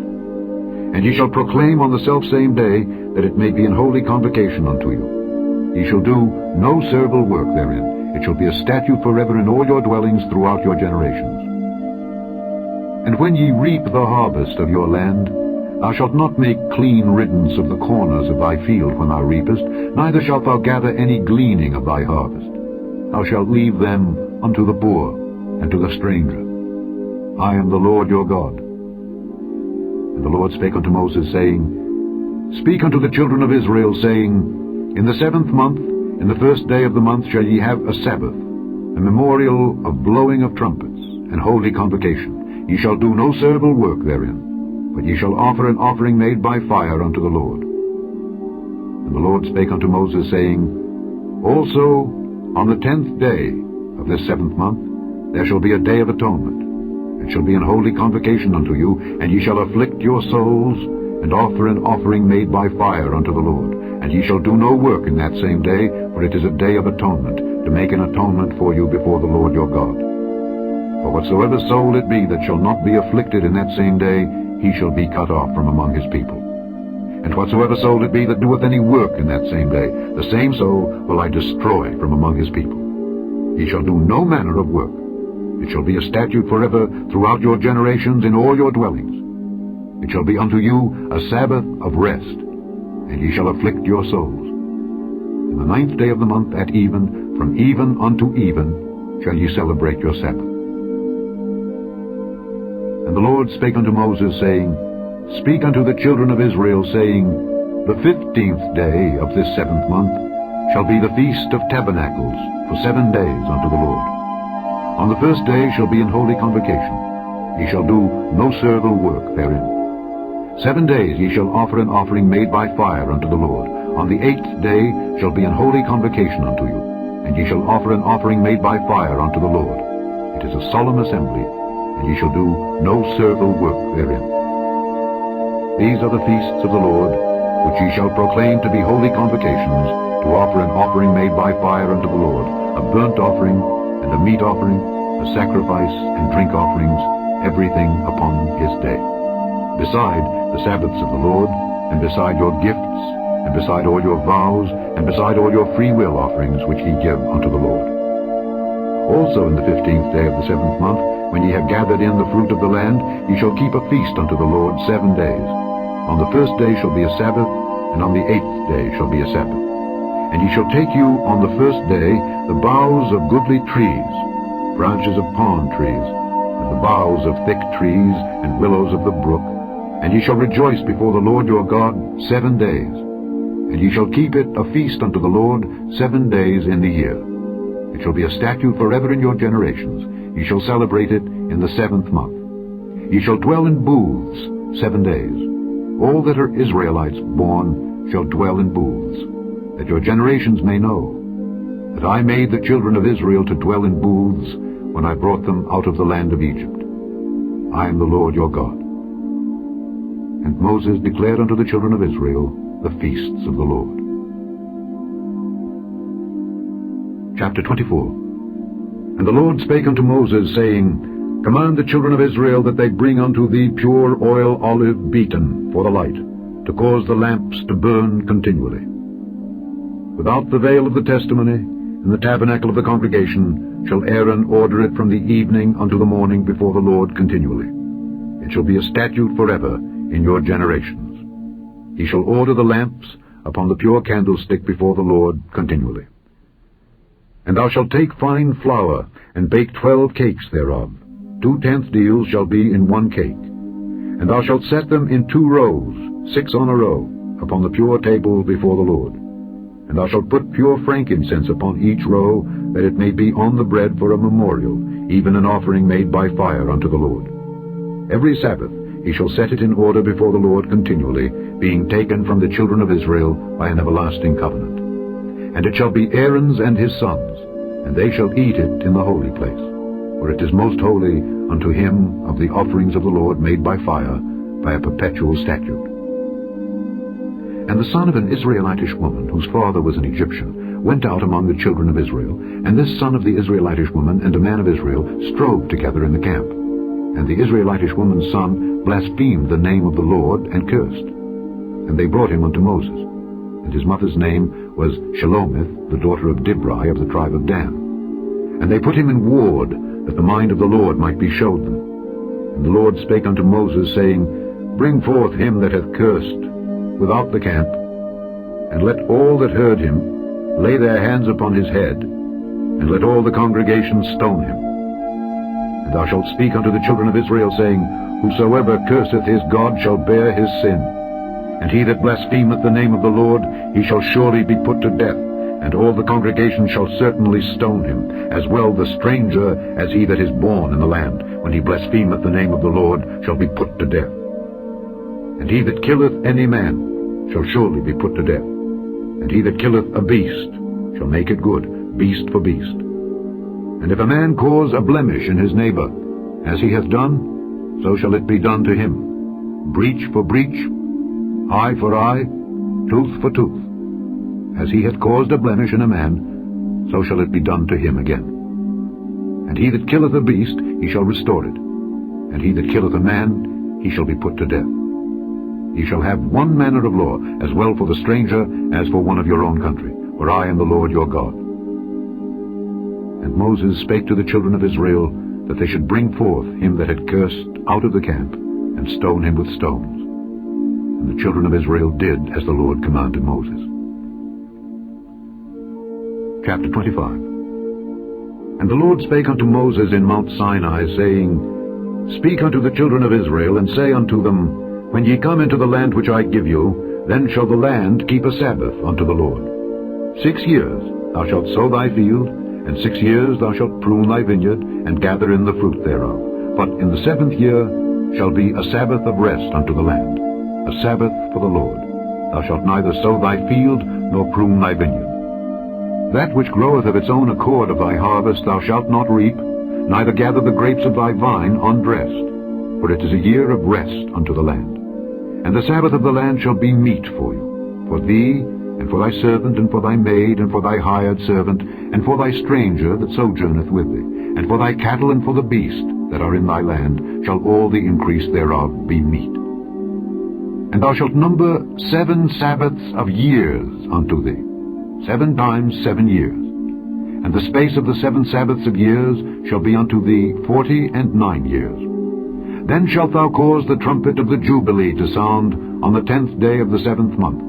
And ye shall proclaim on the selfsame day, that it may be an holy convocation unto you. Ye shall do no servile work therein. It shall be a statute forever in all your dwellings throughout your generations. And when ye reap the harvest of your land, thou shalt not make clean riddance of the corners of thy field when thou reapest, neither shalt thou gather any gleaning of thy harvest. Thou shalt leave them unto the poor and to the stranger. I am the Lord your God. And the Lord spake unto Moses, saying, Speak unto the children of Israel, saying, In the 7th month, in the 1st day of the month, shall ye have a Sabbath, a memorial of blowing of trumpets, and holy convocation. Ye shall do no servile work therein, but ye shall offer an offering made by fire unto the Lord. And the Lord spake unto Moses, saying, Also on the 10th day of this 7th month there shall be a day of atonement. It shall be an holy convocation unto you, and ye shall afflict your souls, and offer an offering made by fire unto the Lord. And ye shall do no work in that same day, for it is a day of atonement, to make an atonement for you before the Lord your God. For whatsoever soul it be that shall not be afflicted in that same day, he shall be cut off from among his people. And whatsoever soul it be that doeth any work in that same day, the same soul will I destroy from among his people. He shall do no manner of work. It shall be a statute forever throughout your generations in all your dwellings. It shall be unto you a Sabbath of rest, and ye shall afflict your souls. In the 9th day of the month at even, from even unto even, shall ye celebrate your Sabbath. And the Lord spake unto Moses, saying, Speak unto the children of Israel, saying, The 15th day of this 7th month shall be the feast of tabernacles for 7 days unto the Lord. On the 1st day shall be an holy convocation. Ye shall do no servile work therein. 7 days ye shall offer an offering made by fire unto the Lord. On the 8th day shall be an holy convocation unto you, and ye shall offer an offering made by fire unto the Lord. It is a solemn assembly, and ye shall do no servile work therein. These are the feasts of the Lord, which ye shall proclaim to be holy convocations, to offer an offering made by fire unto the Lord, a burnt offering, and a meat offering, a sacrifice, and drink offerings, everything upon his day. Beside the Sabbaths of the Lord, and beside your gifts, and beside all your vows, and beside all your free will offerings which ye give unto the Lord. Also in the 15th day of the 7th month, when ye have gathered in the fruit of the land, ye shall keep a feast unto the Lord 7 days. On the 1st day shall be a Sabbath, and on the 8th day shall be a Sabbath. And ye shall take you on the 1st day the boughs of goodly trees, branches of palm trees, and the boughs of thick trees, and willows of the brook, and ye shall rejoice before the Lord your God 7 days. And ye shall keep it a feast unto the Lord 7 days in the year. It shall be a statute forever in your generations. Ye shall celebrate it in the 7th month. Ye shall dwell in booths 7 days. All that are Israelites born shall dwell in booths, that your generations may know that I made the children of Israel to dwell in booths when I brought them out of the land of Egypt. I am the Lord your God. And Moses declared unto the children of Israel the feasts of the Lord. Chapter 24. And the Lord spake unto Moses, saying, Command the children of Israel that they bring unto thee pure oil olive beaten for the light, to cause the lamps to burn continually. Without the veil of the testimony, in the tabernacle of the congregation, shall Aaron order it from the evening unto the morning before the Lord continually. It shall be a statute forever in your generations. He shall order the lamps upon the pure candlestick before the Lord continually. And thou shalt take fine flour, and bake 12 cakes thereof. 2/10 deals shall be in 1 cake. And thou shalt set them in 2 rows, 6 on a row, upon the pure table before the Lord. And thou shalt put pure frankincense upon each row, that it may be on the bread for a memorial, even an offering made by fire unto the Lord. Every Sabbath he shall set it in order before the Lord continually, being taken from the children of Israel by an everlasting covenant. And it shall be Aaron's and his sons, and they shall eat it in the holy place, for it is most holy unto him of the offerings of the Lord made by fire, by a perpetual statute. And the son of an Israelitish woman, whose father was an Egyptian, went out among the children of Israel, and this son of the Israelitish woman and a man of Israel strove together in the camp. And the Israelitish woman's son blasphemed the name of the Lord, and cursed. And they brought him unto Moses. And his mother's name was Shelomith, the daughter of Dibri of the tribe of Dan. And they put him in ward, that the mind of the Lord might be showed them. And the Lord spake unto Moses, saying, Bring forth him that hath cursed without the camp, and let all that heard him lay their hands upon his head, and let all the congregation stone him. And thou shalt speak unto the children of Israel, saying, Whosoever curseth his God shall bear his sin. And he that blasphemeth the name of the Lord, he shall surely be put to death, and all the congregation shall certainly stone him, as well the stranger as he that is born in the land, when he blasphemeth the name of the Lord, shall be put to death. And he that killeth any man shall surely be put to death. And he that killeth a beast shall make it good, beast for beast. And if a man cause a blemish in his neighbor, as he hath done, so shall it be done to him. Breach for breach, eye for eye, tooth for tooth. As he hath caused a blemish in a man, so shall it be done to him again. And he that killeth a beast, he shall restore it. And he that killeth a man, he shall be put to death. Ye shall have one manner of law, as well for the stranger as for one of your own country, for I am the Lord your God. And Moses spake to the children of Israel, that they should bring forth him that had cursed out of the camp, and stone him with stones. And the children of Israel did as the Lord commanded Moses. Chapter 25. And the Lord spake unto Moses in Mount Sinai, saying, Speak unto the children of Israel, and say unto them, When ye come into the land which I give you, then shall the land keep a Sabbath unto the Lord. 6 years thou shalt sow thy field, and 6 years thou shalt prune thy vineyard, and gather in the fruit thereof. But in the 7th year shall be a Sabbath of rest unto the land, a Sabbath for the Lord. Thou shalt neither sow thy field, nor prune thy vineyard. That which groweth of its own accord of thy harvest thou shalt not reap, neither gather the grapes of thy vine undressed, for it is a year of rest unto the land. And the Sabbath of the land shall be meat for you, for thee, and for thy servant, and for thy maid, and for thy hired servant, and for thy stranger that sojourneth with thee, and for thy cattle, and for the beast that are in thy land, shall all the increase thereof be meat. And thou shalt number 7 Sabbaths of years unto thee, 7 times 7 years. And the space of the 7 Sabbaths of years shall be unto thee 49 years. Then shalt thou cause the trumpet of the Jubilee to sound on the 10th day of the 7th month.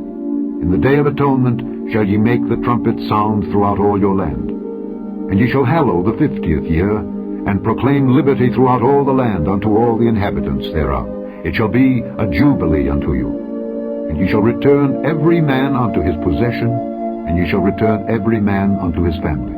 In the day of atonement shall ye make the trumpet sound throughout all your land. And ye shall hallow the 50th year, and proclaim liberty throughout all the land unto all the inhabitants thereof. It shall be a Jubilee unto you. And ye shall return every man unto his possession, and ye shall return every man unto his family.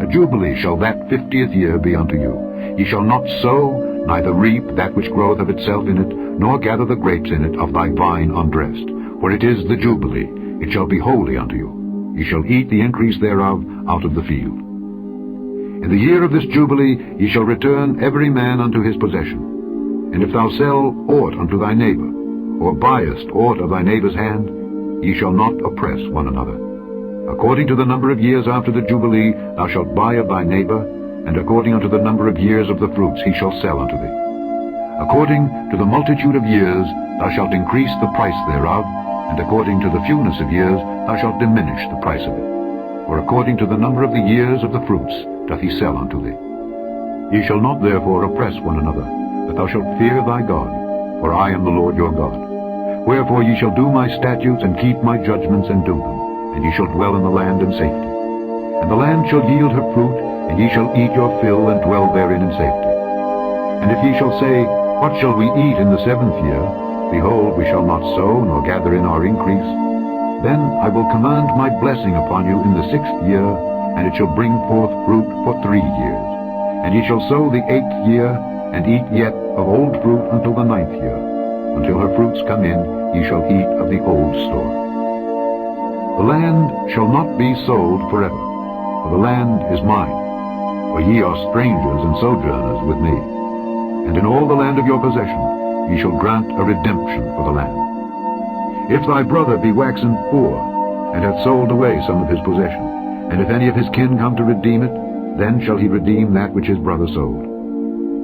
A Jubilee shall that 50th year be unto you. Ye shall not sow, neither reap that which groweth of itself in it, nor gather the grapes in it of thy vine undressed. For it is the Jubilee, it shall be holy unto you. Ye shall eat the increase thereof out of the field. In the year of this Jubilee ye shall return every man unto his possession. And if thou sell aught unto thy neighbor, or buyest aught of thy neighbor's hand, ye shall not oppress one another. According to the number of years after the Jubilee thou shalt buy of thy neighbor, and according unto the number of years of the fruits he shall sell unto thee. According to the multitude of years thou shalt increase the price thereof, and according to the fewness of years thou shalt diminish the price of it. For according to the number of the years of the fruits doth he sell unto thee. Ye shall not therefore oppress one another, but thou shalt fear thy God, for I am the Lord your God. Wherefore ye shall do my statutes, and keep my judgments, and do them, and ye shall dwell in the land in safety. And the land shall yield her fruit, and ye shall eat your fill, and dwell therein in safety. And if ye shall say, What shall we eat in the 7th year? Behold, we shall not sow, nor gather in our increase. Then I will command my blessing upon you in the 6th year, and it shall bring forth fruit for 3 years. And ye shall sow the 8th year, and eat yet of old fruit until the 9th year. Until her fruits come in, ye shall eat of the old store. The land shall not be sold forever, for the land is mine. For ye are strangers and sojourners with me. And in all the land of your possession ye shall grant a redemption for the land. If thy brother be waxen poor, and hath sold away some of his possession, and if any of his kin come to redeem it, then shall he redeem that which his brother sold.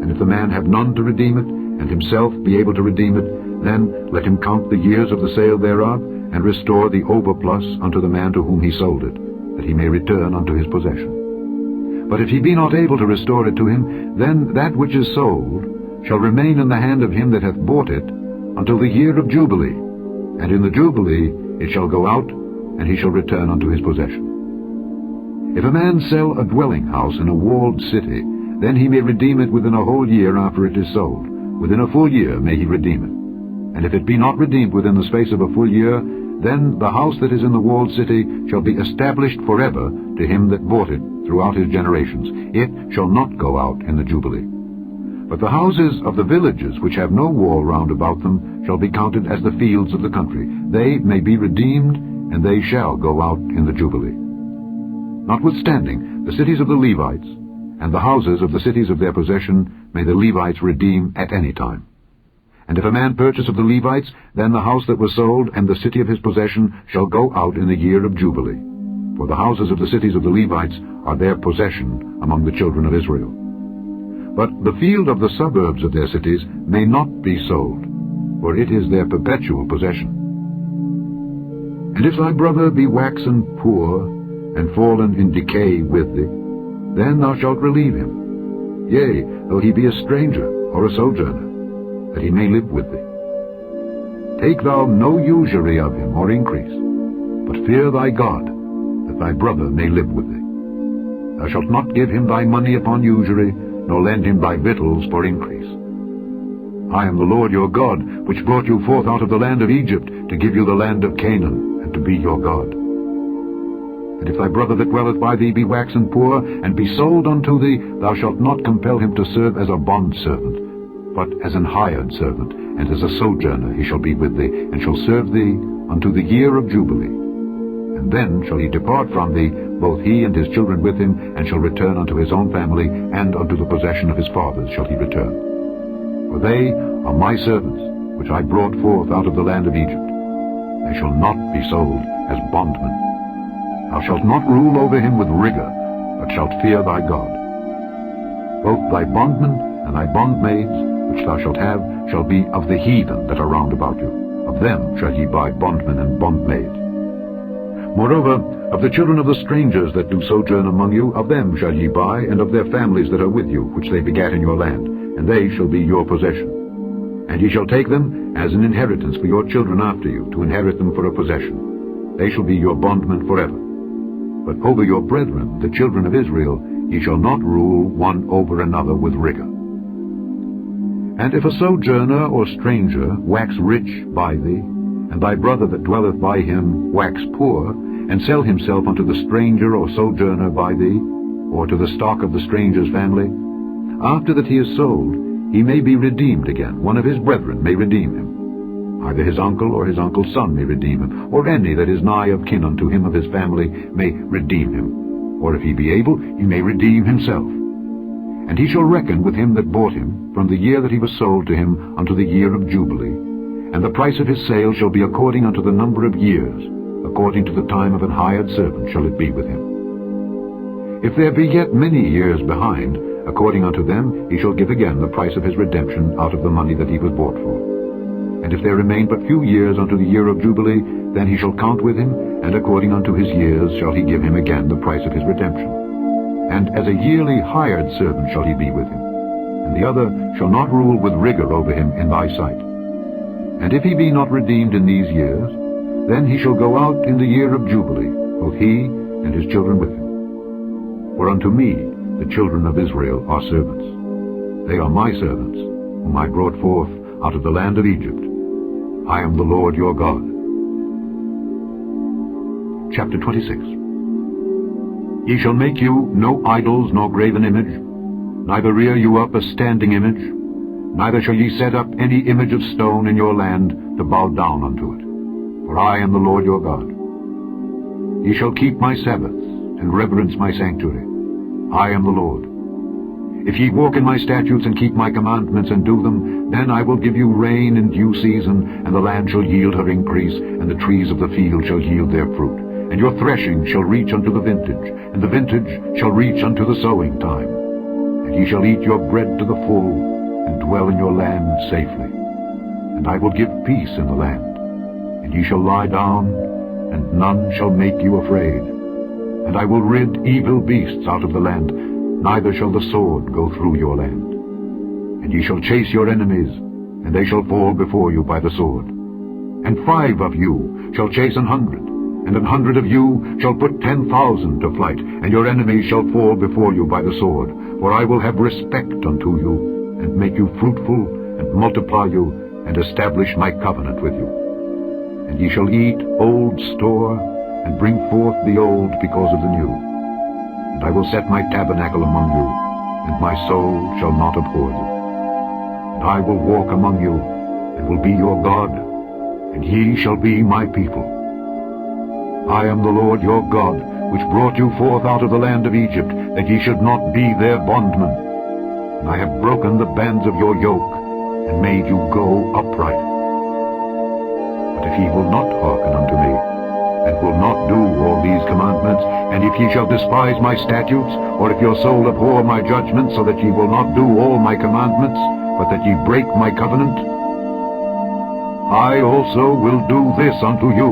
And if the man have none to redeem it, and himself be able to redeem it, then let him count the years of the sale thereof, and restore the overplus unto the man to whom he sold it, that he may return unto his possession. But if he be not able to restore it to him, then that which is sold shall remain in the hand of him that hath bought it until the year of Jubilee, and in the Jubilee it shall go out, and he shall return unto his possession. If a man sell a dwelling house in a walled city, then he may redeem it within a whole year after it is sold. Within a full year may he redeem it. And if it be not redeemed within the space of a full year, then the house that is in the walled city shall be established forever to him that bought it throughout his generations. It shall not go out in the Jubilee. But the houses of the villages which have no wall round about them shall be counted as the fields of the country. They may be redeemed, and they shall go out in the Jubilee. Notwithstanding, the cities of the Levites, and the houses of the cities of their possession, may the Levites redeem at any time. And if a man purchase of the Levites, then the house that was sold and the city of his possession shall go out in the year of Jubilee. For the houses of the cities of the Levites are their possession among the children of Israel. But the field of the suburbs of their cities may not be sold, for it is their perpetual possession. And if thy brother be waxen poor, and fallen in decay with thee, then thou shalt relieve him, yea, though he be a stranger or a sojourner, that he may live with thee. Take thou no usury of him or increase, but fear thy God, that thy brother may live with thee. Thou shalt not give him thy money upon usury, nor lend him thy victuals for increase. I am the Lord your God, which brought you forth out of the land of Egypt, to give you the land of Canaan, and to be your God. And if thy brother that dwelleth by thee be waxen poor, and be sold unto thee, thou shalt not compel him to serve as a bondservant, but as an hired servant, and as a sojourner he shall be with thee, and shall serve thee unto the year of Jubilee. And then shall he depart from thee, both he and his children with him, and shall return unto his own family, and unto the possession of his fathers shall he return. For they are my servants, which I brought forth out of the land of Egypt. They shall not be sold as bondmen. Thou shalt not rule over him with rigor, but shalt fear thy God. Both thy bondmen and thy bondmaids, which thou shalt have, shall be of the heathen that are round about you. Of them shall ye buy bondmen and bondmaids. Moreover, of the children of the strangers that do sojourn among you, of them shall ye buy, and of their families that are with you, which they begat in your land, and they shall be your possession. And ye shall take them as an inheritance for your children after you, to inherit them for a possession. They shall be your bondmen forever. But over your brethren, the children of Israel, ye shall not rule one over another with rigor. And if a sojourner or stranger wax rich by thee, and thy brother that dwelleth by him wax poor, and sell himself unto the stranger or sojourner by thee, or to the stock of the stranger's family, after that he is sold, he may be redeemed again. One of his brethren may redeem him. Either his uncle or his uncle's son may redeem him, or any that is nigh of kin unto him of his family may redeem him. Or if he be able, he may redeem himself. And he shall reckon with him that bought him, from the year that he was sold to him unto the year of Jubilee. And the price of his sale shall be according unto the number of years, according to the time of an hired servant shall it be with him. If there be yet many years behind, according unto them he shall give again the price of his redemption out of the money that he was bought for. And if there remain but few years unto the year of Jubilee, then he shall count with him, and according unto his years shall he give him again the price of his redemption. And as a yearly hired servant shall he be with him, and the other shall not rule with rigor over him in thy sight. And if he be not redeemed in these years, then he shall go out in the year of Jubilee, both he and his children with him. For unto me the children of Israel are servants. They are my servants, whom I brought forth out of the land of Egypt. I am the Lord your God. Chapter 26. Ye shall make you no idols nor graven image, neither rear you up a standing image, neither shall ye set up any image of stone in your land to bow down unto it. For I am the Lord your God. Ye shall keep my Sabbaths, and reverence my sanctuary. I am the Lord. If ye walk in my statutes and keep my commandments and do them, then I will give you rain in due season, and the land shall yield her increase, and the trees of the field shall yield their fruit. And your threshing shall reach unto the vintage, and the vintage shall reach unto the sowing time. And ye shall eat your bread to the full, and dwell in your land safely. And I will give peace in the land. And ye shall lie down, and none shall make you afraid. And I will rid evil beasts out of the land, neither shall the sword go through your land. And ye shall chase your enemies, and they shall fall before you by the sword. And 5 of you shall chase 100, and 100 of you shall put 10,000 to flight, and your enemies shall fall before you by the sword. For I will have respect unto you, and make you fruitful, and multiply you, and establish my covenant with you. And ye shall eat old store, and bring forth the old because of the new. And I will set my tabernacle among you, and my soul shall not abhor you. And I will walk among you, and will be your God, and ye shall be my people. I am the Lord your God, which brought you forth out of the land of Egypt, that ye should not be their bondmen. And I have broken the bands of your yoke, and made you go upright. But if ye will not hearken unto me, and will not do all these commandments, and if ye shall despise my statutes, or if your soul abhor my judgments, so that ye will not do all my commandments, but that ye break my covenant, I also will do this unto you.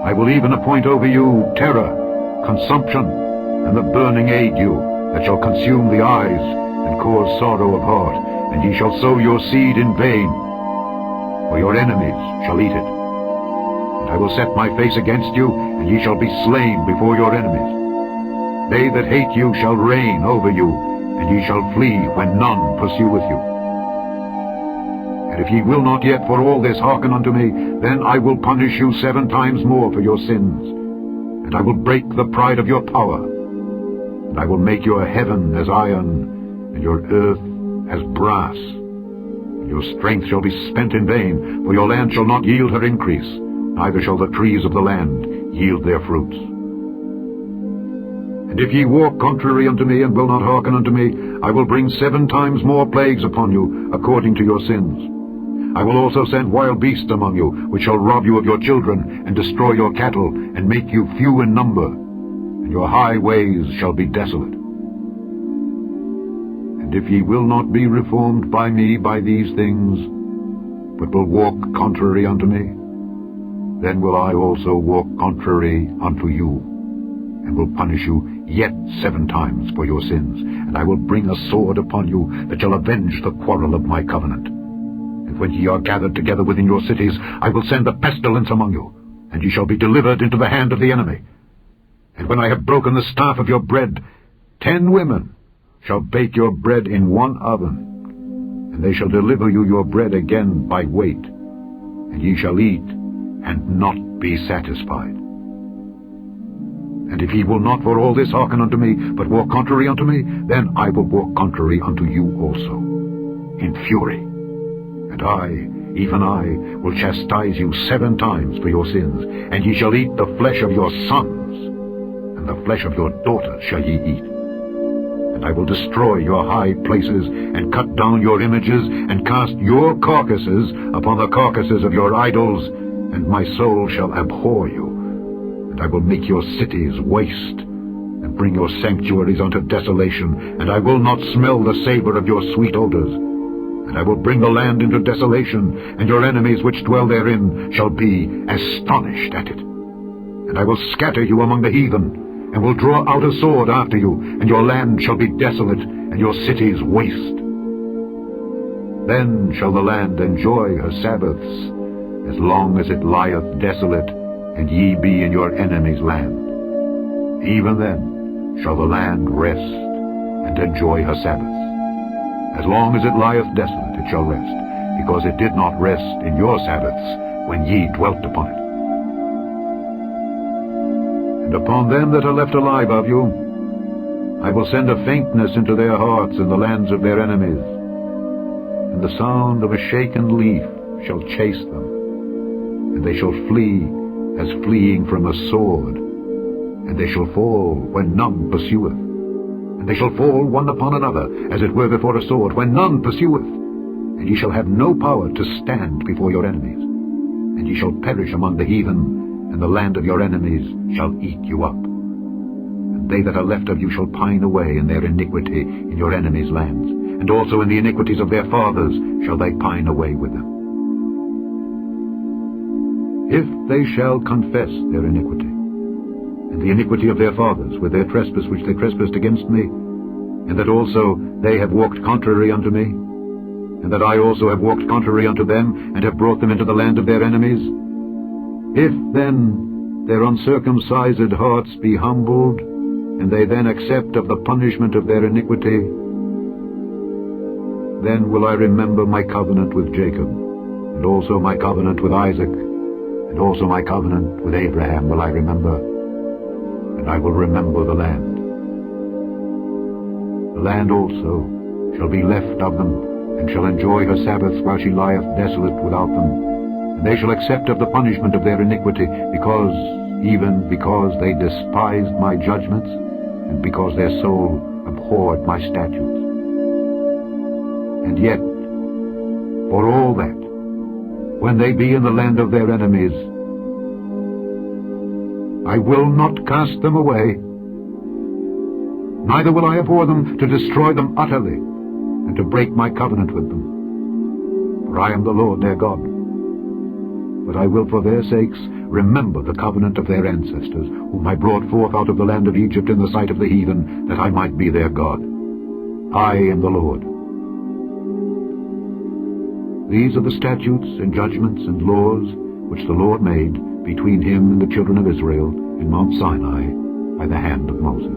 I will even appoint over you terror, consumption, and the burning ague, that shall consume the eyes, and cause sorrow of heart, and ye shall sow your seed in vain, for your enemies shall eat it. And I will set my face against you, and ye shall be slain before your enemies. They that hate you shall reign over you, and ye shall flee when none pursueth you. And if ye will not yet for all this hearken unto me, then I will punish you 7 times more for your sins, and I will break the pride of your power, and I will make your heaven as iron, and your earth as brass. And your strength shall be spent in vain, for your land shall not yield her increase, neither shall the trees of the land yield their fruits. And if ye walk contrary unto me, and will not hearken unto me, I will bring 7 times more plagues upon you, according to your sins. I will also send wild beasts among you, which shall rob you of your children, and destroy your cattle, and make you few in number, and your highways shall be desolate. And if ye will not be reformed by me by these things, but will walk contrary unto me, then will I also walk contrary unto you, and will punish you yet 7 times for your sins, and I will bring a sword upon you that shall avenge the quarrel of my covenant. And when ye are gathered together within your cities, I will send a pestilence among you, and ye shall be delivered into the hand of the enemy. And when I have broken the staff of your bread, 10 women shall bake your bread in one oven, and they shall deliver you your bread again by weight, and ye shall eat and not be satisfied. And if ye will not for all this hearken unto me, but walk contrary unto me, then I will walk contrary unto you also, in fury. And I, even I, will chastise you 7 times for your sins, and ye shall eat the flesh of your sons, and the flesh of your daughters shall ye eat. And I will destroy your high places, and cut down your images, and cast your carcasses upon the carcasses of your idols, and my soul shall abhor you. And I will make your cities waste, and bring your sanctuaries unto desolation, and I will not smell the savor of your sweet odors. And I will bring the land into desolation, and your enemies which dwell therein shall be astonished at it. And I will scatter you among the heathen, and will draw out a sword after you, and your land shall be desolate, and your cities waste. Then shall the land enjoy her Sabbaths, as long as it lieth desolate, and ye be in your enemy's land. Even then shall the land rest, and enjoy her Sabbaths. As long as it lieth desolate, it shall rest, because it did not rest in your Sabbaths, when ye dwelt upon it. And upon them that are left alive of you, I will send a faintness into their hearts in the lands of their enemies, and the sound of a shaken leaf shall chase them, and they shall flee as fleeing from a sword, and they shall fall when none pursueth, and they shall fall one upon another, as it were before a sword, when none pursueth, and ye shall have no power to stand before your enemies, and ye shall perish among the heathen, and the land of your enemies shall eat you up. And they that are left of you shall pine away in their iniquity in your enemies' lands, and also in the iniquities of their fathers shall they pine away with them. If they shall confess their iniquity, and the iniquity of their fathers with their trespass which they trespassed against me, and that also they have walked contrary unto me, and that I also have walked contrary unto them, and have brought them into the land of their enemies, if then their uncircumcised hearts be humbled, and they then accept of the punishment of their iniquity, then will I remember my covenant with Jacob, and also my covenant with Isaac, and also my covenant with Abraham will I remember, and I will remember the land. The land also shall be left of them, and shall enjoy her Sabbaths while she lieth desolate without them. And they shall accept of the punishment of their iniquity, because they despised my judgments, and because their soul abhorred my statutes. And yet, for all that, when they be in the land of their enemies, I will not cast them away, neither will I abhor them to destroy them utterly, and to break my covenant with them. For I am the Lord their God, but I will for their sakes remember the covenant of their ancestors, whom I brought forth out of the land of Egypt in the sight of the heathen, that I might be their God. I am the Lord. These are the statutes and judgments and laws which the Lord made between him and the children of Israel in Mount Sinai by the hand of Moses.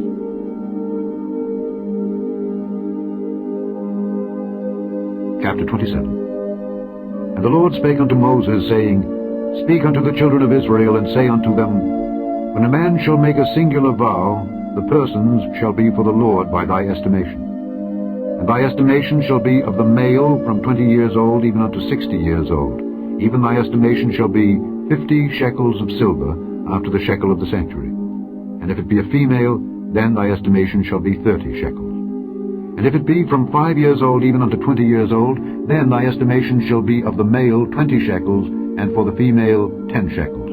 Chapter 27. And the Lord spake unto Moses, saying, Speak unto the children of Israel, and say unto them, When a man shall make a singular vow, the persons shall be for the Lord by thy estimation. And thy estimation shall be of the male from 20 years old even unto 60 years old. Even thy estimation shall be 50 shekels of silver after the shekel of the sanctuary. And if it be a female, then thy estimation shall be 30 shekels. And if it be from 5 years old even unto 20 years old, then thy estimation shall be of the male 20 shekels, and for the female 10 shekels.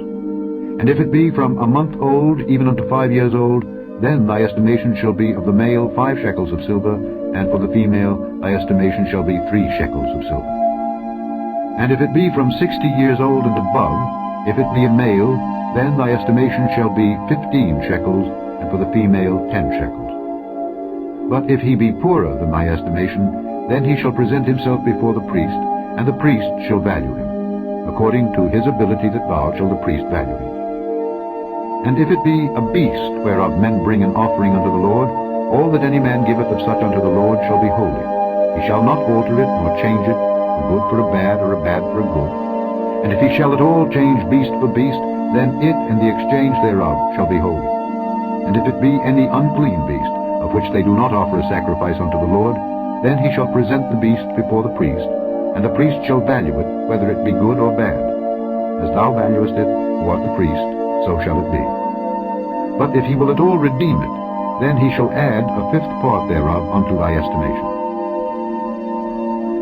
And if it be from a month old even unto 5 years old, then thy estimation shall be of the male 5 shekels of silver, and for the female thy estimation shall be 3 shekels of silver. And if it be from 60 years old and above, if it be a male, then thy estimation shall be 15 shekels, and for the female 10 shekels. But if he be poorer than thy estimation, then he shall present himself before the priest, and the priest shall value him. According to his ability that thou shall the priest value him. And if it be a beast whereof men bring an offering unto the Lord, all that any man giveth of such unto the Lord shall be holy. He shall not alter it, nor change it, a good for a bad, or a bad for a good. And if he shall at all change beast for beast, then it and the exchange thereof shall be holy. And if it be any unclean beast, of which they do not offer a sacrifice unto the Lord, then he shall present the beast before the priest, and the priest shall value it, whether it be good or bad. As thou valuest it, who art the priest, so shall it be. But if he will at all redeem it, then he shall add a 5th part thereof unto thy estimation.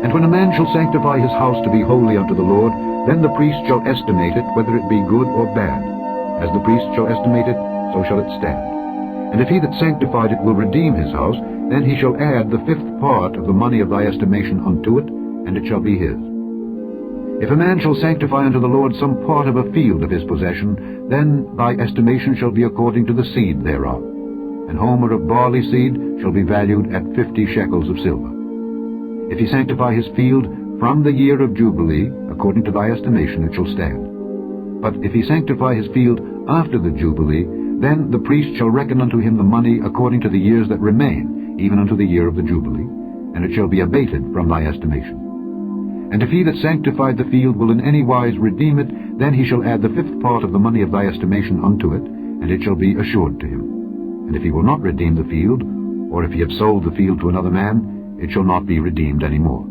And when a man shall sanctify his house to be holy unto the Lord, then the priest shall estimate it, whether it be good or bad. As the priest shall estimate it, so shall it stand. And if he that sanctified it will redeem his house, then he shall add the 5th part of the money of thy estimation unto it, and it shall be his. If a man shall sanctify unto the Lord some part of a field of his possession, then thy estimation shall be according to the seed thereof. An homer of barley seed shall be valued at 50 shekels of silver. If he sanctify his field from the year of Jubilee, according to thy estimation it shall stand. But if he sanctify his field after the Jubilee, then the priest shall reckon unto him the money according to the years that remain, even unto the year of the Jubilee, and it shall be abated from thy estimation. And if he that sanctified the field will in any wise redeem it, then he shall add the 5th part of the money of thy estimation unto it, and it shall be assured to him. And if he will not redeem the field, or if he have sold the field to another man, it shall not be redeemed any more.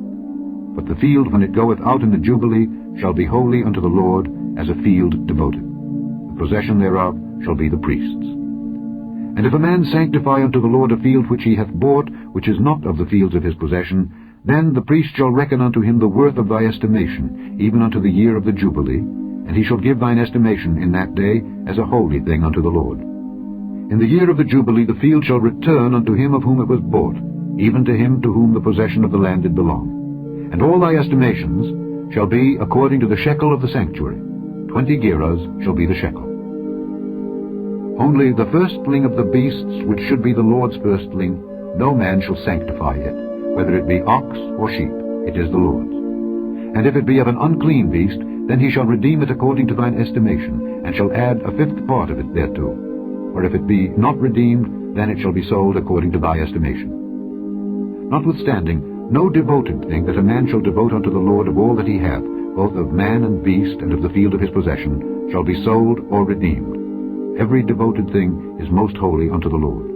But the field, when it goeth out in the Jubilee, shall be holy unto the Lord, as a field devoted. The possession thereof shall be the priest's. And if a man sanctify unto the Lord a field which he hath bought, which is not of the fields of his possession, then the priest shall reckon unto him the worth of thy estimation, even unto the year of the Jubilee, and he shall give thine estimation in that day as a holy thing unto the Lord. In the year of the Jubilee the field shall return unto him of whom it was bought, even to him to whom the possession of the land did belong. And all thy estimations shall be according to the shekel of the sanctuary. 20 gerahs shall be the shekel. Only the firstling of the beasts, which should be the Lord's firstling, no man shall sanctify it, whether it be ox or sheep, it is the Lord's. And if it be of an unclean beast, then he shall redeem it according to thine estimation, and shall add a 5th part of it thereto. Or if it be not redeemed, then it shall be sold according to thy estimation. Notwithstanding, no devoted thing that a man shall devote unto the Lord of all that he hath, both of man and beast, and of the field of his possession, shall be sold or redeemed. Every devoted thing is most holy unto the Lord.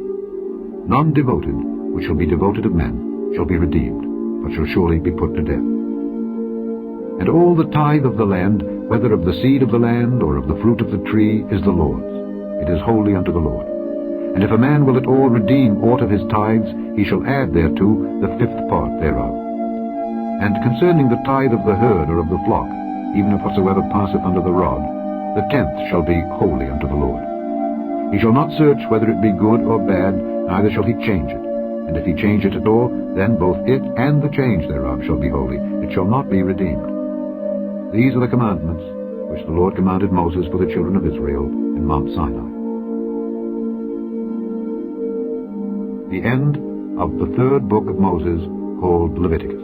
None devoted, which shall be devoted of men, shall be redeemed, but shall surely be put to death. And all the tithe of the land, whether of the seed of the land, or of the fruit of the tree, is the Lord's. It is holy unto the Lord. And if a man will at all redeem aught of his tithes, he shall add thereto the 5th part thereof. And concerning the tithe of the herd or of the flock, even of whatsoever passeth under the rod, the 10th shall be holy unto the Lord. He shall not search whether it be good or bad, neither shall he change it. And if he change it at all, then both it and the change thereof shall be holy. It shall not be redeemed. These are the commandments which the Lord commanded Moses for the children of Israel in Mount Sinai. The end of the third book of Moses, called Leviticus.